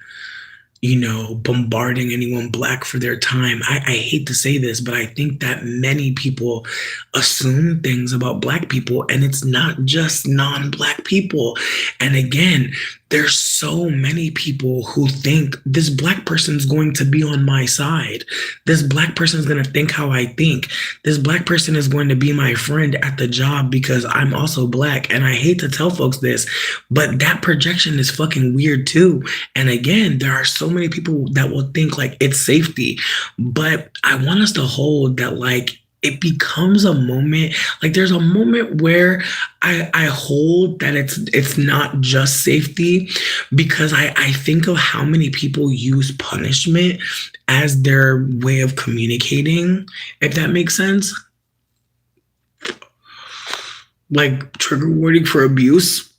bombarding anyone black for their time. I hate to say this, but I think that many people assume things about black people, and it's not just non-black people. And again, there's so many people who think this black person's going to be on my side. This black person's going to think how I think. This black person is going to be my friend at the job because I'm also black. And I hate to tell folks this, but that projection is fucking weird too. And again, there are so many people that will think like it's safety, but I want us to hold that like it becomes a moment, like there's a moment where I hold that it's not just safety, because I think of how many people use punishment as their way of communicating, if that makes sense. Like trigger warning for abuse.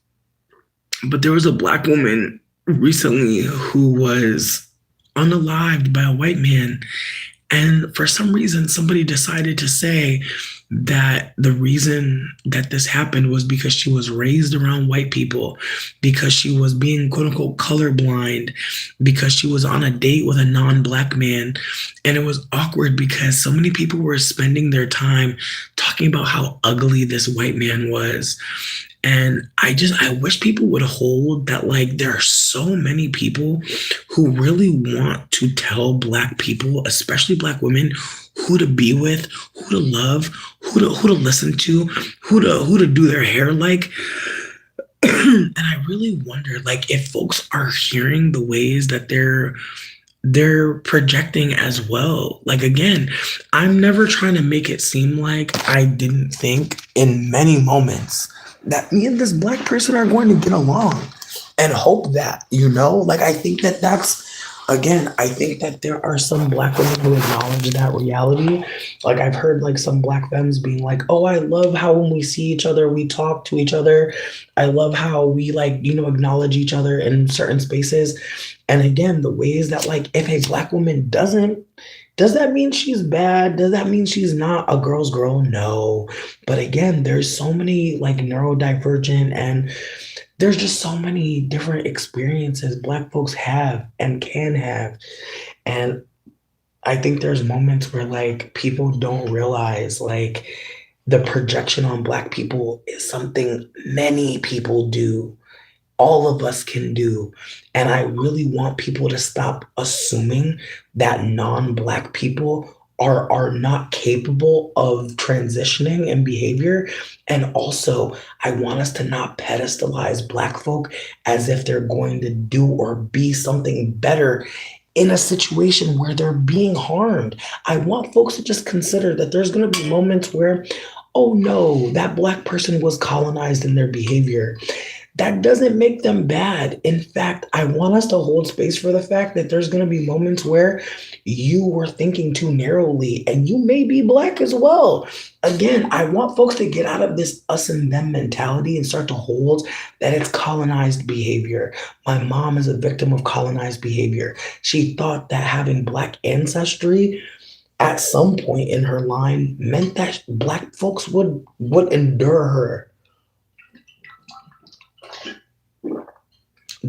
But there was a black woman recently who was unalived by a white man. And for some reason, somebody decided to say that the reason that this happened was because she was raised around white people, because she was being quote unquote colorblind, because she was on a date with a non-black man. And it was awkward because so many people were spending their time talking about how ugly this white man was. And I wish people would hold that like there are so many people who really want to tell black people, especially black women, who to be with, who to love, who to listen to, who to do their hair like. And I really wonder like if folks are hearing the ways that they're projecting as well. Like again, I'm never trying to make it seem like I didn't think in many moments that me and this black person are going to get along, and hope that, like I think that that's, again, I think that there are some black women who acknowledge that reality. Like I've heard like some black femmes being like, oh, I love how when we see each other, we talk to each other. I love how we like, acknowledge each other in certain spaces. And again, the ways that like if a black woman doesn't, does that mean she's bad? Does that mean she's not a girl's girl? No. But again, there's so many like neurodivergent, and there's just so many different experiences black folks have and can have. And I think there's moments where like people don't realize like the projection on black people is something many people do, all of us can do. And I really want people to stop assuming that non-black people are not capable of transitioning in behavior. And also, I want us to not pedestalize black folk as if they're going to do or be something better in a situation where they're being harmed. I want folks to just consider that there's going to be moments where, oh no, that black person was colonized in their behavior. That doesn't make them bad. In fact, I want us to hold space for the fact that there's going to be moments where you were thinking too narrowly and you may be black as well. Again, I want folks to get out of this us and them mentality and start to hold that it's colonized behavior. My mom is a victim of colonized behavior. She thought that having black ancestry at some point in her line meant that black folks would endure her.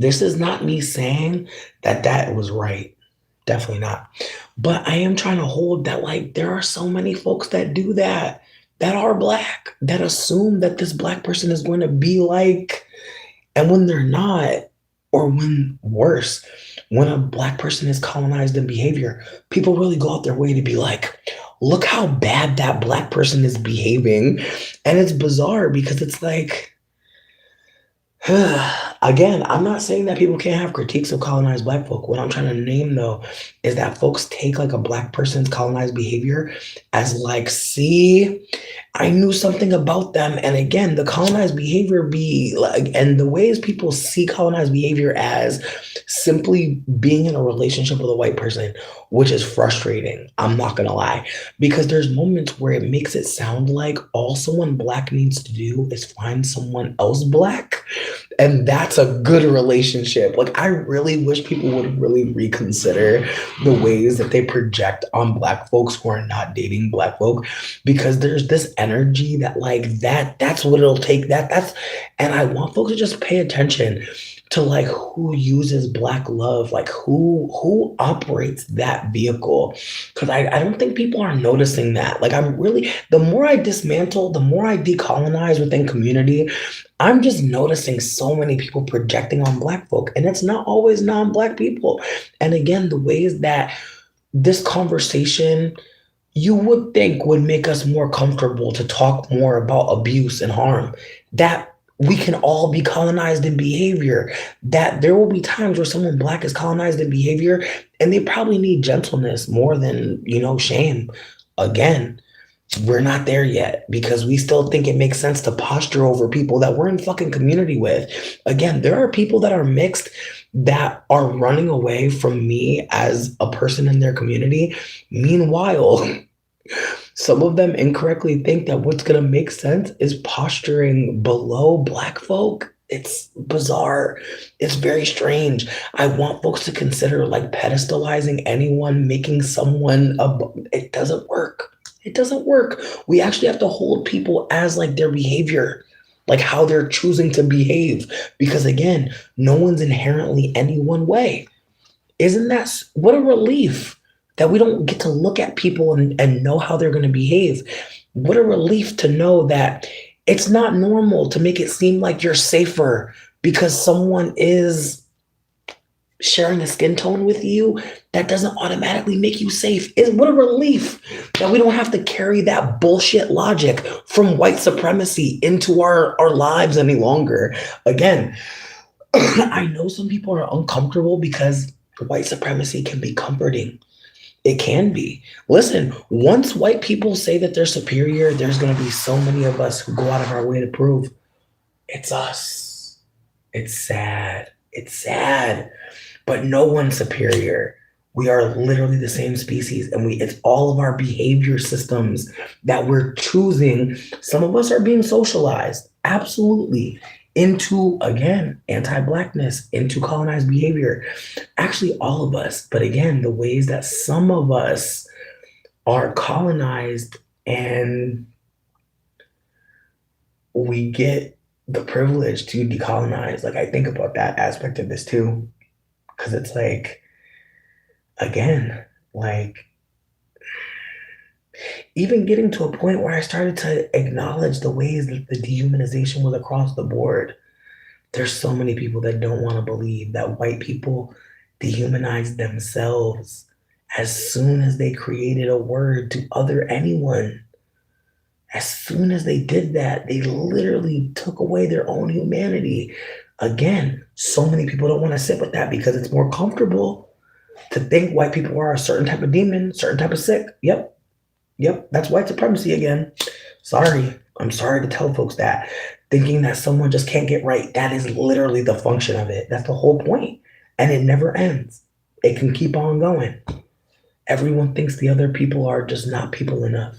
This is not me saying that that was right. Definitely not. But I am trying to hold that, like, there are so many folks that do that, that are black, that assume that this black person is going to be like, and when they're not, or when worse, when a black person is colonized in behavior, people really go out their way to be like, look how bad that black person is behaving. And it's bizarre because it's like, again, I'm not saying that people can't have critiques of colonized black folk. What I'm trying to name though is that folks take like a black person's colonized behavior as like, see, I knew something about them. And again, the colonized behavior be like, and the ways people see colonized behavior as simply being in a relationship with a white person, which is frustrating. I'm not gonna lie, because there's moments where it makes it sound like all someone black needs to do is find someone else black, and that's a good relationship. Like, I really wish people would really reconsider the ways that they project on black folks who are not dating black folk, because there's this energy that like that's what it'll take. That's and I want folks to just pay attention to like who uses black love, like who operates that vehicle. Because I don't think people are noticing that. Like, I'm really, the more I dismantle, the more I decolonize within community, I'm just noticing so many people projecting on black folk, and it's not always non-black people. And again, the ways that this conversation you would think would make us more comfortable to talk more about abuse and harm, that we can all be colonized in behavior, that there will be times where someone black is colonized in behavior and they probably need gentleness more than, shame. Again, we're not there yet because we still think it makes sense to posture over people that we're in fucking community with. Again, there are people that are mixed that are running away from me as a person in their community. Meanwhile, some of them incorrectly think that what's going to make sense is posturing below black folk. It's bizarre. It's very strange. I want folks to consider like pedestalizing anyone, making someone it doesn't work. It doesn't work. We actually have to hold people as like their behavior, like how they're choosing to behave. Because again, no one's inherently any one way. Isn't that what a relief that we don't get to look at people and know how they're going to behave? What a relief to know that it's not normal to make it seem like you're safer because someone is sharing a skin tone with you. That doesn't automatically make you safe. What a relief that we don't have to carry that bullshit logic from white supremacy into our lives any longer. Again, I know some people are uncomfortable because white supremacy can be comforting. It can be. Listen, once white people say that they're superior, there's going to be so many of us who go out of our way to prove it's us. It's sad. It's sad. But no one's superior. We are literally the same species, and it's all of our behavior systems that we're choosing. Some of us are being socialized, absolutely, into, again, anti-blackness, into colonized behavior. Actually, all of us. But again, the ways that some of us are colonized and we get the privilege to decolonize. Like, I think about that aspect of this too, because it's like, again, like, even getting to a point where I started to acknowledge the ways that the dehumanization was across the board. There's so many people that don't want to believe that white people dehumanized themselves as soon as they created a word to other anyone. As soon as they did that, they literally took away their own humanity. Again, so many people don't want to sit with that because it's more comfortable to think white people are a certain type of demon, certain type of sick. Yep, that's white supremacy again. Sorry. I'm sorry to tell folks that. Thinking that someone just can't get right, that is literally the function of it. That's the whole point. And it never ends. It can keep on going. Everyone thinks the other people are just not people enough.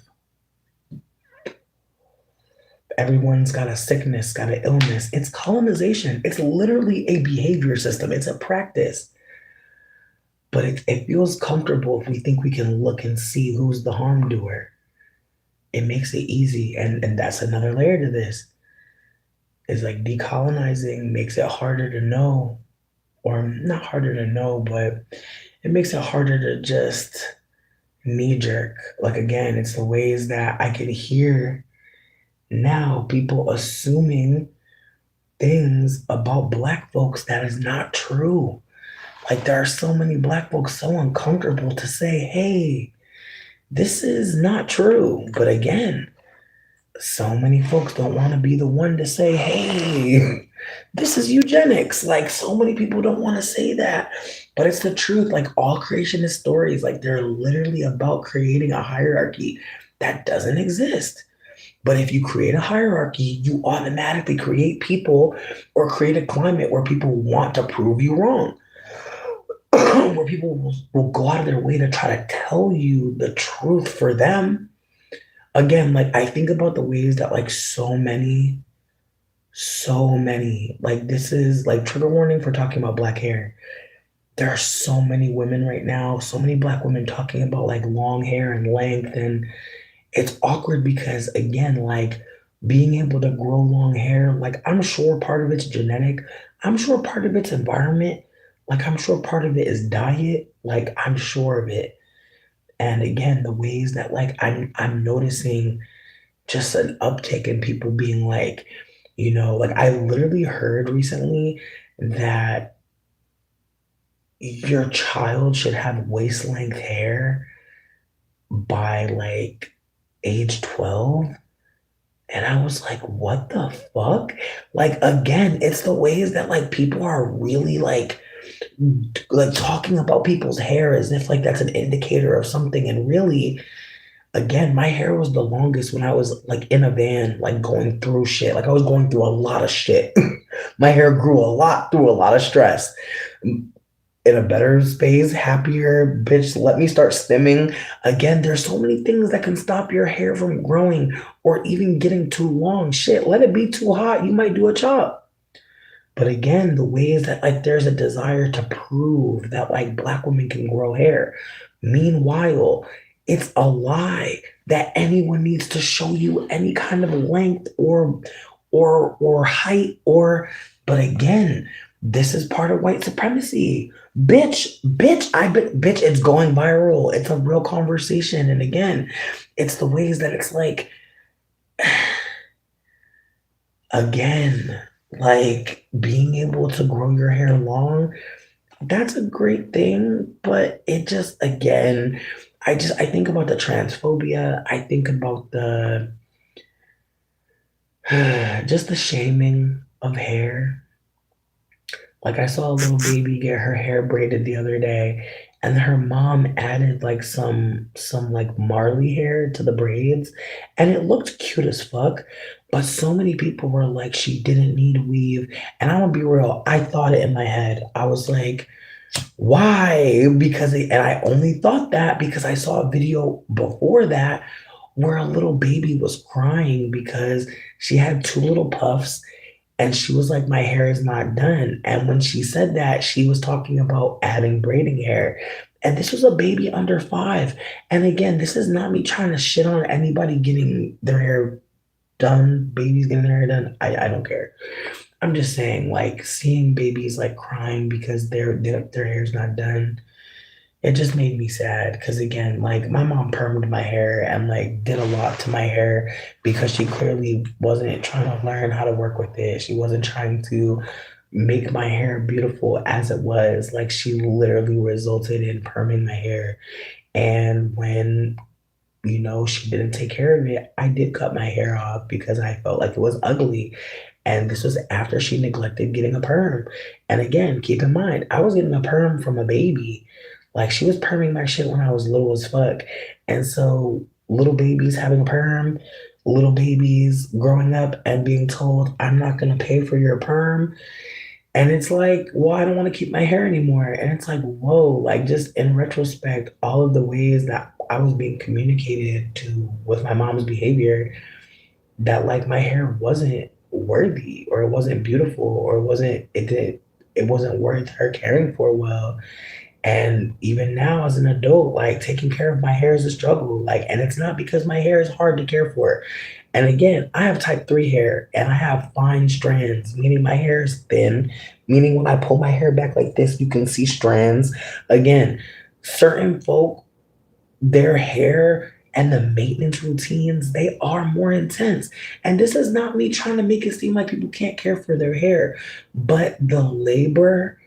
Everyone's got a sickness, got an illness. It's colonization. It's literally a behavior system. It's a practice. But it feels comfortable if we think we can look and see who's the harm doer. It makes it easy. And that's another layer to this. Is like decolonizing makes it harder to know or not harder to know, but it makes it harder to just knee jerk. Like again, it's the ways that I can hear now people assuming things about black folks that is not true. Like there are so many black folks so uncomfortable to say, hey, this is not true. But again, so many folks don't want to be the one to say, hey, this is eugenics. Like so many people don't want to say that. But it's the truth. Like all creationist stories, like they're literally about creating a hierarchy that doesn't exist. But if you create a hierarchy, you automatically create people or create a climate where people want to prove you wrong, where people will go out of their way to try to tell you the truth for them. Again, like I think about the ways that like so many, like this is like trigger warning for talking about black hair. There are so many women right now, so many black women talking about like long hair and length, and it's awkward because again, like being able to grow long hair, like I'm sure part of it's genetic, I'm sure part of it's environment, like I'm sure part of it is diet, like I'm sure of it. And again, the ways that like I'm noticing just an uptick in people being like, like I literally heard recently that your child should have waist length hair by like age 12. And I was like, what the fuck? Like again, it's the ways that like people are really like talking about people's hair as if like that's an indicator of something. And really, again, my hair was the longest when I was like in a van, like going through shit. Like I was going through a lot of shit. My hair grew a lot through a lot of stress. In a better space, happier, bitch, let me start stimming. Again, there's so many things that can stop your hair from growing or even getting too long. Shit, let it be too hot. You might do a chop. But again, the ways that like there's a desire to prove that like black women can grow hair. Meanwhile, it's a lie that anyone needs to show you any kind of length or height or but again, this is part of white supremacy. Bitch, it's going viral. It's a real conversation. And again, it's the ways that it's like again, like being able to grow your hair long, that's a great thing, but it just again, I think about the transphobia, I think about the just the shaming of hair. Like I saw a little baby get her hair braided the other day, and her mom added like some like Marley hair to the braids, and it looked cute as fuck. But so many people were like, she didn't need weave. And I'm gonna be real, I thought it in my head. I was like, why? And I only thought that because I saw a video before that where a little baby was crying because she had two little puffs and she was like, my hair is not done. And when she said that, she was talking about adding braiding hair. And this was a baby under 5. And again, this is not me trying to shit on anybody getting their hair done, babies getting their hair done. I don't care. I'm just saying, like, seeing babies like crying because their hair's not done, it just made me sad because again, like my mom permed my hair and like did a lot to my hair because she clearly wasn't trying to learn how to work with it. She wasn't trying to make my hair beautiful as it was. Like she literally resulted in perming my hair. And when she didn't take care of it, I did cut my hair off because I felt like it was ugly. And this was after she neglected getting a perm. And again, keep in mind, I was getting a perm from a baby. Like she was perming my shit when I was little as fuck. And so little babies having a perm, little babies growing up and being told, I'm not gonna pay for your perm. And it's like, well, I don't want to keep my hair anymore. And it's like, whoa, like just in retrospect, all of the ways that I was being communicated to with my mom's behavior, that like my hair wasn't worthy or it wasn't beautiful or it wasn't worth her caring for well. And even now, as an adult, like taking care of my hair is a struggle. Like, and it's not because my hair is hard to care for. And again, I have type 3 hair and I have fine strands, meaning my hair is thin, meaning when I pull my hair back like this, you can see strands. Again, certain folk, their hair and the maintenance routines, they are more intense. And this is not me trying to make it seem like people can't care for their hair, but the labor,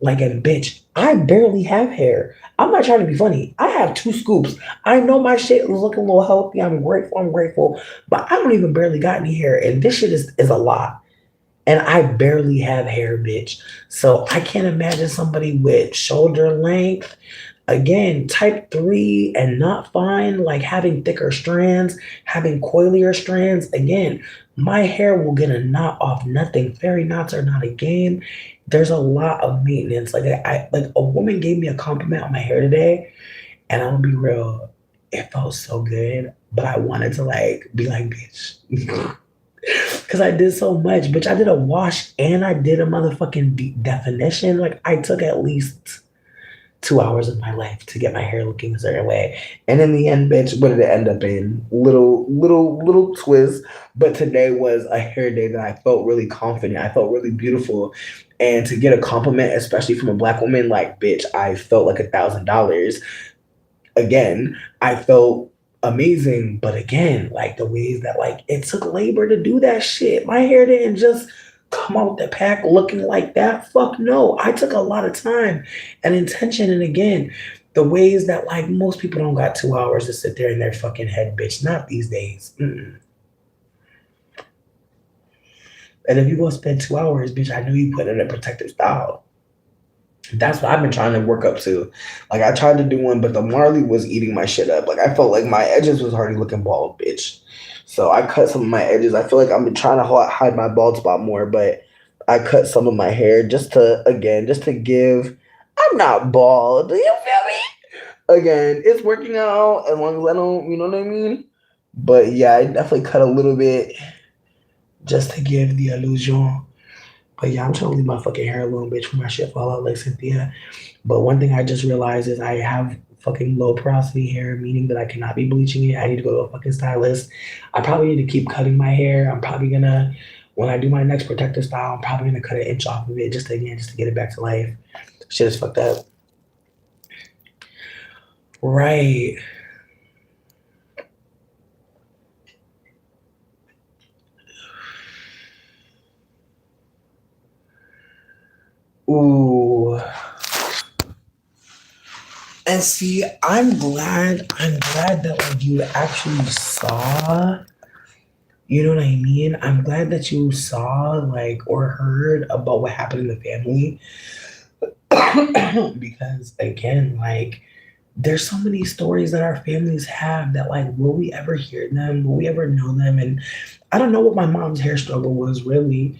like, and bitch, I barely have hair. I'm not trying to be funny. I have 2 scoops. I know my shit is looking a little healthy. I'm grateful. I'm grateful. But I don't even barely got any hair. And this shit is a lot. And I barely have hair, bitch. So I can't imagine somebody with shoulder length, again, type 3 and not fine, like having thicker strands, having coilier strands. Again, my hair will get a knot off nothing. Fairy knots are not a game. There's a lot of maintenance. Like I like a woman gave me a compliment on my hair today, and I'm gonna be real, it felt so good, but I wanted to like be like, bitch. Cause I did so much, bitch. I did a wash and I did a motherfucking definition. Like I took at least 2 hours of my life to get my hair looking a certain way. And in the end, bitch, what did it end up in? Little twist. But today was a hair day that I felt really confident. I felt really beautiful. And to get a compliment, especially from a black woman, like, bitch, I felt like $1,000. Again, I felt amazing. But again, like the ways that like it took labor to do that shit. My hair didn't just come out the pack looking like that. Fuck no. I took a lot of time and intention. And again, the ways that like most people don't got 2 hours to sit there in their fucking head, bitch. Not these days. Mm-mm. And if you go spend 2 hours, bitch, I know you put in a protective style. That's what I've been trying to work up to. Like I tried to do one, but the Marley was eating my shit up. Like I felt like my edges was already looking bald, bitch. So I cut some of my edges. I feel like I'm trying to hide my bald spot more, but I cut some of my hair just to again, just to give. I'm not bald. You feel me? Again, it's working out as long as I don't, you know what I mean. But yeah, I definitely cut a little bit just to give the illusion. But yeah, I'm trying to leave my fucking hair alone, bitch, for my shit fall out like Cynthia. But one thing I just realized is I have fucking low porosity hair, meaning that I cannot be bleaching it. I need to go to a fucking stylist. I probably need to keep cutting my hair. I'm probably gonna, when I do my next protective style, I'm probably gonna cut an inch off of it just to, again, just to get it back to life. Shit is fucked up. Right. Ooh. And see, I'm glad that like you actually saw, you know what I mean? I'm glad that you saw like or heard about what happened in the family. Because again, like there's so many stories that our families have that like will we ever hear them? Will we ever know them? And I don't know what my mom's hair struggle was really.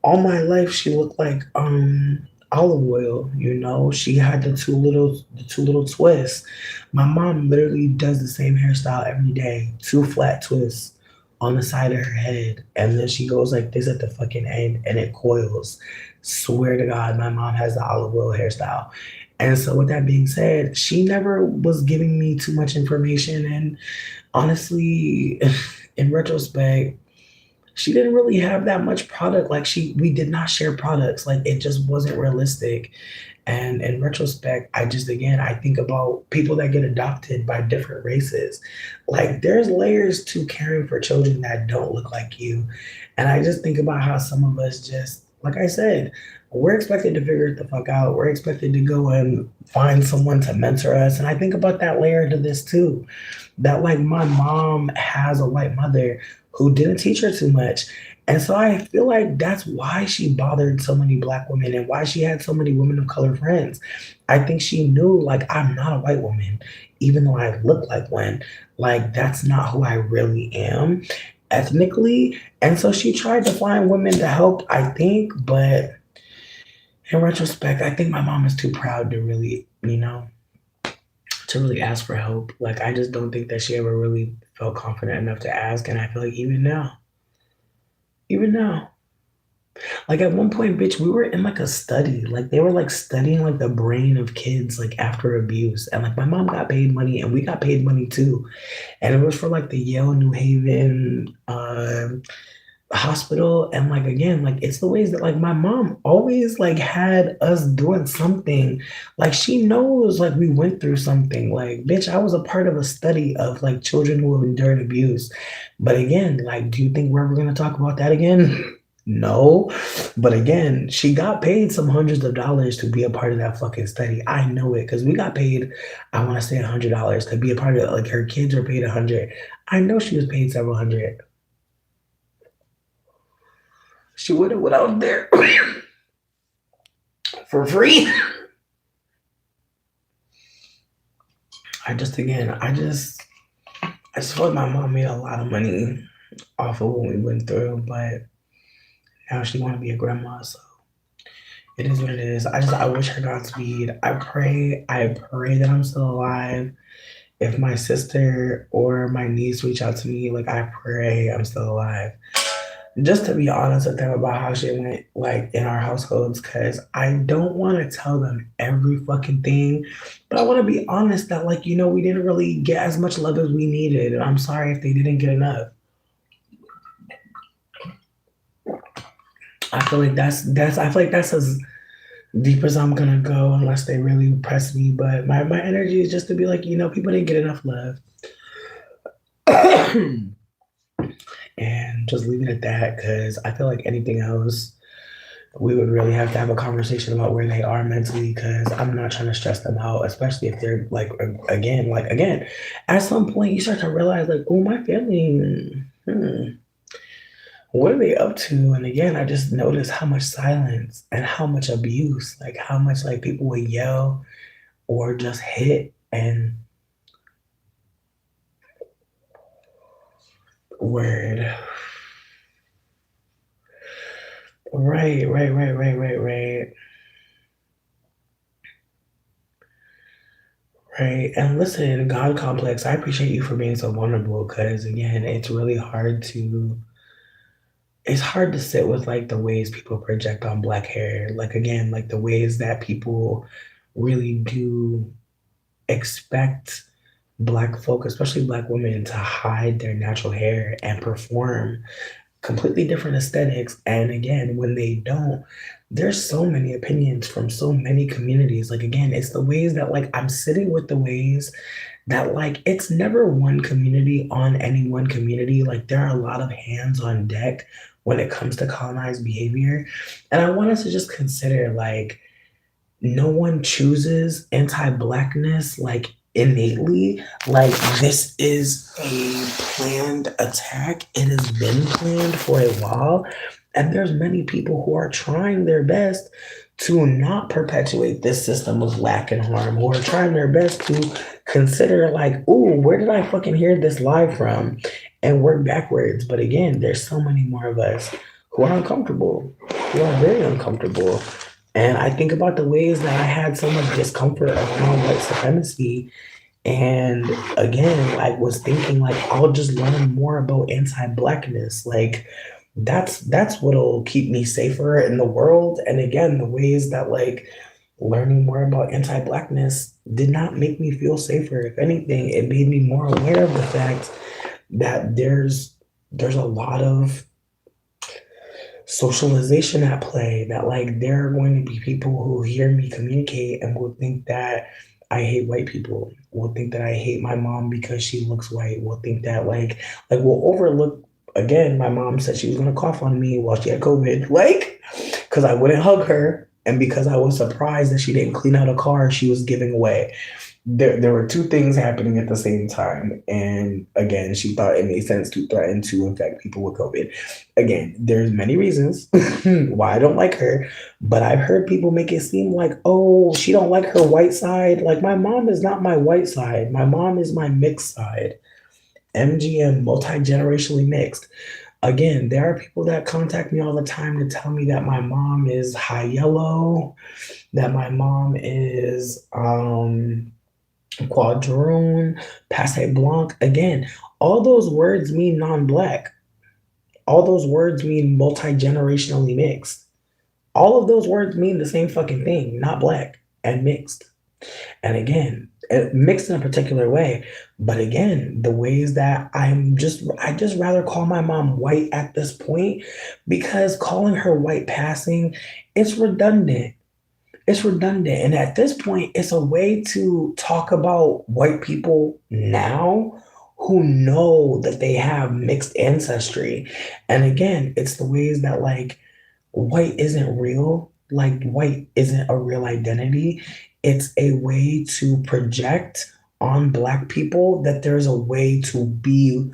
All my life she looked like olive oil, you know. She had the two little twists. My mom literally does the same hairstyle every day, 2 flat twists on the side of her head, and then she goes like this at the fucking end and it coils. Swear to God, my mom has the olive oil hairstyle. And so with that being said, she never was giving me too much information. And honestly, in retrospect, she didn't really have that much product. Like we did not share products. Like it just wasn't realistic. And in retrospect, I just again I think about people that get adopted by different races. Like there's layers to caring for children that don't look like you. And I just think about how some of us just, like I said, we're expected to figure it the fuck out. We're expected to go and find someone to mentor us. And I think about that layer to this too, that like my mom has a white mother who didn't teach her too much. And so I feel like that's why she bothered so many black women and why she had so many women of color friends. I think she knew like I'm not a white woman, even though I look like one. Like that's not who I really am ethnically. And so she tried to find women to help, I think, but in retrospect, I think my mom is too proud to really, to really ask for help. Like I just don't think that she ever really felt confident enough to ask. And I feel like even now, Like at one point, bitch, we were in like a study. Like they were like studying like the brain of kids like after abuse. And like my mom got paid money and we got paid money too. And it was for like the Yale New Haven hospital. And like again, like it's the ways that like my mom always like had us doing something. Like she knows like we went through something. Like bitch, I was a part of a study of like children who have endured abuse. But again, like do you think we're ever gonna talk about that again? No. But again, she got paid some hundreds of dollars to be a part of that fucking study. I know it because we got paid, I want to say $100 to be a part of it. Like her kids were paid 100. I know she was paid several hundred. She would have went out there for free. I just feel like my mom made a lot of money off of what we went through, but now she want to be a grandma, so it is what it is. I wish her Godspeed. I pray that I'm still alive. If my sister or my niece reach out to me, like I pray I'm still alive. Just to be honest with them about how shit went like in our households, because I don't want to tell them every fucking thing, but I want to be honest that like we didn't really get as much love as we needed, and I'm sorry if they didn't get enough. I feel like that's as deep as I'm gonna go unless they really press me. But my energy is just to be like people didn't get enough love. And just leave it at that because I feel like anything else, we would really have to have a conversation about where they are mentally because I'm not trying to stress them out, especially if they're like again, at some point you start to realize like, oh, my family, what are they up to? And again, I just noticed how much silence and how much abuse, like how much like people would yell or just hit and word. Right, right, right, right, right, right. Right. And listen, God complex, I appreciate you for being so vulnerable because again, it's hard to sit with like the ways people project on black hair. Like again, like the ways that people really do expect black folk, especially black women, to hide their natural hair and perform completely different aesthetics. And again, when they don't, there's so many opinions from so many communities. Like again, it's the ways that like I'm sitting with the ways that like it's never one community on any one community. Like there are a lot of hands on deck when it comes to colonized behavior. And I want us to just consider like no one chooses anti-blackness like innately. Like this is a planned attack. It has been planned for a while, and there's many people who are trying their best to not perpetuate this system of lack and harm, who are trying their best to consider like, oh, where did I fucking hear this live from, and work backwards. But again, there's so many more of us who are uncomfortable, who are very uncomfortable, and I think about the ways that I had so much discomfort around white supremacy. And again, like was thinking like I'll just learn more about anti-blackness. Like that's what'll keep me safer in the world. And again, the ways that like learning more about anti-blackness did not make me feel safer. If anything, it made me more aware of the fact that there's a lot of socialization at play, that like there are going to be people who hear me communicate and will think that I hate white people, will think that I hate my mom because she looks white, will think that like will overlook. Again, my mom said she was gonna cough on me while she had COVID, like because I wouldn't hug her and because I was surprised that she didn't clean out a car she was giving away. There were two things happening at the same time. And again, she thought it made sense to threaten to infect people with COVID. Again, there's many reasons why I don't like her, but I've heard people make it seem like, oh, she don't like her white side. Like my mom is not my white side. My mom is my mixed side. MGM, multi-generationally mixed. Again, there are people that contact me all the time to tell me that my mom is high yellow, that my mom is quadroon, passe blanc. Again, all those words mean non-black. All those words mean multi-generationally mixed. All of those words mean the same fucking thing, not black and mixed. And again, mixed in a particular way. But again, the ways that I just rather call my mom white at this point because calling her white passing, it's redundant. It's redundant. And at this point, it's a way to talk about white people now who know that they have mixed ancestry. And again, it's the ways that like white isn't real. Like white isn't a real identity. It's a way to project on black people that there's a way to be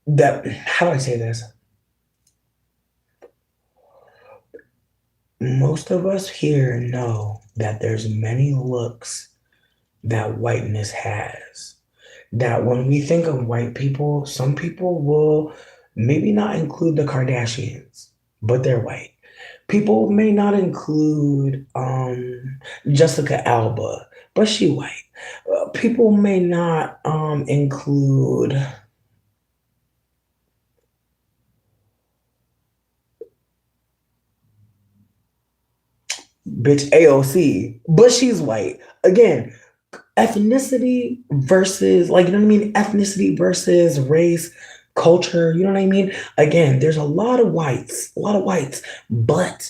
that, how do I say this? Most of us here know that there's many looks that whiteness has. That when we think of white people, some people will maybe not include the Kardashians, but they're white. People may not include Jessica Alba, but she white. People may not include bitch AOC, but she's white. Again, ethnicity versus like you know what I mean ethnicity versus race culture, you know what I mean? Again, there's a lot of whites, but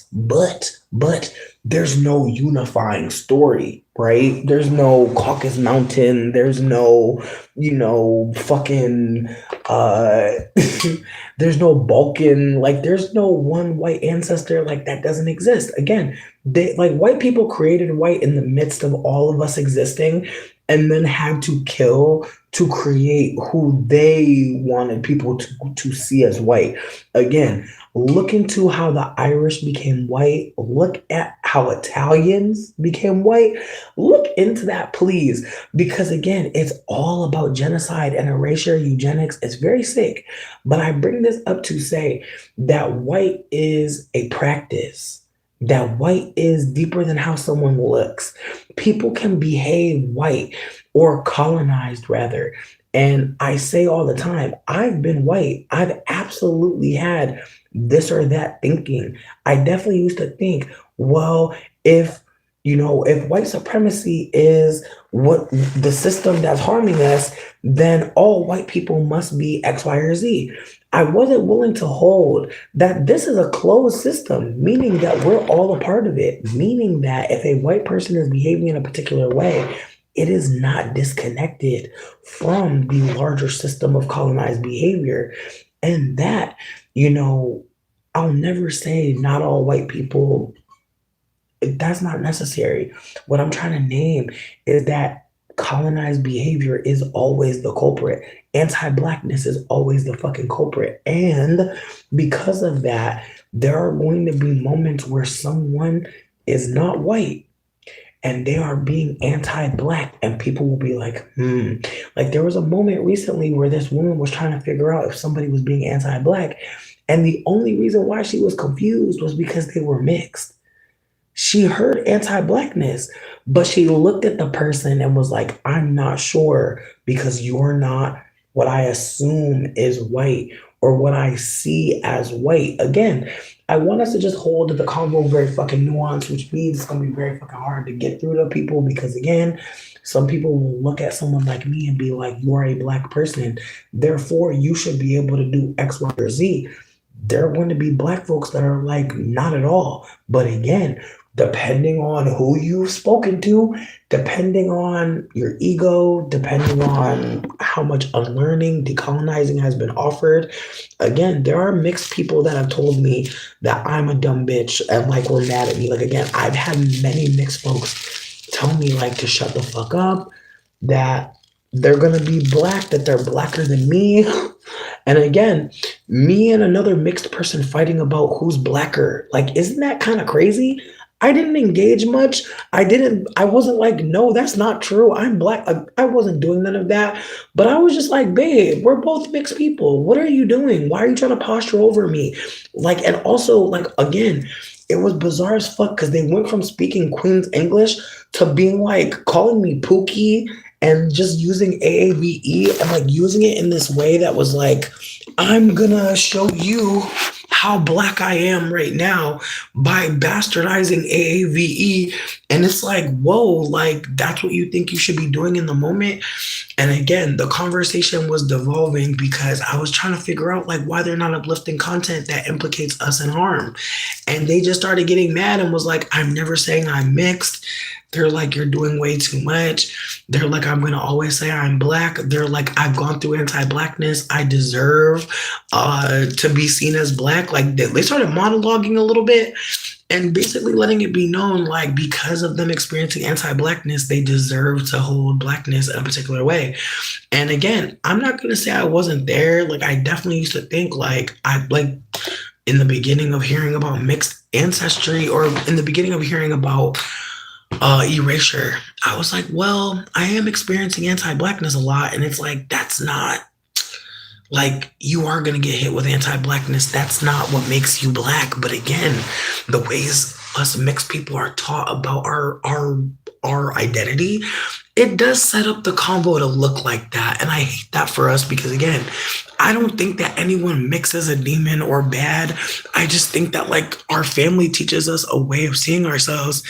there's no unifying story, right? There's no Caucasus Mountain, there's no, fucking uh there's no Balkan, like there's no one white ancestor, like that doesn't exist. Again, they like white people created white in the midst of all of us existing and then had to kill to create who they wanted people to see as white. Again, look into how the Irish became white. Look at how Italians became white. Look into that, please. Because again, it's all about genocide and erasure, eugenics. It's very sick. But I bring this up to say that white is a practice. That white is deeper than how someone looks. People can behave white or colonized rather. And I say all the time, I've been white. I've absolutely had this or that thinking. I definitely used to think, well, if if white supremacy is what the system that's harming us, then all white people must be X, Y, or Z. I wasn't willing to hold that this is a closed system, meaning that we're all a part of it, meaning that if a white person is behaving in a particular way, it is not disconnected from the larger system of colonized behavior. And that, you know, I'll never say not all white people, that's not necessary. What I'm trying to name is that colonized behavior is always the culprit. Anti-blackness is always the fucking culprit. And because of that, there are going to be moments where someone is not white and they are being anti-black and people will be like, like there was a moment recently where this woman was trying to figure out if somebody was being anti-black and the only reason why she was confused was because they were mixed. She heard anti-blackness, but she looked at the person and was like, I'm not sure because you're not what I assume is white or what I see as white. Again, I want us to just hold the convo very fucking nuanced, which means it's gonna be very fucking hard to get through to people because again, some people will look at someone like me and be like, you are a black person, therefore you should be able to do X, Y, or Z. There are going to be black folks that are like, not at all. But again, depending on who you've spoken to, depending on your ego, depending on how much unlearning, decolonizing has been offered. Again, there are mixed people that have told me that I'm a dumb bitch and like were mad at me. Like again, I've had many mixed folks tell me like to shut the fuck up, that they're gonna be black, that they're blacker than me. And again, me and another mixed person fighting about who's blacker. Like, isn't that kind of crazy? I didn't engage much. I wasn't like, no, that's not true. I'm black. I wasn't doing none of that. But I was just like, babe, we're both mixed people. What are you doing? Why are you trying to posture over me? Like, and also, like, again, it was bizarre as fuck because they went from speaking Queen's English to being like calling me Pookie and just using AAVE and like using it in this way that was like, I'm gonna show you how black I am right now by bastardizing AAVE. And it's like, whoa, like that's what you think you should be doing in the moment. And again, the conversation was devolving because I was trying to figure out like why they're not uplifting content that implicates us in harm. And they just started getting mad and was like, I'm never saying I'm mixed. They're like, you're doing way too much. They're like, I'm gonna always say I'm black. They're like, I've gone through anti-blackness. I deserve to be seen as black. Like they started monologuing a little bit and basically letting it be known, like because of them experiencing anti-blackness, they deserve to hold blackness in a particular way. And again, I'm not gonna say I wasn't there. Like I definitely used to think like I like in the beginning of hearing about mixed ancestry or in the beginning of hearing about erasure, I was like, well, I am experiencing anti-blackness a lot, and it's like that's not like you are gonna get hit with anti-blackness. That's not what makes you black. But again, the ways us mixed people are taught about our identity, it does set up the combo to look like that. And I hate that for us because again, I don't think that anyone mixes a demon or bad. I just think that like our family teaches us a way of seeing ourselves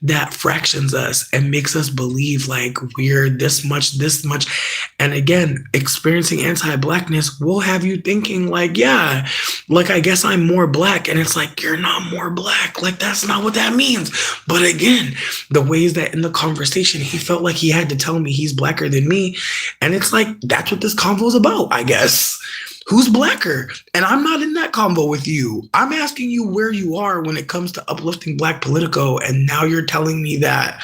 that fractions us and makes us believe like we're this much. And again, experiencing anti-blackness will have you thinking like, yeah, like I guess I'm more black. And it's like, you're not more black. Like that's not what that means. But again, the ways that in the conversation he felt like he had to tell me he's blacker than me. And it's like, that's what this convo is about, I guess. Who's blacker? And I'm not in that convo with you. I'm asking you where you are when it comes to uplifting Black Politico. And now you're telling me that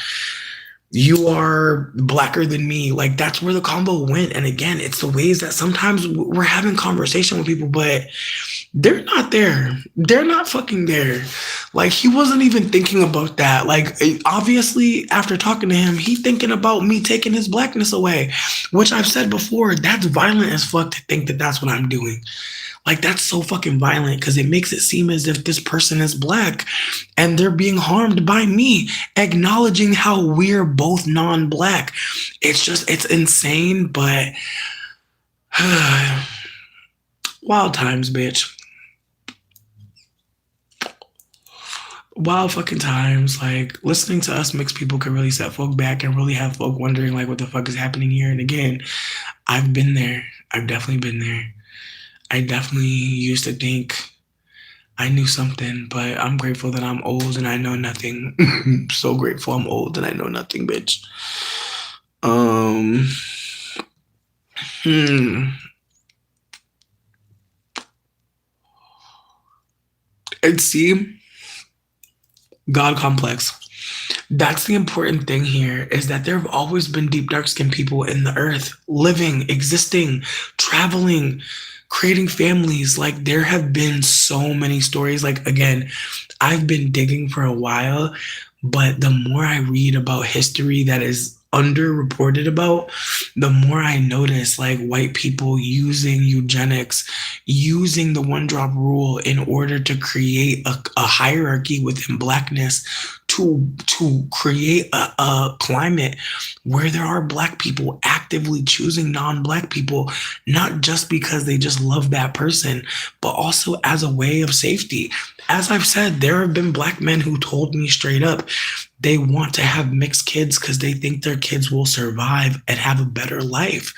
you are blacker than me. Like that's where the combo went. And again, it's the ways that sometimes we're having conversation with people, but they're not there. They're not fucking there. Like he wasn't even thinking about that. Like obviously after talking to him, he thinking about me taking his blackness away, which I've said before, that's violent as fuck to think that that's what I'm doing. Like that's so fucking violent because it makes it seem as if this person is black and they're being harmed by me, acknowledging how we're both non-black. It's insane, but wild times, bitch. Wild fucking times. Like listening to us mixed people can really set folk back and really have folk wondering like what the fuck is happening here. And again, I've been there. I've definitely been there. I definitely used to think I knew something, but I'm grateful that I'm old and I know nothing. So grateful I'm old and I know nothing, bitch. And see, God complex. That's the important thing here is that there have always been deep dark skinned people in the earth, living, existing, traveling, creating families. Like there have been so many stories. Like again, I've been digging for a while, but the more I read about history that is underreported about, the more I notice like white people using eugenics, using the one drop rule in order to create a hierarchy within blackness to create a climate where there are black people actively choosing non-black people, not just because they just love that person, but also as a way of safety. As I've said, there have been black men who told me straight up they want to have mixed kids because they think their kids will survive and have a better life.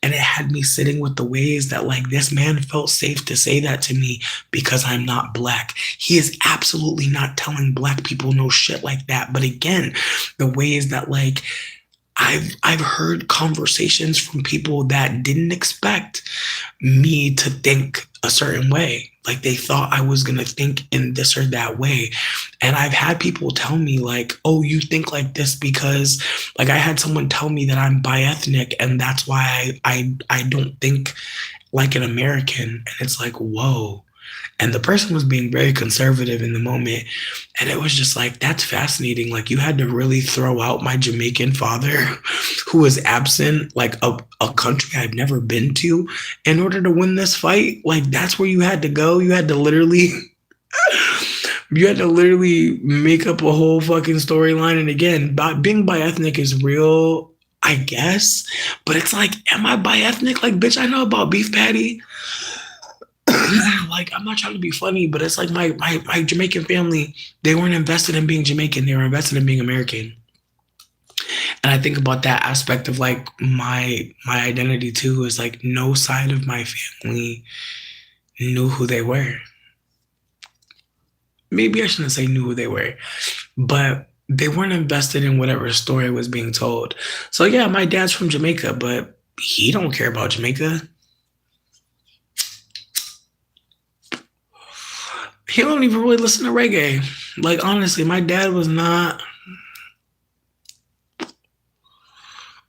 And it had me sitting with the ways that like this man felt safe to say that to me because I'm not black. He is absolutely not telling black people no shit like that. But again, the ways that like I've heard conversations from people that didn't expect me to think a certain way. Like they thought I was gonna think in this or that way. And I've had people tell me like, oh, you think like this because like I had someone tell me that I'm bi-ethnic and that's why I don't think like an American. And it's like, whoa. And the person was being very conservative in the moment. And it was just like, that's fascinating. Like you had to really throw out my Jamaican father who was absent, like a country I've never been to in order to win this fight. Like that's where you had to go. You had to literally make up a whole fucking storyline. And again, being bi-ethnic is real, I guess. But it's like, am I bi-ethnic? Like, bitch, I know about beef patty. like, I'm not trying to be funny, but it's like my Jamaican family, they weren't invested in being Jamaican, they were invested in being American. And I think about that aspect of like my identity too, is like no side of my family knew who they were. Maybe I shouldn't say knew who they were, but they weren't invested in whatever story was being told. So yeah, my dad's from Jamaica, but he don't care about Jamaica. He don't even really listen to reggae. Like honestly, my dad was not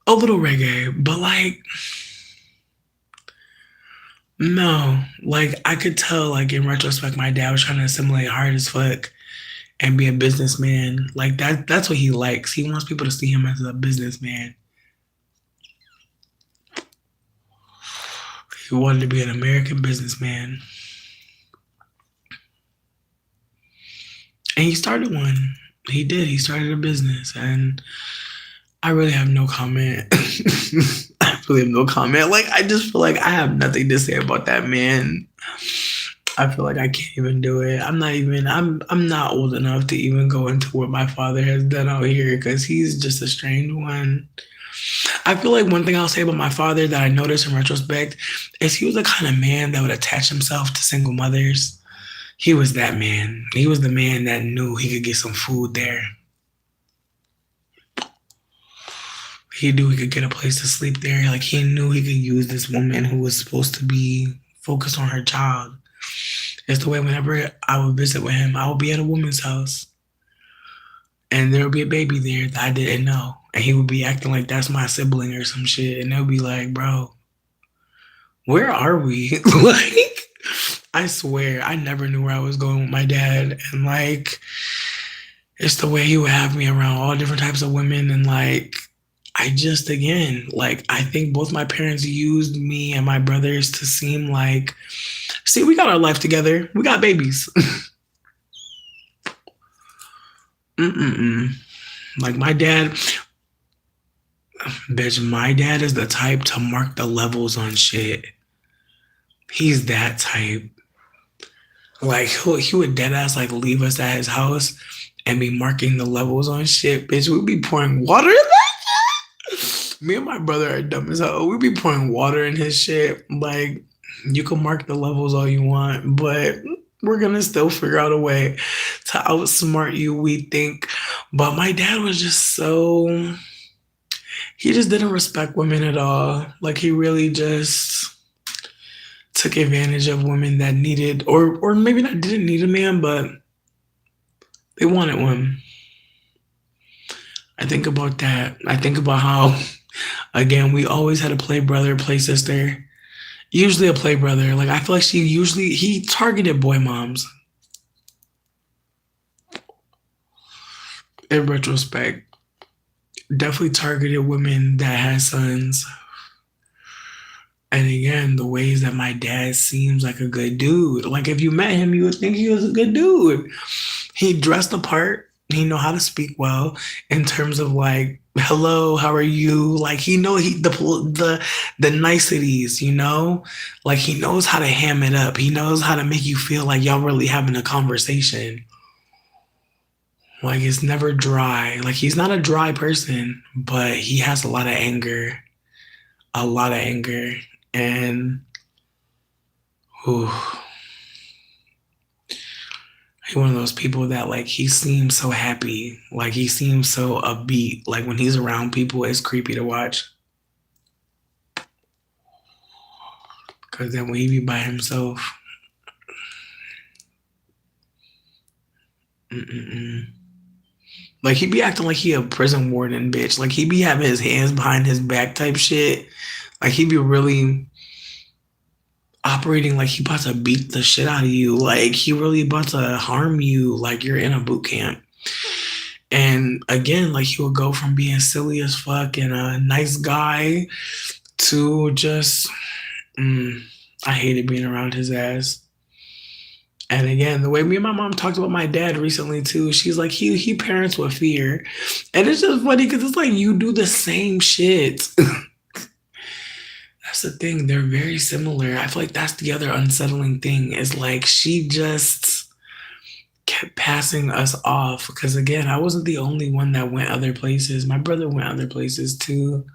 a little reggae, but like no, like I could tell like in retrospect my dad was trying to assimilate hard as fuck and be a businessman. Like that's what he likes. He wants people to see him as a businessman. He wanted to be an American businessman. And he started one. He did. He started a business and I really have no comment. I really have no comment. Like I just feel like I have nothing to say about that man. I feel like I can't even do it. I'm not old enough to even go into what my father has done out here because he's just a strange one. I feel like one thing I'll say about my father that I noticed in retrospect is he was the kind of man that would attach himself to single mothers. He was that man. He was the man that knew he could get some food there. He knew he could get a place to sleep there. Like he knew he could use this woman who was supposed to be focused on her child. It's the way whenever I would visit with him, I would be at a woman's house and there would be a baby there that I didn't know. And he would be acting like that's my sibling or some shit. And they'll be like, bro, where are we? Like, I swear, I never knew where I was going with my dad. And like, it's the way he would have me around all different types of women. And like, I just, again, like, I think both my parents used me and my brothers to seem like, see, we got our life together. We got babies. Mm-mm-mm. Like my dad, bitch, my dad is the type to mark the levels on shit. He's that type. Like he would dead ass like leave us at his house and be marking the levels on shit. Bitch, we'd be pouring water in that. Me and my brother are dumb as hell. We'd be pouring water in his shit. Like you can mark the levels all you want, but we're gonna still figure out a way to outsmart you, we think. But my dad was just so he just didn't respect women at all. Like he really just took advantage of women that needed or maybe not didn't need a man, but they wanted one. I think about that. I think about how again we always had a play brother, play sister. Usually a play brother. Like I feel like he targeted boy moms. In retrospect, definitely targeted women that had sons. And again, the ways that my dad seems like a good dude. Like if you met him, you would think he was a good dude. He dressed the part. He know how to speak well in terms of like, hello, how are you? Like the niceties, you know? Like he knows how to ham it up. He knows how to make you feel like y'all really having a conversation. Like it's never dry. Like he's not a dry person, but he has a lot of anger. A lot of anger. And whew, he's one of those people that like he seems so happy. Like he seems so upbeat. Like when he's around people, it's creepy to watch. Cause then when he be by himself, mm-mm-mm. Like he be acting like he a prison warden, bitch. Like he be having his hands behind his back type shit. Like he be really operating like he about to beat the shit out of you. Like he really about to harm you. Like you're in a boot camp. And again, like he would go from being silly as fuck and a nice guy to just, I hated being around his ass. And again, the way me and my mom talked about my dad recently too, she's like, he parents with fear. And it's just funny because it's like you do the same shit. That's the thing. They're very similar. I feel like that's the other unsettling thing is like she just kept passing us off. Because again, I wasn't the only one that went other places. My brother went other places too.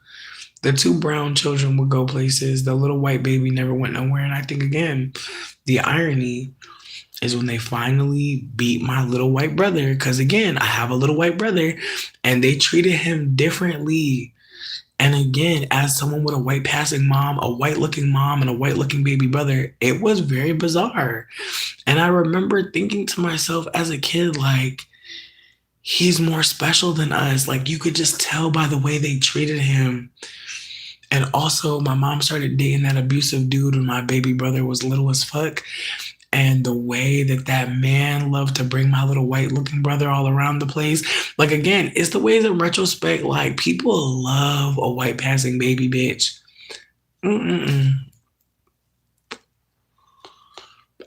The two brown children would go places. The little white baby never went nowhere. And I think again, the irony is when they finally beat my little white brother. Because again, I have a little white brother and they treated him differently. And again, as someone with a white passing mom, a white looking mom, and a white looking baby brother, it was very bizarre. And I remember thinking to myself as a kid, like, he's more special than us. Like, you could just tell by the way they treated him. And also, my mom started dating that abusive dude when my baby brother was little as fuck. And the way that that man loved to bring my little white looking brother all around the place. Like, again, it's the ways in retrospect, like, people love a white passing baby bitch. Mm-mm-mm.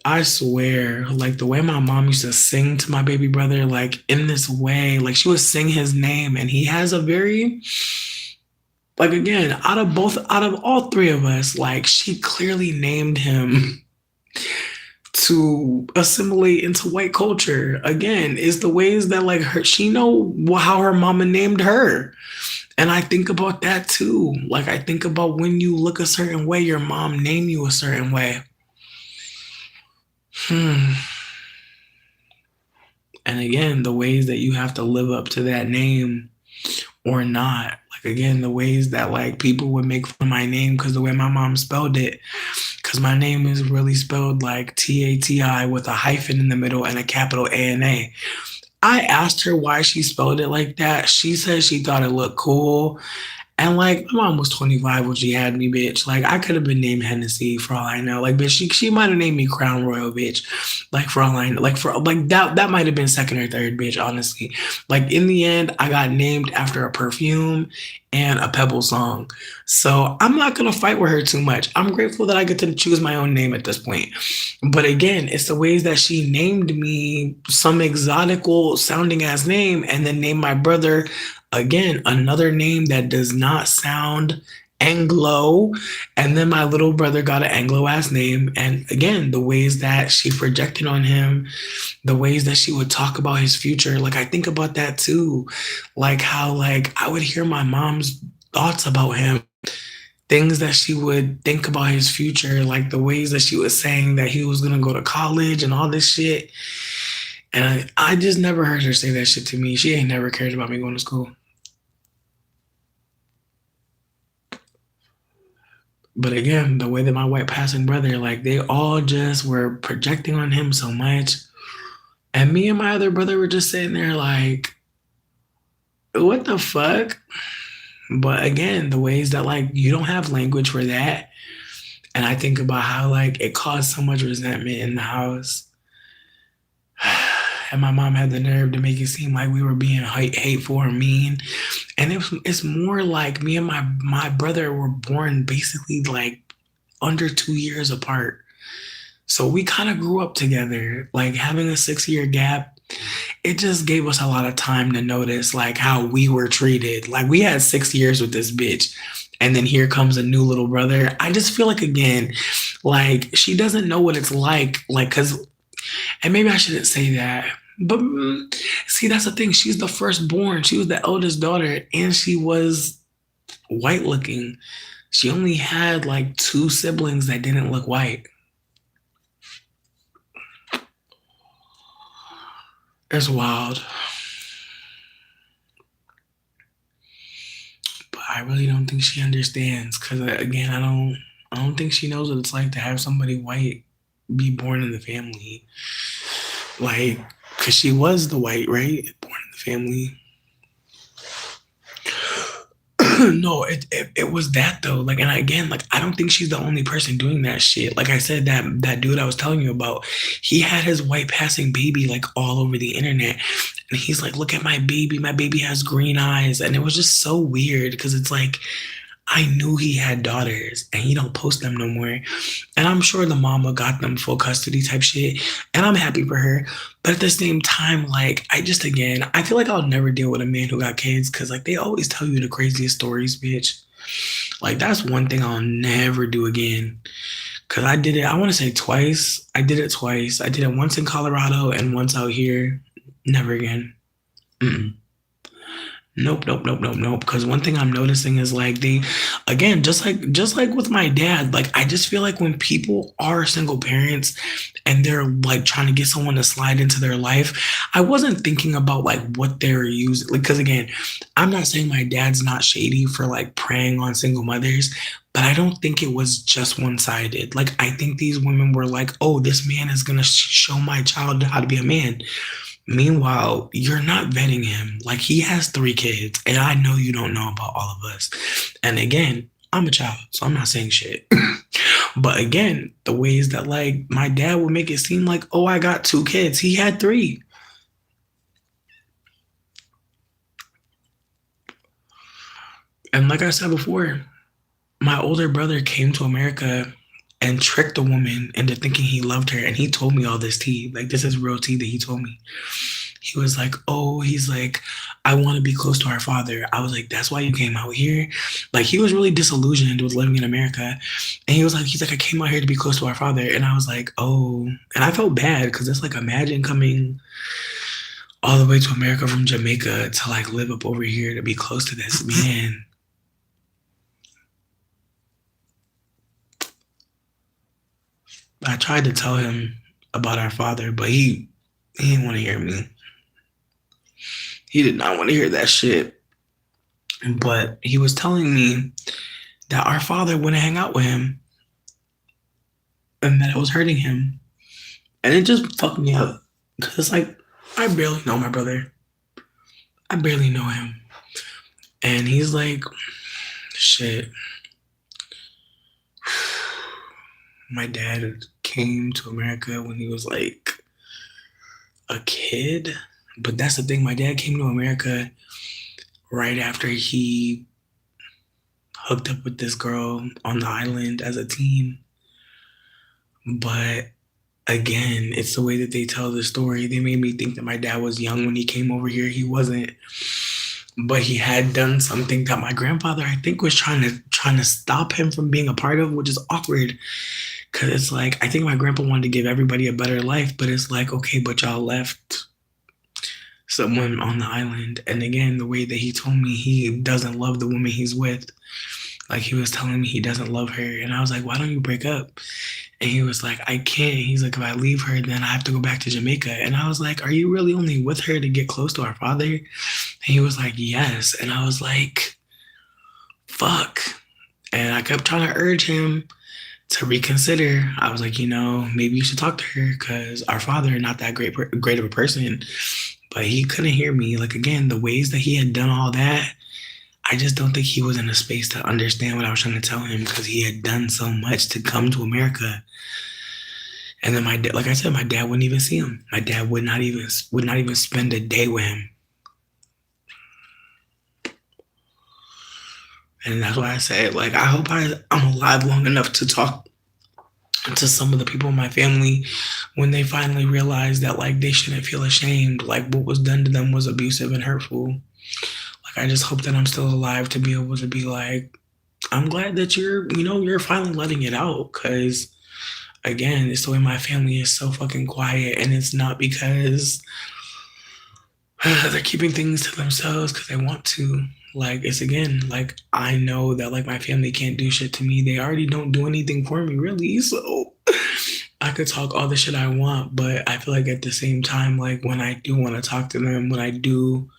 I swear, like, the way my mom used to sing to my baby brother, like, in this way, like, she would sing his name, and he has a very, like, again, out of all three of us, like, she clearly named him to assimilate into white culture. Again, is the ways that like her she know how her mama named her. And I think about that too. Like I think about when you look a certain way, your mom named you a certain way. Hmm. And again, the ways that you have to live up to that name or not. Like again, the ways that like people would make fun of my name because the way my mom spelled it. Because my name is really spelled like Tati with a hyphen in the middle and a capital A. I asked her why she spelled it like that. She said she thought it looked cool. And like my mom was 25 when she had me, bitch. Like I could have been named Hennessy for all I know. Like bitch, she might have named me Crown Royal, bitch. Like for all I know. Like for like that might have been second or third, bitch, honestly. Like in the end, I got named after a perfume and a Pebble song. So I'm not gonna fight with her too much. I'm grateful that I get to choose my own name at this point. But again, it's the ways that she named me some exotical sounding ass name and then named my brother again, another name that does not sound Anglo. And then my little brother got an Anglo ass name. And again, the ways that she projected on him, the ways that she would talk about his future. Like I think about that too. Like how like I would hear my mom's thoughts about him, things that she would think about his future, like the ways that she was saying that he was gonna go to college and all this shit. And I just never heard her say that shit to me. She ain't never cared about me going to school. But again, the way that my white passing brother, like they all just were projecting on him so much. And me and my other brother were just sitting there like, what the fuck? But again, the ways that like you don't have language for that. And I think about how like it caused so much resentment in the house. And my mom had the nerve to make it seem like we were being hateful or mean. And it's more like me and my brother were born basically like under 2 years apart. So we kind of grew up together, like having a 6 year gap. It just gave us a lot of time to notice like how we were treated. Like we had 6 years with this bitch. And then here comes a new little brother. I just feel like again, like she doesn't know what it's like, cause, and maybe I shouldn't say that, but see, that's the thing. She's the firstborn. She was the eldest daughter, and she was white looking. She only had like two siblings that didn't look white. It's wild. But I really don't think she understands because again, I don't think she knows what it's like to have somebody white be born in the family. Like, cause she was the white, right? Born in the family. No, it was that though. Like, and again, like I don't think she's the only person doing that shit. Like I said, that dude I was telling you about, he had his white passing baby like all over the internet, and he's like, "Look at my baby. My baby has green eyes," and it was just so weird because it's like I knew he had daughters and he don't post them no more. And I'm sure the mama got them full custody type shit. And I'm happy for her. But at the same time, like, I just, again, I feel like I'll never deal with a man who got kids because, like, they always tell you the craziest stories, bitch. Like that's one thing I'll never do again. Cause I did it, I want to say twice. I did it twice. I did it once in Colorado and once out here. Never again. Mm-mm. Nope, nope, nope, nope, nope. Because one thing I'm noticing is like they, again, just like with my dad, like I just feel like when people are single parents and they're like trying to get someone to slide into their life, I wasn't thinking about like what they're using. Like, because again, I'm not saying my dad's not shady for like preying on single mothers, but I don't think it was just one sided. Like I think these women were like, oh, this man is gonna show my child how to be a man. Meanwhile, you're not vetting him. Like he has three kids, and I know you don't know about all of us. And again, I'm a child, so I'm not saying shit. But again, the ways that like my dad would make it seem like, oh, I got two kids. He had three. And like I said before, my older brother came to America and tricked a woman into thinking he loved her. And he told me all this tea. Like this is real tea that he told me. He was like, oh, he's like, I want to be close to our father. I was like, that's why you came out here. Like he was really disillusioned with living in America. And he's like, I came out here to be close to our father. And I was like, oh, and I felt bad because it's like, imagine coming all the way to America from Jamaica to like live up over here to be close to this man. I tried to tell him about our father, but he didn't want to hear me. He did not want to hear that shit. But he was telling me that our father wouldn't hang out with him and that it was hurting him. And it just fucked me up. Cause it's like I barely know my brother. I barely know him. And he's like, shit. My dad came to America when he was like a kid. But that's the thing, my dad came to America right after he hooked up with this girl on the island as a teen. But again, it's the way that they tell the story. They made me think that my dad was young when he came over here. He wasn't. But he had done something that my grandfather, I think, was trying to stop him from being a part of, which is awkward. Cause it's like I think my grandpa wanted to give everybody a better life, but it's like, okay, but y'all left someone on the island. And again, the way that he told me he doesn't love the woman he's with. Like he was telling me he doesn't love her. And I was like, why don't you break up? And he was like, I can't. He's like, if I leave her, then I have to go back to Jamaica. And I was like, are you really only with her to get close to our father? And he was like, yes. And I was like, fuck. And I kept trying to urge him to reconsider. I was like, maybe you should talk to her because our father not that great of a person. But he couldn't hear me. Like again, the ways that he had done all that, I just don't think he was in a space to understand what I was trying to tell him because he had done so much to come to America. And then my dad, like I said, my dad wouldn't even see him. My dad would not even spend a day with him. And that's why I said, like, I hope I'm alive long enough to talk to some of the people in my family when they finally realize that, like, they shouldn't feel ashamed. Like, what was done to them was abusive and hurtful. Like, I just hope that I'm still alive to be able to be like, I'm glad that you're finally letting it out. Cause again, it's the way my family is so fucking quiet. And it's not because they're keeping things to themselves because they want to. Like, it's again, like, I know that, like, my family can't do shit to me. They already don't do anything for me, really. So I could talk all the shit I want, but I feel like at the same time, like, when I do want to talk to them, when I do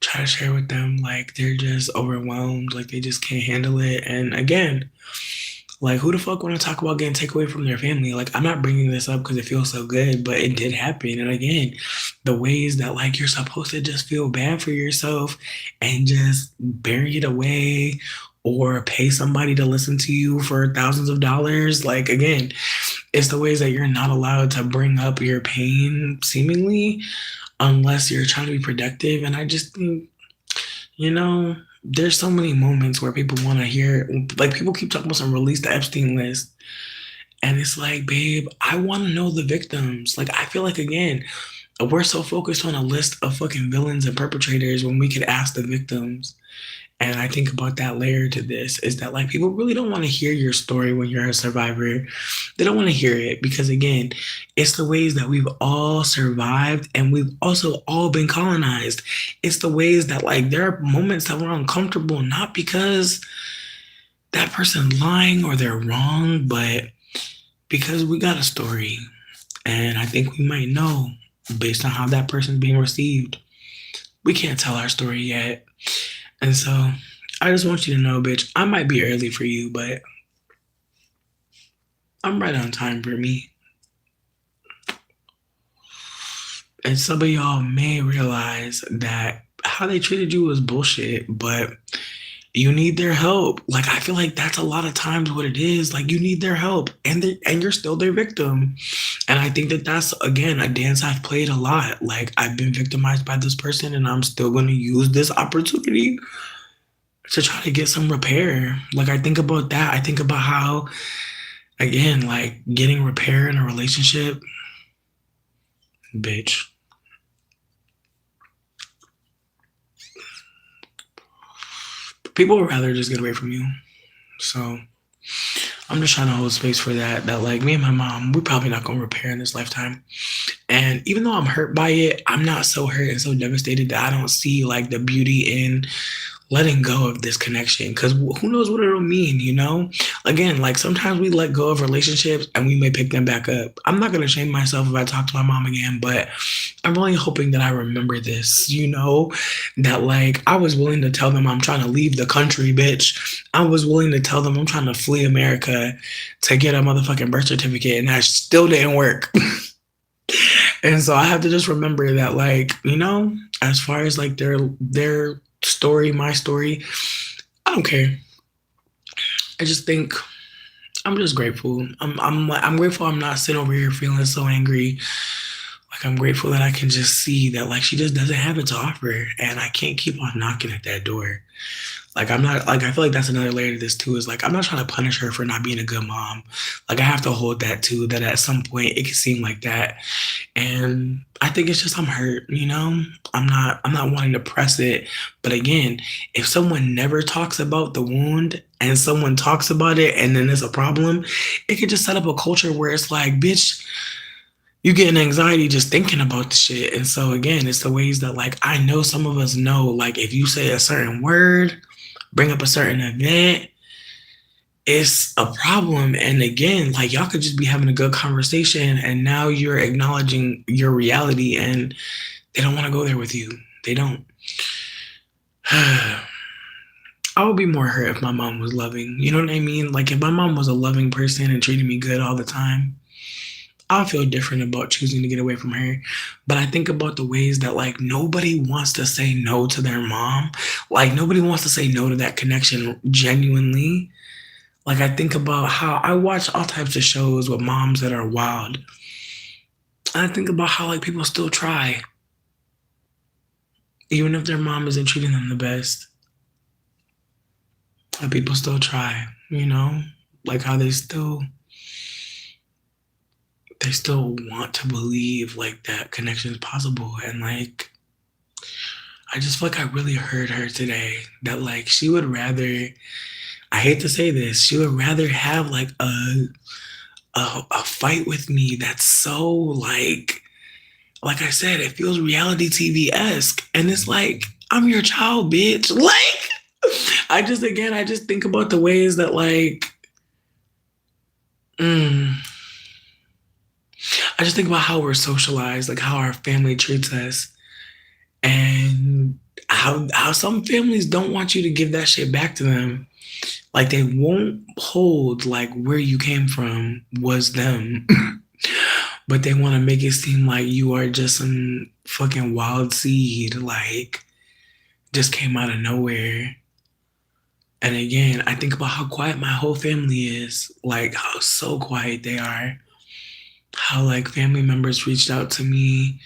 try to share with them, like, they're just overwhelmed. Like, they just can't handle it. And again, like, who the fuck want to talk about getting taken away from their family? Like, I'm not bringing this up because it feels so good, but it did happen. And again, the ways that, like, you're supposed to just feel bad for yourself and just bury it away or pay somebody to listen to you for thousands of dollars. Like, again, it's the ways that you're not allowed to bring up your pain, seemingly, unless you're trying to be productive. And I just think, you know, there's so many moments where people want to hear, like, people keep talking about some release the Epstein list. And it's like, babe, I want to know the victims. Like, I feel like, again, We're so focused on a list of fucking villains and perpetrators when we could ask the victims. And I think about that layer to this is that like people really don't want to hear your story when you're a survivor. They don't want to hear it because again, it's the ways that we've all survived and we've also all been colonized. It's the ways that like there are moments that we're uncomfortable, not because that person's lying or they're wrong, but because we got a story. And I think we might know based on how that person's being received. We can't tell our story yet. And so I just want you to know, bitch, I might be early for you, but I'm right on time for me. And some of y'all may realize that how they treated you was bullshit, but you need their help. Like I feel like that's a lot of times what it is. Like you need their help, and you're still their victim. And I think that that's again a dance I've played a lot. Like I've been victimized by this person, and I'm still going to use this opportunity to try to get some repair. Like I think about that. I think about how again, like getting repair in a relationship, bitch. People would rather just get away from you. So I'm just trying to hold space for that. That like me and my mom, we're probably not gonna repair in this lifetime. And even though I'm hurt by it, I'm not so hurt and so devastated that I don't see like the beauty in letting go of this connection because who knows what it'll mean, you know? Again, like sometimes we let go of relationships and we may pick them back up. I'm not gonna shame myself if I talk to my mom again, but I'm really hoping that I remember this, you know, that like I was willing to tell them I'm trying to leave the country, bitch. I was willing to tell them I'm trying to flee America to get a motherfucking birth certificate, and that still didn't work. And so I have to just remember that, like, you know, as far as like their story, my story, I don't care. I just think I'm just grateful. I'm grateful I'm not sitting over here feeling so angry. Like I'm grateful that I can just see that like she just doesn't have it to offer, and I can't keep on knocking at that door. Like I'm not like I feel like that's another layer to this too. Is like I'm not trying to punish her for not being a good mom. Like I have to hold that too. That at some point it can seem like that, and I think it's just I'm hurt. You know, I'm not wanting to press it. But again, if someone never talks about the wound and someone talks about it and then there's a problem, it could just set up a culture where it's like, bitch, you get an anxiety just thinking about the shit. And so again, it's the ways that like I know some of us know, like if you say a certain word, bring up a certain event, it's a problem. And again, like y'all could just be having a good conversation and now you're acknowledging your reality and they don't want to go there with you. They don't. I would be more hurt if my mom was loving. You know what I mean? Like if my mom was a loving person and treated me good all the time, I feel different about choosing to get away from her. But I think about the ways that like nobody wants to say no to their mom. Like nobody wants to say no to that connection genuinely. Like I think about how I watch all types of shows with moms that are wild. And I think about how like people still try, even if their mom isn't treating them the best. And people still try, you know? Like how they still want to believe like that connection is possible. And like I just feel like I really heard her today that like she would rather, I hate to say this, she would rather have like a fight with me that's so like I said, it feels reality TV-esque. And it's like, I'm your child, bitch. Like I just think about the ways that like mm, I just think about how we're socialized, like how our family treats us, and how some families don't want you to give that shit back to them. Like they won't hold like where you came from was them. But they want to make it seem like you are just some fucking wild seed, like just came out of nowhere. And again, I think about how quiet my whole family is, like how so quiet they are. How like family members reached out to me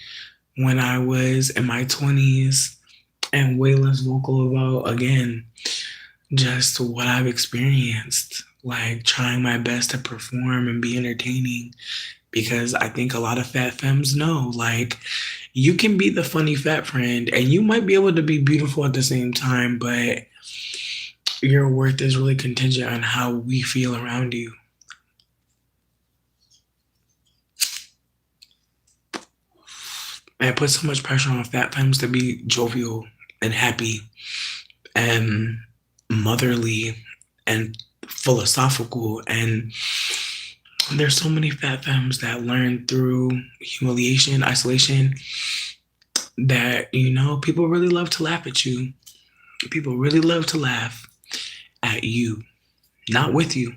when I was in my 20s and way less vocal about again just what I've experienced, like trying my best to perform and be entertaining because I think a lot of fat femmes know, like, you can be the funny fat friend and you might be able to be beautiful at the same time, but your worth is really contingent on how we feel around you. And it puts so much pressure on fat femmes to be jovial and happy and motherly and philosophical. And there's so many fat femmes that learn through humiliation, isolation, that, people really love to laugh at you. People really love to laugh at you, not with you.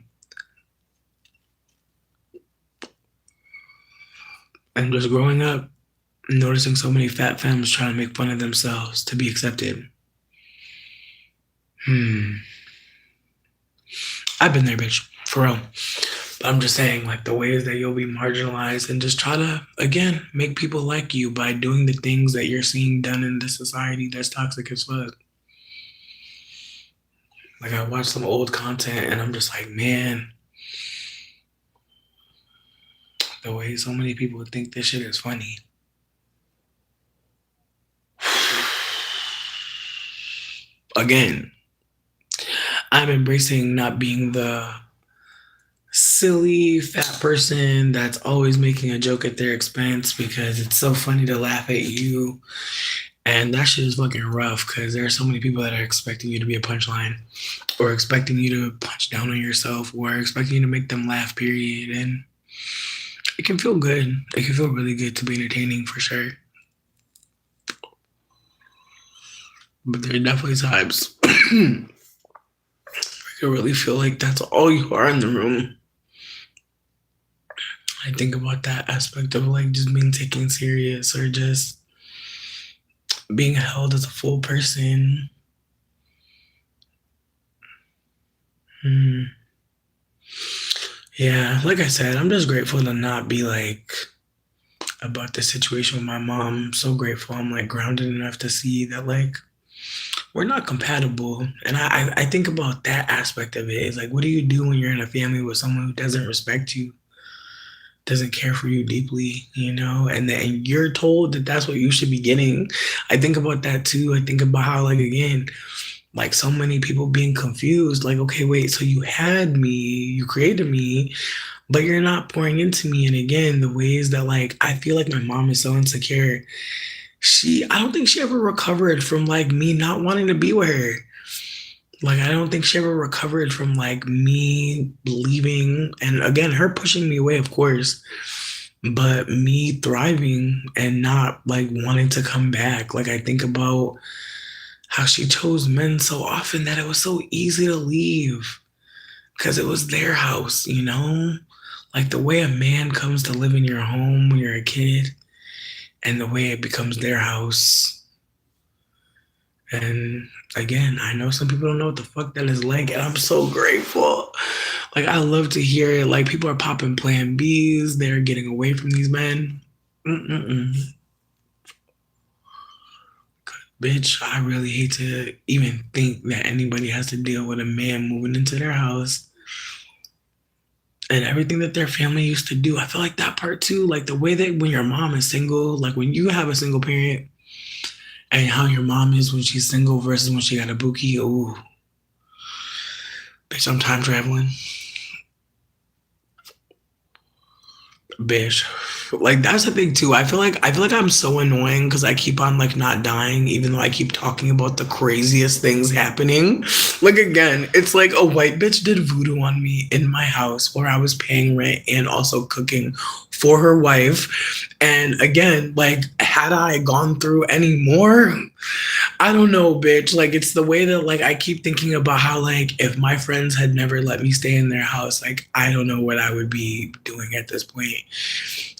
And just growing up, noticing so many fat femmes trying to make fun of themselves to be accepted. I've been there, bitch, for real. But I'm just saying, like, the ways that you'll be marginalized, and just try to, again, make people like you by doing the things that you're seeing done in this society that's toxic as fuck. Like, I watch some old content and I'm just like, man, the way so many people think this shit is funny. Again, I'm embracing not being the silly fat person that's always making a joke at their expense, because it's so funny to laugh at you. And that shit is fucking rough, because there are so many people that are expecting you to be a punchline, or expecting you to punch down on yourself, or expecting you to make them laugh, period. And it can feel good. It can feel really good to be entertaining, for sure. But there are definitely times I can really feel like that's all you are in the room. I think about that aspect of, like, just being taken serious, or just being held as a full person. Yeah, like I said, I'm just grateful to not be like about the situation with my mom. I'm so grateful I'm like grounded enough to see that, like, we're not compatible. And I think about that aspect of it. Is like, what do you do when you're in a family with someone who doesn't respect you, doesn't care for you deeply, and then you're told that that's what you should be getting? I think about that too. I think about how, like, again, like, so many people being confused, like, okay, wait, so you had me, you created me, but you're not pouring into me. And again, the ways that, like, I feel like my mom is so insecure. I don't think she ever recovered from, like, me not wanting to be with her. Like, I don't think she ever recovered from, like, me leaving, and again, her pushing me away, of course, but me thriving and not, like, wanting to come back. Like, I think about how she chose men so often that it was so easy to leave, because it was their house. Like, the way a man comes to live in your home when you're a kid, and the way it becomes their house. And again, I know some people don't know what the fuck that is like, and I'm so grateful. Like, I love to hear it. Like, people are popping Plan Bs. They're getting away from these men. Bitch, I really hate to even think that anybody has to deal with a man moving into their house and everything that their family used to do. I feel like that part too, like the way that when your mom is single, like when you have a single parent, and how your mom is when she's single versus when she got a bookie. Ooh, bitch, I'm time traveling. Bitch. Like, that's the thing too. I feel like I'm so annoying because I keep on, like, not dying, even though I keep talking about the craziest things happening. Like, again, it's like a white bitch did voodoo on me in my house where I was paying rent and also cooking for her wife. And again, like, had I gone through any more, I don't know, bitch. Like, it's the way that, like, I keep thinking about how, like, if my friends had never let me stay in their house, like, I don't know what I would be doing at this point.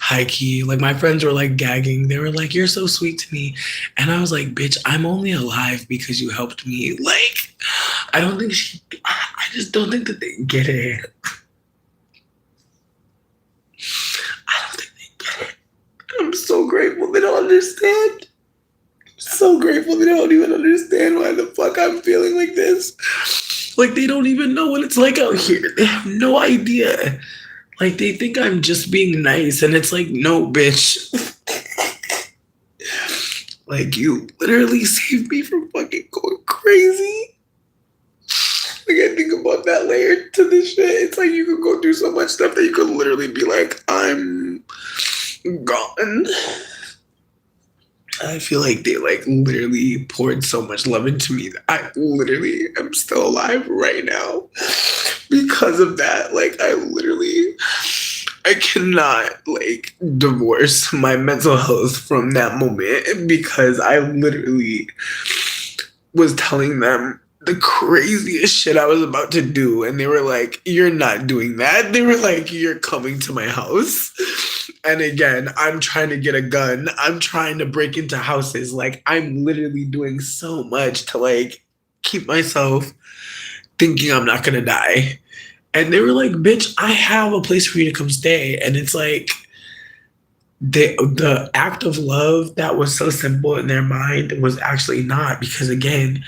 High key, like, my friends were like gagging. They were like, "You're so sweet to me," and I was like, "Bitch, I'm only alive because you helped me." Like, I just don't think that they get it. I don't think they get it. I'm so grateful they don't understand. So grateful they don't even understand why the fuck I'm feeling like this. Like, they don't even know what it's like out here. They have no idea. Like they think I'm just being nice, and it's like, no, bitch. Like you literally saved me from fucking going crazy. Like I think about that layer to this shit. It's like you could go through so much stuff that you could literally be like, I'm gone. I feel like they like literally poured so much love into me that I literally am still alive right now because of that. Like I cannot like divorce my mental health from that moment because I literally was telling them the craziest shit I was about to do. And they were like, you're not doing that. They were like, you're coming to my house. And again, I'm trying to get a gun. I'm trying to break into houses. Like, I'm literally doing so much to like keep myself thinking I'm not going to die. And they were like, bitch, I have a place for you to come stay. And it's like, the act of love that was so simple in their mind was actually not, because again,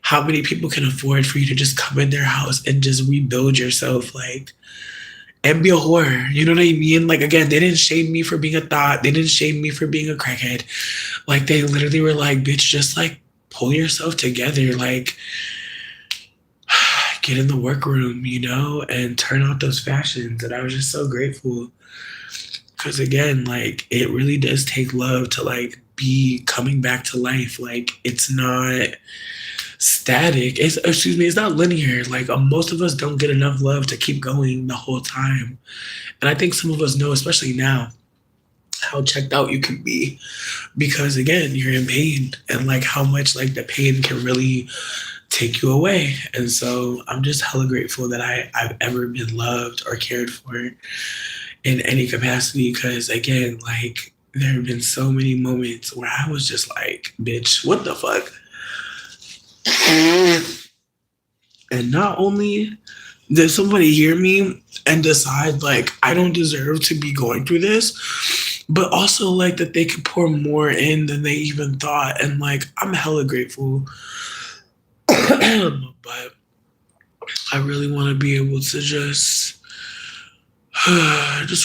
how many people can afford for you to just come in their house and just rebuild yourself, like, and be a whore? You know what I mean? Like, again, they didn't shame me for being a thought. They didn't shame me for being a crackhead. Like, they literally were like, bitch, just like pull yourself together. Like, get in the workroom, you know, and turn out those fashions. And I was just so grateful. Because again, like, it really does take love to like be coming back to life. Like, it's not static. It's not linear. Like, most of us don't get enough love to keep going the whole time. And I think some of us know, especially now, how checked out you can be because again, you're in pain, and like how much like the pain can really take you away. And so I'm just hella grateful that I've ever been loved or cared for in any capacity, because again, like there have been so many moments where I was just like, bitch, what the fuck? And not only did somebody hear me and decide like I don't deserve to be going through this, but also like that they could pour more in than they even thought. And like I'm hella grateful. But I really want to be able to just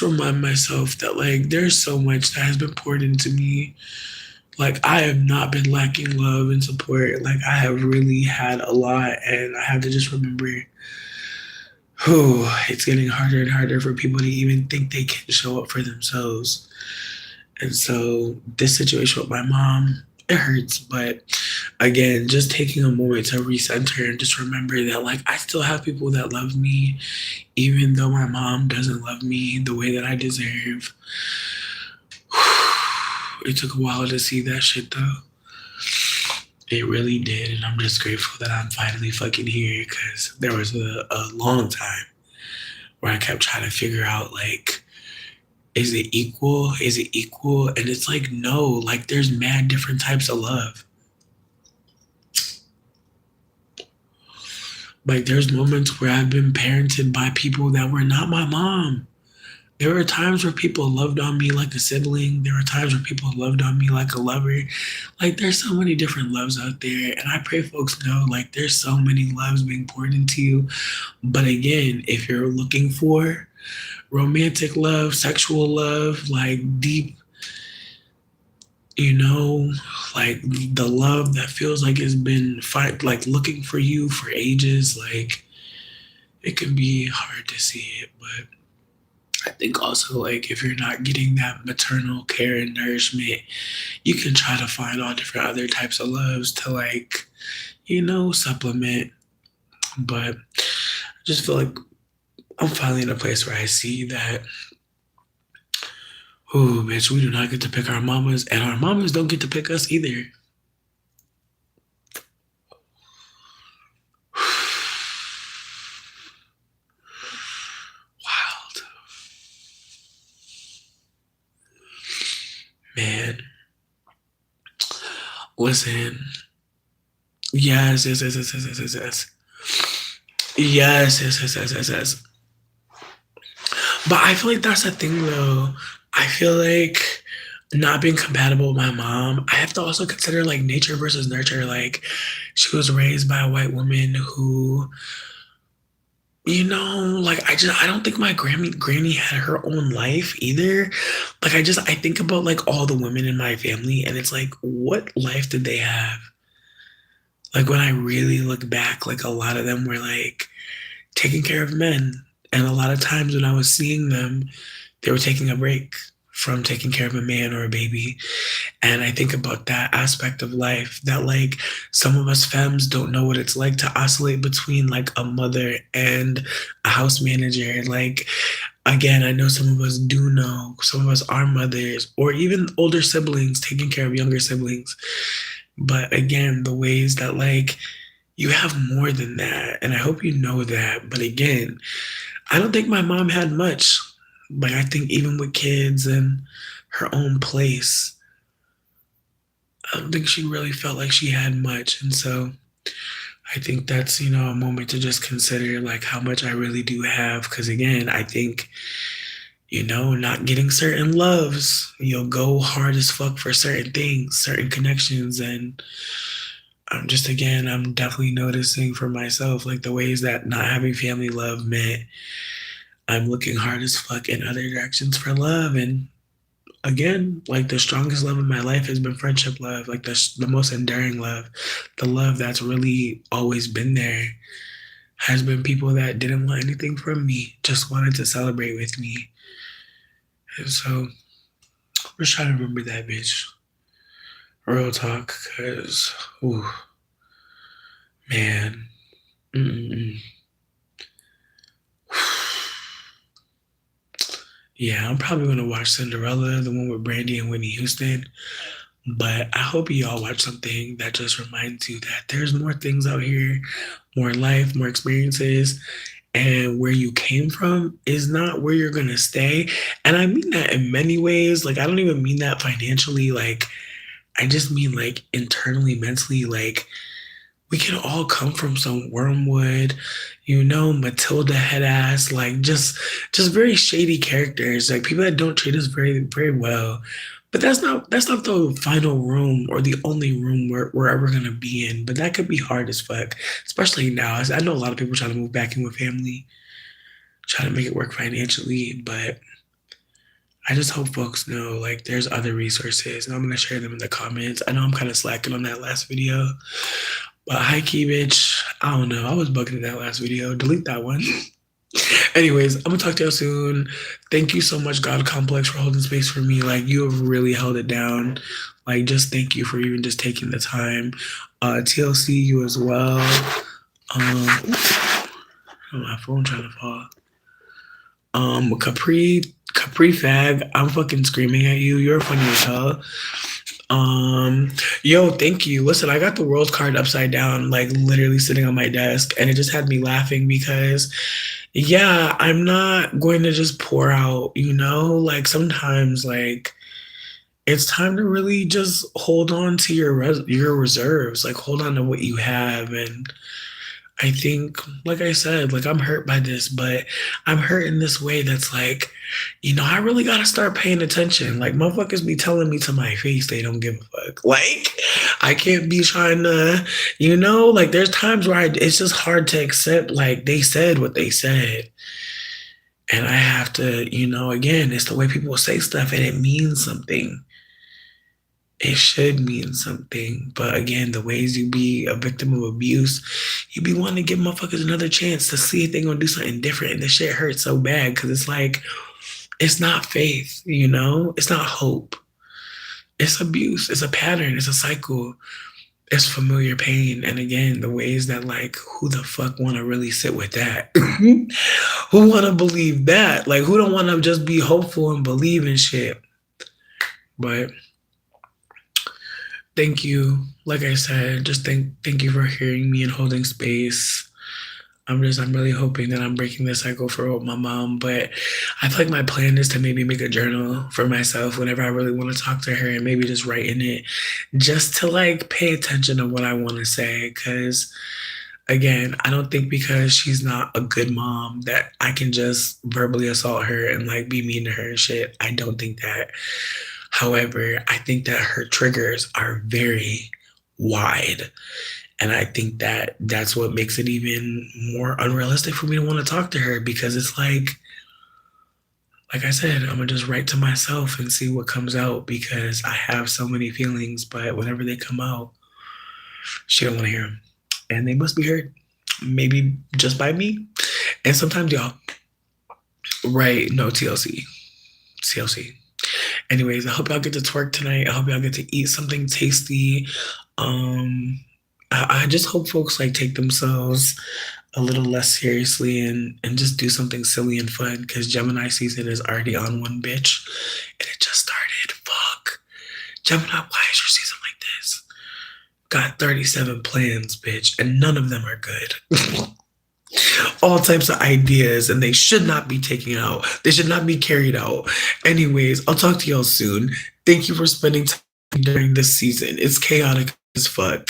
remind myself that like there's so much that has been poured into me. Like I have not been lacking love and support. Like I have really had a lot, and I have to just remember, it's getting harder and harder for people to even think they can show up for themselves. And so this situation with my mom, it hurts, but again, just taking a moment to recenter and just remember that like I still have people that love me, even though my mom doesn't love me the way that I deserve. It took a while to see that shit though. It really did, and I'm just grateful that I'm finally fucking here, because there was a long time where I kept trying to figure out like, is it equal? Is it equal? And it's like, no, like there's mad different types of love. Like there's moments where I've been parented by people that were not my mom. There were times where people loved on me like a sibling. There were times where people loved on me like a lover. Like there's so many different loves out there. And I pray folks know like there's so many loves being poured into you. But again, if you're looking for romantic love, sexual love, like deep, you know, like the love that feels like it's been like looking for you for ages, like it can be hard to see it. But I think also like if you're not getting that maternal care and nourishment, you can try to find all different other types of loves to like, you know, supplement. But I just feel like I'm finally in a place where I see that, oh, bitch, we do not get to pick our mamas, and our mamas don't get to pick us either. Wild. Man. Listen. Yes, yes, yes, yes, yes, yes, yes, yes. Yes, yes, yes, yes, yes, yes. But I feel like that's the thing though. I feel like not being compatible with my mom, I have to also consider like nature versus nurture. Like she was raised by a white woman who, I don't think my granny had her own life either. I think about like all the women in my family, and it's like, what life did they have? Like when I really look back, like a lot of them were like taking care of men, and a lot of times when I was seeing them, they were taking a break from taking care of a man or a baby. And I think about that aspect of life that like some of us femmes don't know what it's like to oscillate between like a mother and a house manager. Like again, I know some of us do know, some of us are mothers or even older siblings taking care of younger siblings. But again, the ways that like you have more than that. And I hope you know that. But again, I don't think my mom had much. Like I think even with kids and her own place, I don't think she really felt like she had much. And so I think that's, a moment to just consider like how much I really do have. Cause again, I think, not getting certain loves, you'll go hard as fuck for certain things, certain connections. And I'm definitely noticing for myself, like the ways that not having family love meant I'm looking hard as fuck in other directions for love. And again, like the strongest love in my life has been friendship love, like the most enduring love, the love that's really always been there has been people that didn't want anything from me, just wanted to celebrate with me. And so we're trying to remember that bitch. Real talk, cause, ooh, man. Mm-mm-mm. Yeah, I'm probably gonna watch Cinderella, the one with Brandy and Whitney Houston. But I hope you all watch something that just reminds you that there's more things out here, more life, more experiences, and where you came from is not where you're gonna stay. And I mean that in many ways. Like I don't even mean that financially. Like I just mean like internally, mentally. Like we can all come from some wormwood, Matilda head ass, like just very shady characters, like people that don't treat us very, very well. But that's not the final room or the only room we're ever gonna be in. But that could be hard as fuck, especially now. I know a lot of people trying to move back in with family, trying to make it work financially, but I just hope folks know like there's other resources and I'm gonna share them in the comments. I know I'm kind of slacking on that last video, but high key, bitch, I don't know. I was bugging in that last video. Delete that one. Anyways, I'm gonna talk to y'all soon. Thank you so much, God Complex, for holding space for me. Like you have really held it down. Like just thank you for even just taking the time. TLC, you as well. My phone trying to fall. Capri Fag, I'm fucking screaming at you. You're funny as hell. Yo, thank you. Listen, I got the world card upside down, like literally sitting on my desk, and it just had me laughing because, yeah, I'm not going to just pour out, like sometimes, like it's time to really just hold on to your reserves, like hold on to what you have, and I think, like I said, like I'm hurt by this, but I'm hurt in this way that's like, I really gotta start paying attention. Like motherfuckers be telling me to my face they don't give a fuck. Like I can't be trying to, like there's times where it's just hard to accept like they said what they said. And I have to, again, it's the way people say stuff and it means something. It should mean something. But again, the ways you be a victim of abuse, you be wanting to give motherfuckers another chance to see if they gonna do something different. And the shit hurts so bad because it's like, it's not faith, It's not hope. It's abuse. It's a pattern. It's a cycle. It's familiar pain. And again, the ways that like, who the fuck wanna really sit with that? Who wanna believe that? Like, who don't wanna just be hopeful and believe in shit? But thank you. Like I said, just thank you for hearing me and holding space. I'm really hoping that I'm breaking the cycle for my mom. But I feel like my plan is to maybe make a journal for myself whenever I really want to talk to her and maybe just write in it just to like pay attention to what I want to say. Cause again, I don't think because she's not a good mom that I can just verbally assault her and like be mean to her and shit. I don't think that. However, I think that her triggers are very wide. And I think that that's what makes it even more unrealistic for me to want to talk to her, because it's like I said, I'm gonna just write to myself and see what comes out, because I have so many feelings, but whenever they come out, she don't want to hear them, and they must be heard, maybe just by me. And sometimes y'all, right? No, TLC, TLC. Anyways, I hope y'all get to twerk tonight. I hope y'all get to eat something tasty. Um, I just hope folks like take themselves a little less seriously, and just do something silly and fun, because Gemini season is already on one, bitch, and it just started. Fuck. Gemini, why is your season like this? Got 37 plans, bitch, and none of them are good. All types of ideas, and they should not be taken out. They should not be carried out. Anyways, I'll talk to y'all soon. Thank you for spending time during this season. It's chaotic as fuck.